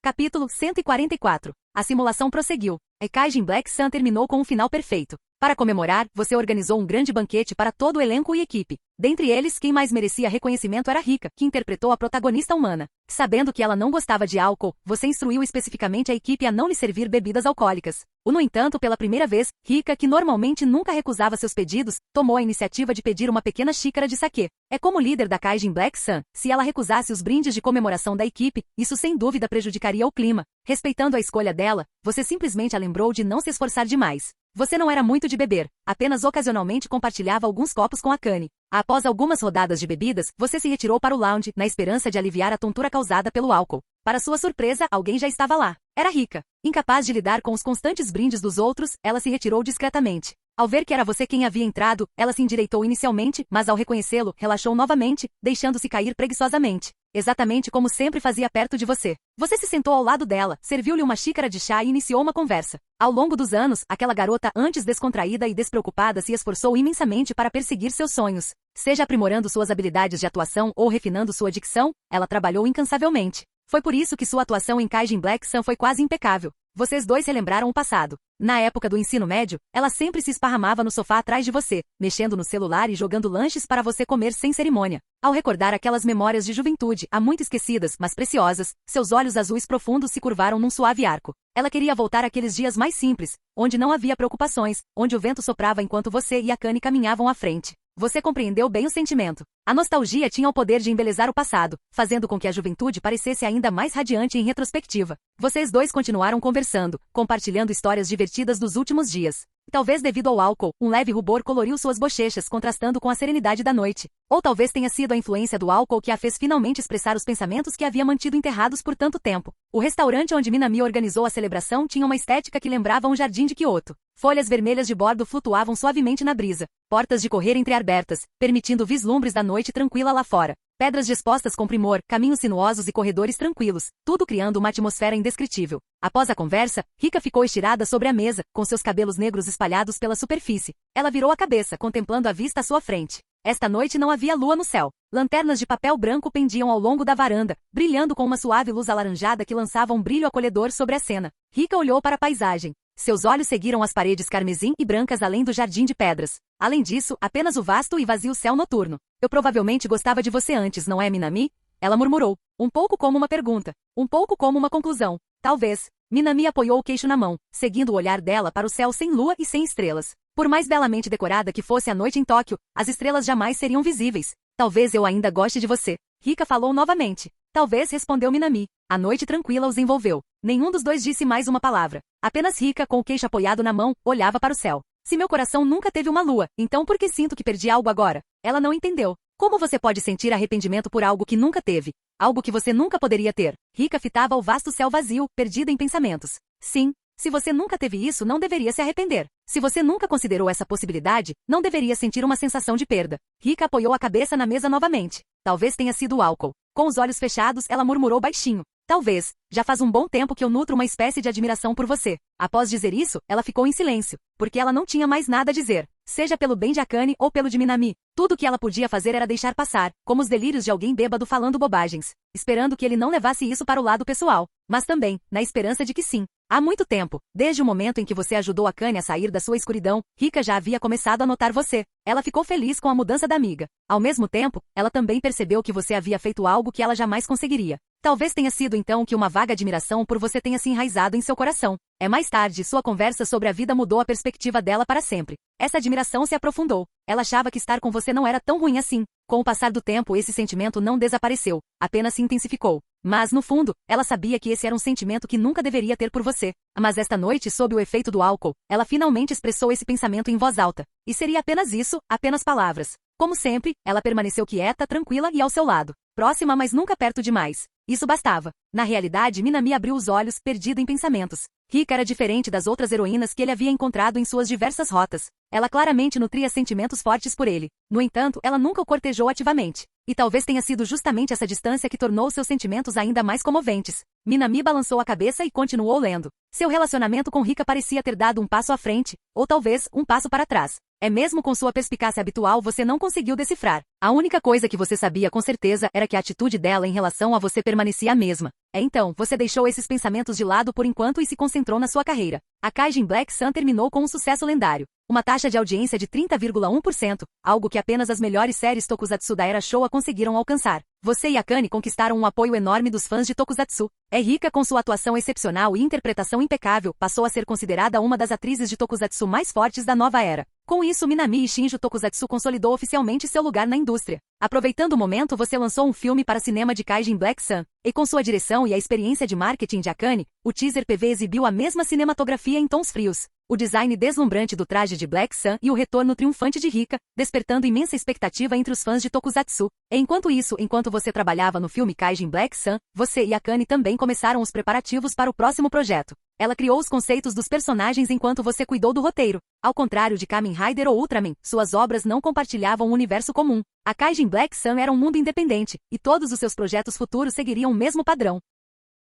[SPEAKER 2] Capítulo 144. A simulação prosseguiu. E Kaijin Black Sun terminou com um final perfeito. Para comemorar, você organizou um grande banquete para todo o elenco e equipe. Dentre eles, quem mais merecia reconhecimento era Rika, que interpretou a protagonista humana. Sabendo que ela não gostava de álcool, você instruiu especificamente a equipe a não lhe servir bebidas alcoólicas. No entanto, pela primeira vez, Rika, que normalmente nunca recusava seus pedidos, tomou a iniciativa de pedir uma pequena xícara de saquê. É como líder da Kaijin Black Sun, se ela recusasse os brindes de comemoração da equipe, isso sem dúvida prejudicaria o clima. Respeitando a escolha dela, você simplesmente a lembrou de não se esforçar demais. Você não era muito de beber, apenas ocasionalmente compartilhava alguns copos com Akane. Após algumas rodadas de bebidas, você se retirou para o lounge, na esperança de aliviar a tontura causada pelo álcool. Para sua surpresa, alguém já estava lá. Era Rika. Incapaz de lidar com os constantes brindes dos outros, ela se retirou discretamente. Ao ver que era você quem havia entrado, ela se endireitou inicialmente, mas ao reconhecê-lo, relaxou novamente, deixando-se cair preguiçosamente. Exatamente como sempre fazia perto de você. Você se sentou ao lado dela, serviu-lhe uma xícara de chá e iniciou uma conversa. Ao longo dos anos, aquela garota antes descontraída e despreocupada se esforçou imensamente para perseguir seus sonhos. Seja aprimorando suas habilidades de atuação ou refinando sua dicção, ela trabalhou incansavelmente. Foi por isso que sua atuação em Kaijin Black Sun foi quase impecável. Vocês dois relembraram o passado. Na época do ensino médio, ela sempre se esparramava no sofá atrás de você, mexendo no celular e jogando lanches para você comer sem cerimônia. Ao recordar aquelas memórias de juventude, há muito esquecidas, mas preciosas, seus olhos azuis profundos se curvaram num suave arco. Ela queria voltar àqueles dias mais simples, onde não havia preocupações, onde o vento soprava enquanto você e Akane caminhavam à frente. Você compreendeu bem o sentimento. A nostalgia tinha o poder de embelezar o passado, fazendo com que a juventude parecesse ainda mais radiante em retrospectiva. Vocês dois continuaram conversando, compartilhando histórias divertidas dos últimos dias. Talvez devido ao álcool, um leve rubor coloriu suas bochechas, contrastando com a serenidade da noite. Ou talvez tenha sido a influência do álcool que a fez finalmente expressar os pensamentos que havia mantido enterrados por tanto tempo. O restaurante onde Minami organizou a celebração tinha uma estética que lembrava um jardim de Kyoto. Folhas vermelhas de bordo flutuavam suavemente na brisa. Portas de correr entreabertas, permitindo vislumbres da noite tranquila lá fora. Pedras dispostas com primor, caminhos sinuosos e corredores tranquilos, tudo criando uma atmosfera indescritível. Após a conversa, Rika ficou estirada sobre a mesa, com seus cabelos negros espalhados pela superfície. Ela virou a cabeça, contemplando a vista à sua frente. Esta noite não havia lua no céu. Lanternas de papel branco pendiam ao longo da varanda, brilhando com uma suave luz alaranjada que lançava um brilho acolhedor sobre a cena. Rika olhou para a paisagem. Seus olhos seguiram as paredes carmesim e brancas além do jardim de pedras. Além disso, apenas o vasto e vazio céu noturno. Eu provavelmente gostava de você antes, não é, Minami? Ela murmurou, um pouco como uma pergunta, um pouco como uma conclusão. Talvez. Minami apoiou o queixo na mão, seguindo o olhar dela para o céu sem lua e sem estrelas. Por mais belamente decorada que fosse a noite em Tóquio, as estrelas jamais seriam visíveis. Talvez eu ainda goste de você. Rika falou novamente. Talvez, respondeu Minami. A noite tranquila os envolveu. Nenhum dos dois disse mais uma palavra. Apenas Rika, com o queixo apoiado na mão, olhava para o céu. Se meu coração nunca teve uma lua, então por que sinto que perdi algo agora? Ela não entendeu. Como você pode sentir arrependimento por algo que nunca teve? Algo que você nunca poderia ter? Rika fitava o vasto céu vazio, perdida em pensamentos. Sim. Se você nunca teve isso, não deveria se arrepender. Se você nunca considerou essa possibilidade, não deveria sentir uma sensação de perda. Rika apoiou a cabeça na mesa novamente. Talvez tenha sido o álcool. Com os olhos fechados, ela murmurou baixinho. Talvez. Já faz um bom tempo que eu nutro uma espécie de admiração por você. Após dizer isso, ela ficou em silêncio, porque ela não tinha mais nada a dizer. Seja pelo bem de Akane ou pelo de Minami. Tudo o que ela podia fazer era deixar passar, como os delírios de alguém bêbado falando bobagens, esperando que ele não levasse isso para o lado pessoal, mas também, na esperança de que sim. Há muito tempo, desde o momento em que você ajudou Akane a sair da sua escuridão, Rika já havia começado a notar você. Ela ficou feliz com a mudança da amiga. Ao mesmo tempo, ela também percebeu que você havia feito algo que ela jamais conseguiria. Talvez tenha sido então que uma vaga admiração por você tenha se enraizado em seu coração. Mais tarde, sua conversa sobre a vida mudou a perspectiva dela para sempre. Essa admiração se aprofundou. Ela achava que estar com você não era tão ruim assim. Com o passar do tempo, esse sentimento não desapareceu, apenas se intensificou. Mas, no fundo, ela sabia que esse era um sentimento que nunca deveria ter por você. Mas esta noite, sob o efeito do álcool, ela finalmente expressou esse pensamento em voz alta. E seria apenas isso, apenas palavras. Como sempre, ela permaneceu quieta, tranquila e ao seu lado. Próxima, mas nunca perto demais. Isso bastava. Na realidade, Minami abriu os olhos, perdida em pensamentos. Rika era diferente das outras heroínas que ele havia encontrado em suas diversas rotas. Ela claramente nutria sentimentos fortes por ele. No entanto, ela nunca o cortejou ativamente. E talvez tenha sido justamente essa distância que tornou seus sentimentos ainda mais comoventes. Minami balançou a cabeça e continuou lendo. Seu relacionamento com Rika parecia ter dado um passo à frente, ou talvez, um passo para trás. Mesmo com sua perspicácia habitual, você não conseguiu decifrar. A única coisa que você sabia com certeza era que a atitude dela em relação a você permanecia a mesma. Então, você deixou esses pensamentos de lado por enquanto e se concentrou na sua carreira. A Kaijin Black Sun terminou com um sucesso lendário. Uma taxa de audiência de 30,1%, algo que apenas as melhores séries tokusatsu da era Showa conseguiram alcançar. Você e Akane conquistaram um apoio enorme dos fãs de tokusatsu. Rika, com sua atuação excepcional e interpretação impecável, passou a ser considerada uma das atrizes de tokusatsu mais fortes da nova era. Com isso, Minami e Shinjo Tokusatsu consolidou oficialmente seu lugar na indústria. Aproveitando o momento, você lançou um filme para cinema de Kaijin Black Sun, e com sua direção e a experiência de marketing de Akane, o teaser PV exibiu a mesma cinematografia em tons frios. o design deslumbrante do traje de Black Sun e o retorno triunfante de Rika, despertando imensa expectativa entre os fãs de Tokusatsu. Enquanto você trabalhava no filme Kaijin Black Sun, você e Akane também começaram os preparativos para o próximo projeto. Ela criou os conceitos dos personagens enquanto você cuidou do roteiro. Ao contrário de Kamen Rider ou Ultraman, suas obras não compartilhavam um universo comum. A Kaijin Black Sun era um mundo independente, e todos os seus projetos futuros seguiriam o mesmo padrão.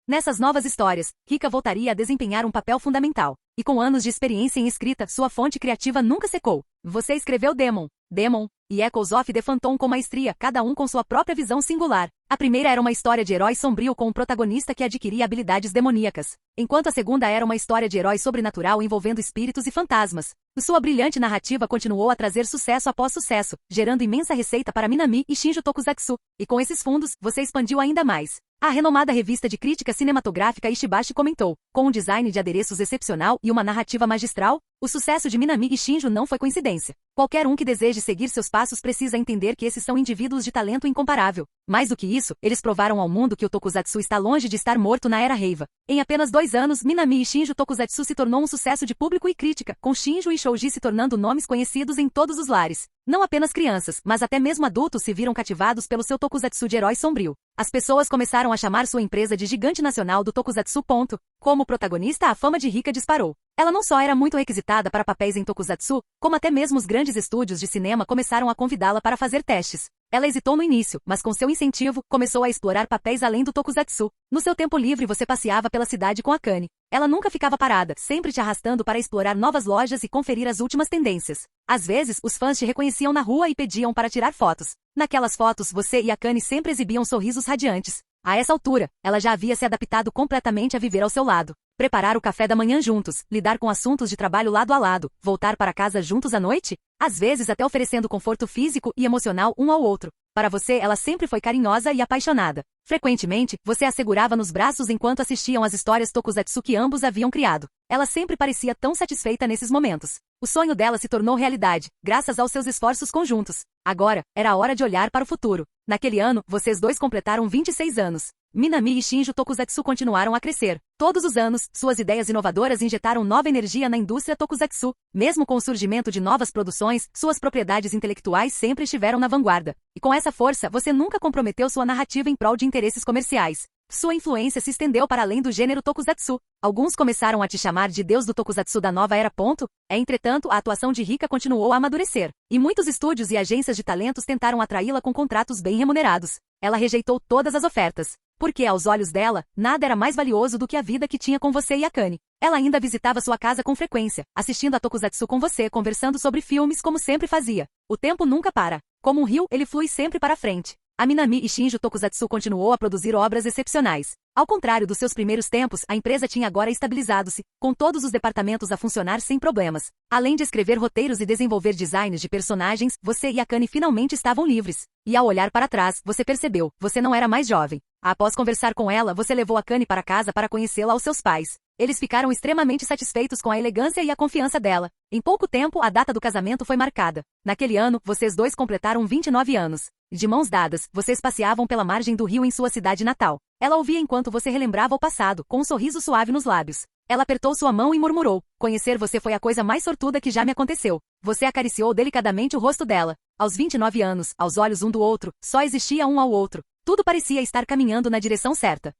[SPEAKER 2] Nessas novas histórias, Rika voltaria a desempenhar um papel fundamental. E com anos de experiência em escrita, sua fonte criativa nunca secou. Você escreveu Demon e Echoes of the Phantom com maestria, cada um com sua própria visão singular. A primeira era uma história de herói sombrio com um protagonista que adquiria habilidades demoníacas, enquanto a segunda era uma história de herói sobrenatural envolvendo espíritos e fantasmas. Sua brilhante narrativa continuou a trazer sucesso após sucesso, gerando imensa receita para Minami e Shinjo Tokusatsu. E com esses fundos, você expandiu ainda mais. A renomada revista de crítica cinematográfica Ishibashi comentou, com um design de adereços excepcional e uma narrativa magistral, o sucesso de Minami e Shinjo não foi coincidência. Qualquer um que deseje seguir seus passos precisa entender que esses são indivíduos de talento incomparável. Mais do que isso, eles provaram ao mundo que o Tokusatsu está longe de estar morto na era Reiwa. Em apenas 2 anos, Minami e Shinjo Tokusatsu se tornou um sucesso de público e crítica, com Shinjo e Shoji se tornando nomes conhecidos em todos os lares. Não apenas crianças, mas até mesmo adultos se viram cativados pelo seu Tokusatsu de herói sombrio. As pessoas começaram a chamar sua empresa de gigante nacional do Tokusatsu. Como protagonista, a fama de Rika disparou. Ela não só era muito requisitada para papéis em Tokusatsu, como até mesmo os grandes estúdios de cinema começaram a convidá-la para fazer testes. Ela hesitou no início, mas com seu incentivo, começou a explorar papéis além do Tokusatsu. No seu tempo livre você passeava pela cidade com Akane. Ela nunca ficava parada, sempre te arrastando para explorar novas lojas e conferir as últimas tendências. Às vezes, os fãs te reconheciam na rua e pediam para tirar fotos. Naquelas fotos, você e Akane sempre exibiam sorrisos radiantes. A essa altura, ela já havia se adaptado completamente a viver ao seu lado. Preparar o café da manhã juntos, lidar com assuntos de trabalho lado a lado, voltar para casa juntos à noite? Às vezes até oferecendo conforto físico e emocional um ao outro. Para você, ela sempre foi carinhosa e apaixonada. Frequentemente, você a segurava nos braços enquanto assistiam às histórias Tokusatsu que ambos haviam criado. Ela sempre parecia tão satisfeita nesses momentos. O sonho dela se tornou realidade, graças aos seus esforços conjuntos. Agora, era a hora de olhar para o futuro. Naquele ano, vocês dois completaram 26 anos. Minami e Shinjo Tokusatsu continuaram a crescer. Todos os anos, suas ideias inovadoras injetaram nova energia na indústria Tokusatsu. Mesmo com o surgimento de novas produções, suas propriedades intelectuais sempre estiveram na vanguarda. E com essa força, você nunca comprometeu sua narrativa em prol de interesses comerciais. Sua influência se estendeu para além do gênero Tokusatsu. Alguns começaram a te chamar de Deus do Tokusatsu da nova era. Entretanto, a atuação de Rika continuou a amadurecer. E muitos estúdios e agências de talentos tentaram atraí-la com contratos bem remunerados. Ela rejeitou todas as ofertas. Porque, aos olhos dela, nada era mais valioso do que a vida que tinha com você e Akane. Ela ainda visitava sua casa com frequência, assistindo a Tokusatsu com você, conversando sobre filmes como sempre fazia. O tempo nunca para. Como um rio, ele flui sempre para frente. A Minami e Shinjo Tokusatsu continuou a produzir obras excepcionais. Ao contrário dos seus primeiros tempos, a empresa tinha agora estabilizado-se, com todos os departamentos a funcionar sem problemas. Além de escrever roteiros e desenvolver designs de personagens, você e Akane finalmente estavam livres. E ao olhar para trás, você percebeu, você não era mais jovem. Após conversar com ela, você levou Akane para casa para conhecê-la aos seus pais. Eles ficaram extremamente satisfeitos com a elegância e a confiança dela. Em pouco tempo, a data do casamento foi marcada. Naquele ano, vocês dois completaram 29 anos. De mãos dadas, vocês passeavam pela margem do rio em sua cidade natal. Ela ouvia enquanto você relembrava o passado, com um sorriso suave nos lábios. Ela apertou sua mão e murmurou: "Conhecer você foi a coisa mais sortuda que já me aconteceu." Você acariciou delicadamente o rosto dela. Aos 29 anos, aos olhos um do outro, só existia um ao outro. Tudo parecia estar caminhando na direção certa.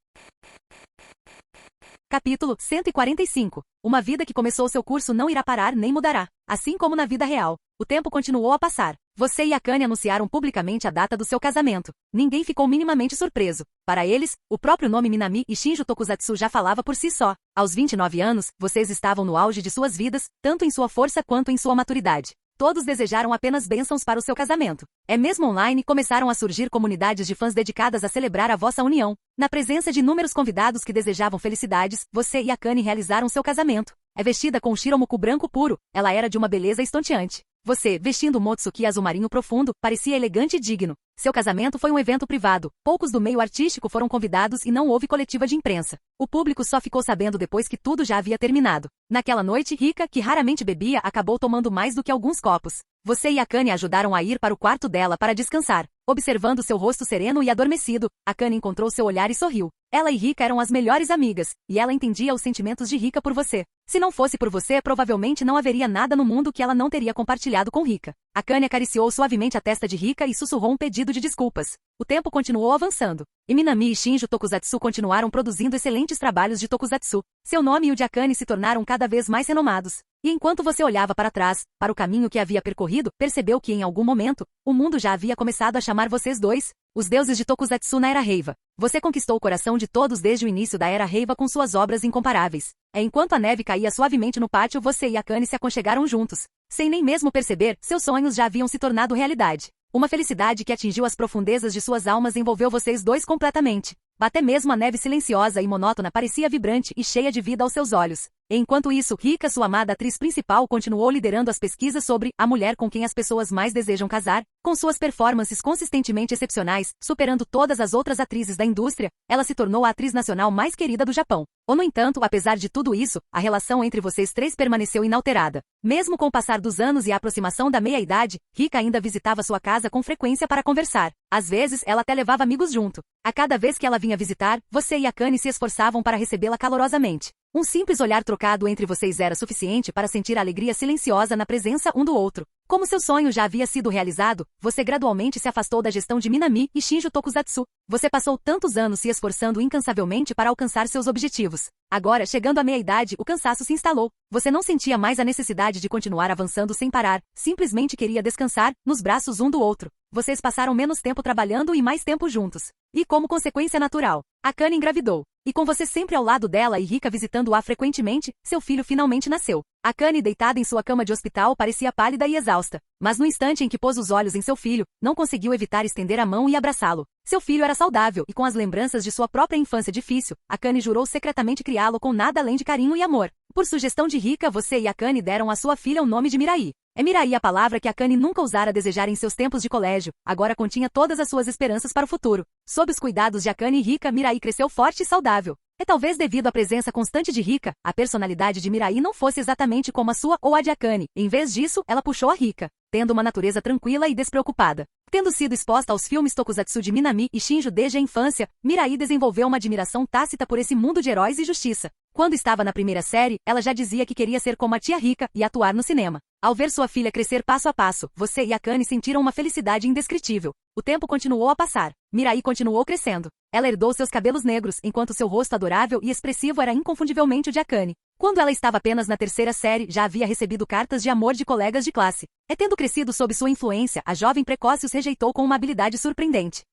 [SPEAKER 2] Capítulo 145. Uma vida que começou seu curso não irá parar nem mudará. Assim como na vida real, o tempo continuou a passar. Você e Akane anunciaram publicamente a data do seu casamento. Ninguém ficou minimamente surpreso. Para eles, o próprio nome Minami e Shinjo Tokusatsu já falava por si só. Aos 29 anos, vocês estavam no auge de suas vidas, tanto em sua força quanto em sua maturidade. Todos desejaram apenas bênçãos para o seu casamento. Mesmo online, começaram a surgir comunidades de fãs dedicadas a celebrar a vossa união. Na presença de inúmeros convidados que desejavam felicidades, você e Akane realizaram seu casamento. Vestida com um shiromoku branco puro, ela era de uma beleza estonteante. Você, vestindo um motsuki azul marinho profundo, parecia elegante e digno. Seu casamento foi um evento privado. Poucos do meio artístico foram convidados e não houve coletiva de imprensa. O público só ficou sabendo depois que tudo já havia terminado. Naquela noite, Rika, que raramente bebia, acabou tomando mais do que alguns copos. Você e Akane ajudaram a ir para o quarto dela para descansar. Observando seu rosto sereno e adormecido, Akane encontrou seu olhar e sorriu. Ela e Rika eram as melhores amigas, e ela entendia os sentimentos de Rika por você. Se não fosse por você, provavelmente não haveria nada no mundo que ela não teria compartilhado com Rika. Akane acariciou suavemente a testa de Rika e sussurrou um pedido de desculpas. O tempo continuou avançando. E Minami e Shinjo Tokusatsu continuaram produzindo excelentes trabalhos de tokusatsu. Seu nome e o de Akane se tornaram cada vez mais renomados. E enquanto você olhava para trás, para o caminho que havia percorrido, percebeu que em algum momento, o mundo já havia começado a chamar vocês dois, os deuses de tokusatsu na Era Reiva. Você conquistou o coração de todos desde o início da Era Reiva com suas obras incomparáveis. Enquanto a neve caía suavemente no pátio, você e Akane se aconchegaram juntos. Sem nem mesmo perceber, seus sonhos já haviam se tornado realidade. Uma felicidade que atingiu as profundezas de suas almas envolveu vocês dois completamente. Até mesmo a neve silenciosa e monótona parecia vibrante e cheia de vida aos seus olhos. Enquanto isso, Rika, sua amada atriz principal, continuou liderando as pesquisas sobre a mulher com quem as pessoas mais desejam casar. Com suas performances consistentemente excepcionais, superando todas as outras atrizes da indústria, ela se tornou a atriz nacional mais querida do Japão. No entanto, apesar de tudo isso, a relação entre vocês três permaneceu inalterada. Mesmo com o passar dos anos e a aproximação da meia-idade, Rika ainda visitava sua casa com frequência para conversar. Às vezes, ela até levava amigos junto. A cada vez que ela vinha visitar, você e Akane se esforçavam para recebê-la calorosamente. Um simples olhar trocado entre vocês era suficiente para sentir a alegria silenciosa na presença um do outro. Como seu sonho já havia sido realizado, você gradualmente se afastou da gestão de Minami e Shinjo Tokusatsu. Você passou tantos anos se esforçando incansavelmente para alcançar seus objetivos. Agora, chegando à meia-idade, o cansaço se instalou. Você não sentia mais a necessidade de continuar avançando sem parar, simplesmente queria descansar, nos braços um do outro. Vocês passaram menos tempo trabalhando e mais tempo juntos. E como consequência natural, Akane engravidou. E com você sempre ao lado dela e Rika visitando-a frequentemente, seu filho finalmente nasceu. Akane, deitada em sua cama de hospital, parecia pálida e exausta. Mas no instante em que pôs os olhos em seu filho, não conseguiu evitar estender a mão e abraçá-lo. Seu filho era saudável e com as lembranças de sua própria infância difícil, Akane jurou secretamente criá-lo com nada além de carinho e amor. Por sugestão de Rika, você e Akane deram à sua filha o nome de Mirai. É Mirai a palavra que Akane nunca ousara desejar em seus tempos de colégio, agora continha todas as suas esperanças para o futuro. Sob os cuidados de Akane e Rika, Mirai cresceu forte e saudável. É talvez devido à presença constante de Rika, a personalidade de Mirai não fosse exatamente como a sua ou a de Akane. Em vez disso, ela puxou a Rika, tendo uma natureza tranquila e despreocupada. Tendo sido exposta aos filmes tokusatsu de Minami e Shinjo desde a infância, Mirai desenvolveu uma admiração tácita por esse mundo de heróis e justiça. Quando estava na primeira série, ela já dizia que queria ser como a tia Rika e atuar no cinema. Ao ver sua filha crescer passo a passo, você e Akane sentiram uma felicidade indescritível. O tempo continuou a passar. Mirai continuou crescendo. Ela herdou seus cabelos negros, enquanto seu rosto adorável e expressivo era inconfundivelmente o de Akane. Quando ela estava apenas na terceira série, já havia recebido cartas de amor de colegas de classe. Tendo crescido sob sua influência, a jovem precoce os rejeitou com uma habilidade surpreendente.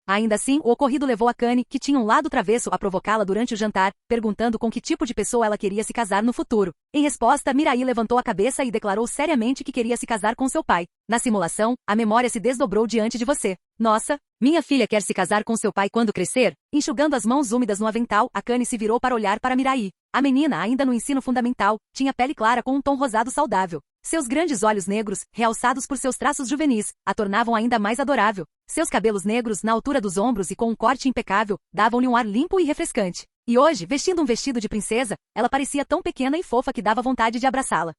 [SPEAKER 2] Ainda assim, o ocorrido levou Akane, que tinha um lado travesso, a provocá-la durante o jantar, perguntando com que tipo de pessoa ela queria se casar no futuro. Em resposta, Mirai levantou a cabeça e declarou seriamente que queria se casar com seu pai. Na simulação, a memória se desdobrou diante de você. Nossa, minha filha quer se casar com seu pai quando crescer? Enxugando as mãos úmidas no avental, Akane se virou para olhar para Mirai. A menina, ainda no ensino fundamental, tinha pele clara com um tom rosado saudável. Seus grandes olhos negros, realçados por seus traços juvenis, a tornavam ainda mais adorável. Seus cabelos negros, na altura dos ombros e com um corte impecável, davam-lhe um ar limpo e refrescante. E hoje, vestindo um vestido de princesa, ela parecia tão pequena e fofa que dava vontade de abraçá-la.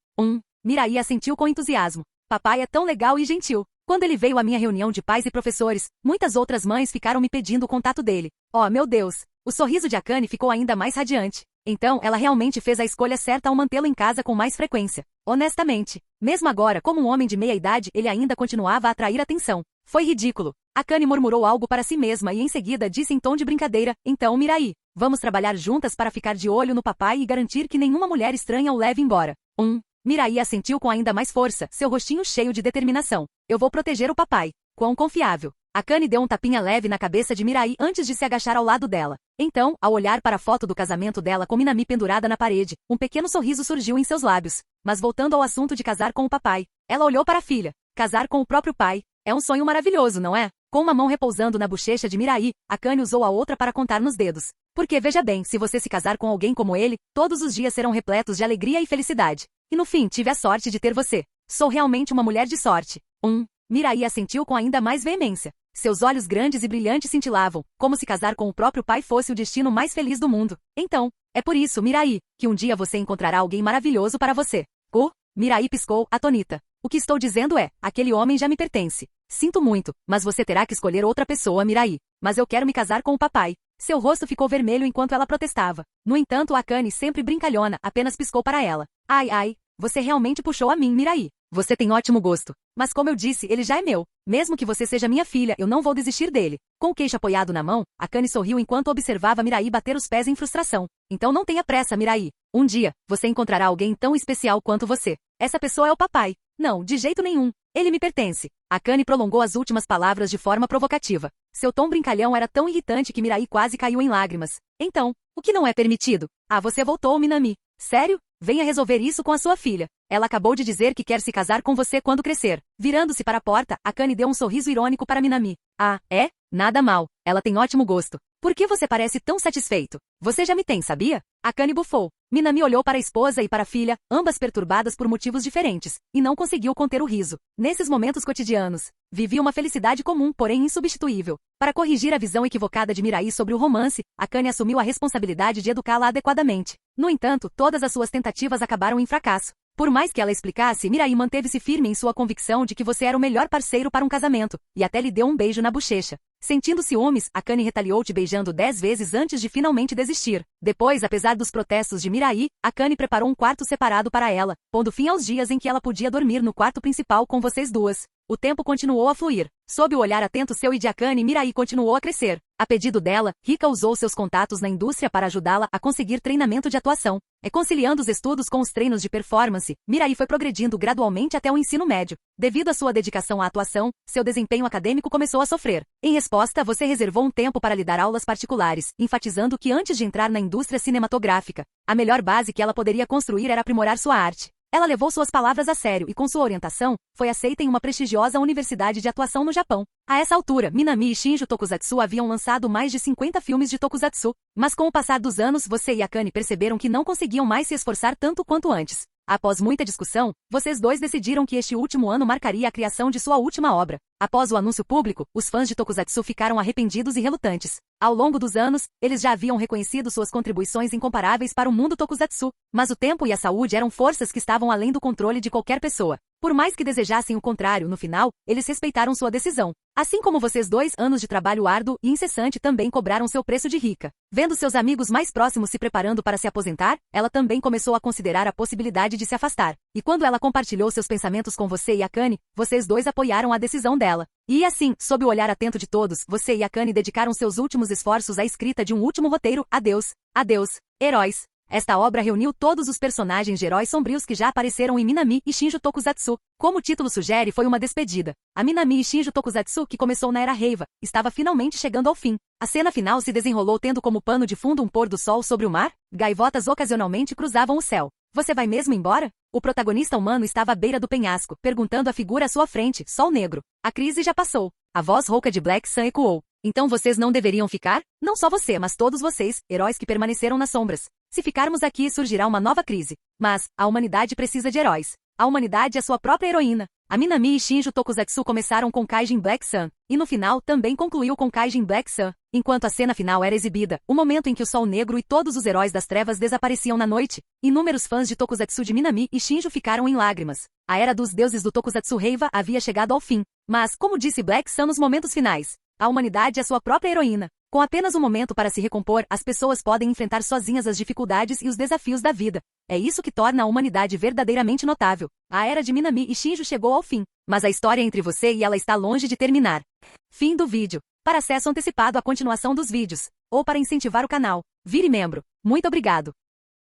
[SPEAKER 2] Mirai assentiu com entusiasmo. Papai é tão legal e gentil. Quando ele veio à minha reunião de pais e professores, muitas outras mães ficaram me pedindo o contato dele. Oh, meu Deus! O sorriso de Akane ficou ainda mais radiante. Então, ela realmente fez a escolha certa ao mantê-lo em casa com mais frequência. Honestamente, mesmo agora, como um homem de meia-idade, ele ainda continuava a atrair atenção. Foi ridículo. Akane murmurou algo para si mesma e em seguida disse em tom de brincadeira, então Mirai, vamos trabalhar juntas para ficar de olho no papai e garantir que nenhuma mulher estranha o leve embora. Mirai assentiu com ainda mais força, seu rostinho cheio de determinação. Eu vou proteger o papai. Quão confiável. Akane deu um tapinha leve na cabeça de Mirai antes de se agachar ao lado dela. Então, ao olhar para a foto do casamento dela com Minami pendurada na parede, um pequeno sorriso surgiu em seus lábios. Mas voltando ao assunto de casar com o papai, ela olhou para a filha. Casar com o próprio pai. É um sonho maravilhoso, não é? Com uma mão repousando na bochecha de Mirai, Akane usou a outra para contar nos dedos. Porque veja bem, se você se casar com alguém como ele, todos os dias serão repletos de alegria e felicidade. E no fim, tive a sorte de ter você. Sou realmente uma mulher de sorte. Mirai assentiu com ainda mais veemência. Seus olhos grandes e brilhantes cintilavam, como se casar com o próprio pai fosse o destino mais feliz do mundo. Então, é por isso, Mirai, que um dia você encontrará alguém maravilhoso para você. Mirai piscou, atonita. O que estou dizendo é, aquele homem já me pertence. Sinto muito, mas você terá que escolher outra pessoa, Mirai. Mas eu quero me casar com o papai. Seu rosto ficou vermelho enquanto ela protestava. No entanto, Akane, sempre brincalhona, apenas piscou para ela. Ai, ai, você realmente puxou a mim, Mirai. Você tem ótimo gosto. Mas como eu disse, ele já é meu. Mesmo que você seja minha filha, eu não vou desistir dele. Com o queixo apoiado na mão, Akane sorriu enquanto observava Mirai bater os pés em frustração. Então não tenha pressa, Mirai. Um dia, você encontrará alguém tão especial quanto você. Essa pessoa é o papai. Não, de jeito nenhum. Ele me pertence. Akane prolongou as últimas palavras de forma provocativa. Seu tom brincalhão era tão irritante que Mirai quase caiu em lágrimas. Então, o que não é permitido? Ah, você voltou, Minami. Sério? Venha resolver isso com a sua filha. Ela acabou de dizer que quer se casar com você quando crescer. Virando-se para a porta, Akane deu um sorriso irônico para Minami. Ah, é? Nada mal. Ela tem ótimo gosto. Por que você parece tão satisfeito? Você já me tem, sabia? Akane bufou. Minami olhou para a esposa e para a filha, ambas perturbadas por motivos diferentes, e não conseguiu conter o riso. Nesses momentos cotidianos, vivia uma felicidade comum, porém insubstituível. Para corrigir a visão equivocada de Mirai sobre o romance, Akane assumiu a responsabilidade de educá-la adequadamente. No entanto, todas as suas tentativas acabaram em fracasso. Por mais que ela explicasse, Mirai manteve-se firme em sua convicção de que você era o melhor parceiro para um casamento, e até lhe deu um beijo na bochecha. Sentindo ciúmes, Akane retaliou te beijando 10 vezes antes de finalmente desistir. Depois, apesar dos protestos de Mirai, Akane preparou um quarto separado para ela, pondo fim aos dias em que ela podia dormir no quarto principal com vocês duas. O tempo continuou a fluir. Sob o olhar atento seu e de Akane, Mirai continuou a crescer. A pedido dela, Rika usou seus contatos na indústria para ajudá-la a conseguir treinamento de atuação. Conciliando os estudos com os treinos de performance, Mirai foi progredindo gradualmente até o ensino médio. Devido à sua dedicação à atuação, seu desempenho acadêmico começou a sofrer. Em resposta, você reservou um tempo para lhe dar aulas particulares, enfatizando que antes de entrar na indústria cinematográfica, a melhor base que ela poderia construir era aprimorar sua arte. Ela levou suas palavras a sério e, com sua orientação, foi aceita em uma prestigiosa universidade de atuação no Japão. A essa altura, Minami e Shinjo Tokusatsu haviam lançado mais de 50 filmes de Tokusatsu, mas com o passar dos anos, você e Akane perceberam que não conseguiam mais se esforçar tanto quanto antes. Após muita discussão, vocês dois decidiram que este último ano marcaria a criação de sua última obra. Após o anúncio público, os fãs de Tokusatsu ficaram arrependidos e relutantes. Ao longo dos anos, eles já haviam reconhecido suas contribuições incomparáveis para o mundo Tokusatsu, mas o tempo e a saúde eram forças que estavam além do controle de qualquer pessoa. Por mais que desejassem o contrário, no final, eles respeitaram sua decisão. Assim como vocês, 2 anos de trabalho árduo e incessante também cobraram seu preço de rica. Vendo seus amigos mais próximos se preparando para se aposentar, ela também começou a considerar a possibilidade de se afastar. E quando ela compartilhou seus pensamentos com você e Akane, vocês dois apoiaram a decisão dela. E assim, sob o olhar atento de todos, você e Akane dedicaram seus últimos esforços à escrita de um último roteiro. Adeus, adeus, heróis. Esta obra reuniu todos os personagens de heróis sombrios que já apareceram em Minami e Shinjo Tokusatsu. Como o título sugere, foi uma despedida. A Minami e Shinjo Tokusatsu, que começou na Era Reiva, estava finalmente chegando ao fim. A cena final se desenrolou tendo como pano de fundo um pôr do sol sobre o mar. Gaivotas ocasionalmente cruzavam o céu. Você vai mesmo embora? O protagonista humano estava à beira do penhasco, perguntando à figura à sua frente, Sol Negro. A crise já passou. A voz rouca de Black Sun ecoou. Então vocês não deveriam ficar? Não só você, mas todos vocês, heróis que permaneceram nas sombras. Se ficarmos aqui, surgirá uma nova crise. Mas, a humanidade precisa de heróis. A humanidade é sua própria heroína. A Minami e Shinjo Tokusatsu começaram com Kaijin Black Sun, e no final também concluiu com Kaijin Black Sun. Enquanto a cena final era exibida, o momento em que o Sol Negro e todos os heróis das trevas desapareciam na noite, inúmeros fãs de Tokusatsu de Minami e Shinjo ficaram em lágrimas. A era dos deuses do Tokusatsu Reiva havia chegado ao fim. Mas, como disse Black Sun nos momentos finais, a humanidade é sua própria heroína. Com apenas um momento para se recompor, as pessoas podem enfrentar sozinhas as dificuldades e os desafios da vida. É isso que torna a humanidade verdadeiramente notável. A era de Minami e Shinjo chegou ao fim, mas a história entre você e ela está longe de terminar. Fim do vídeo. Para acesso antecipado à continuação dos vídeos, ou para incentivar o canal, vire membro. Muito obrigado.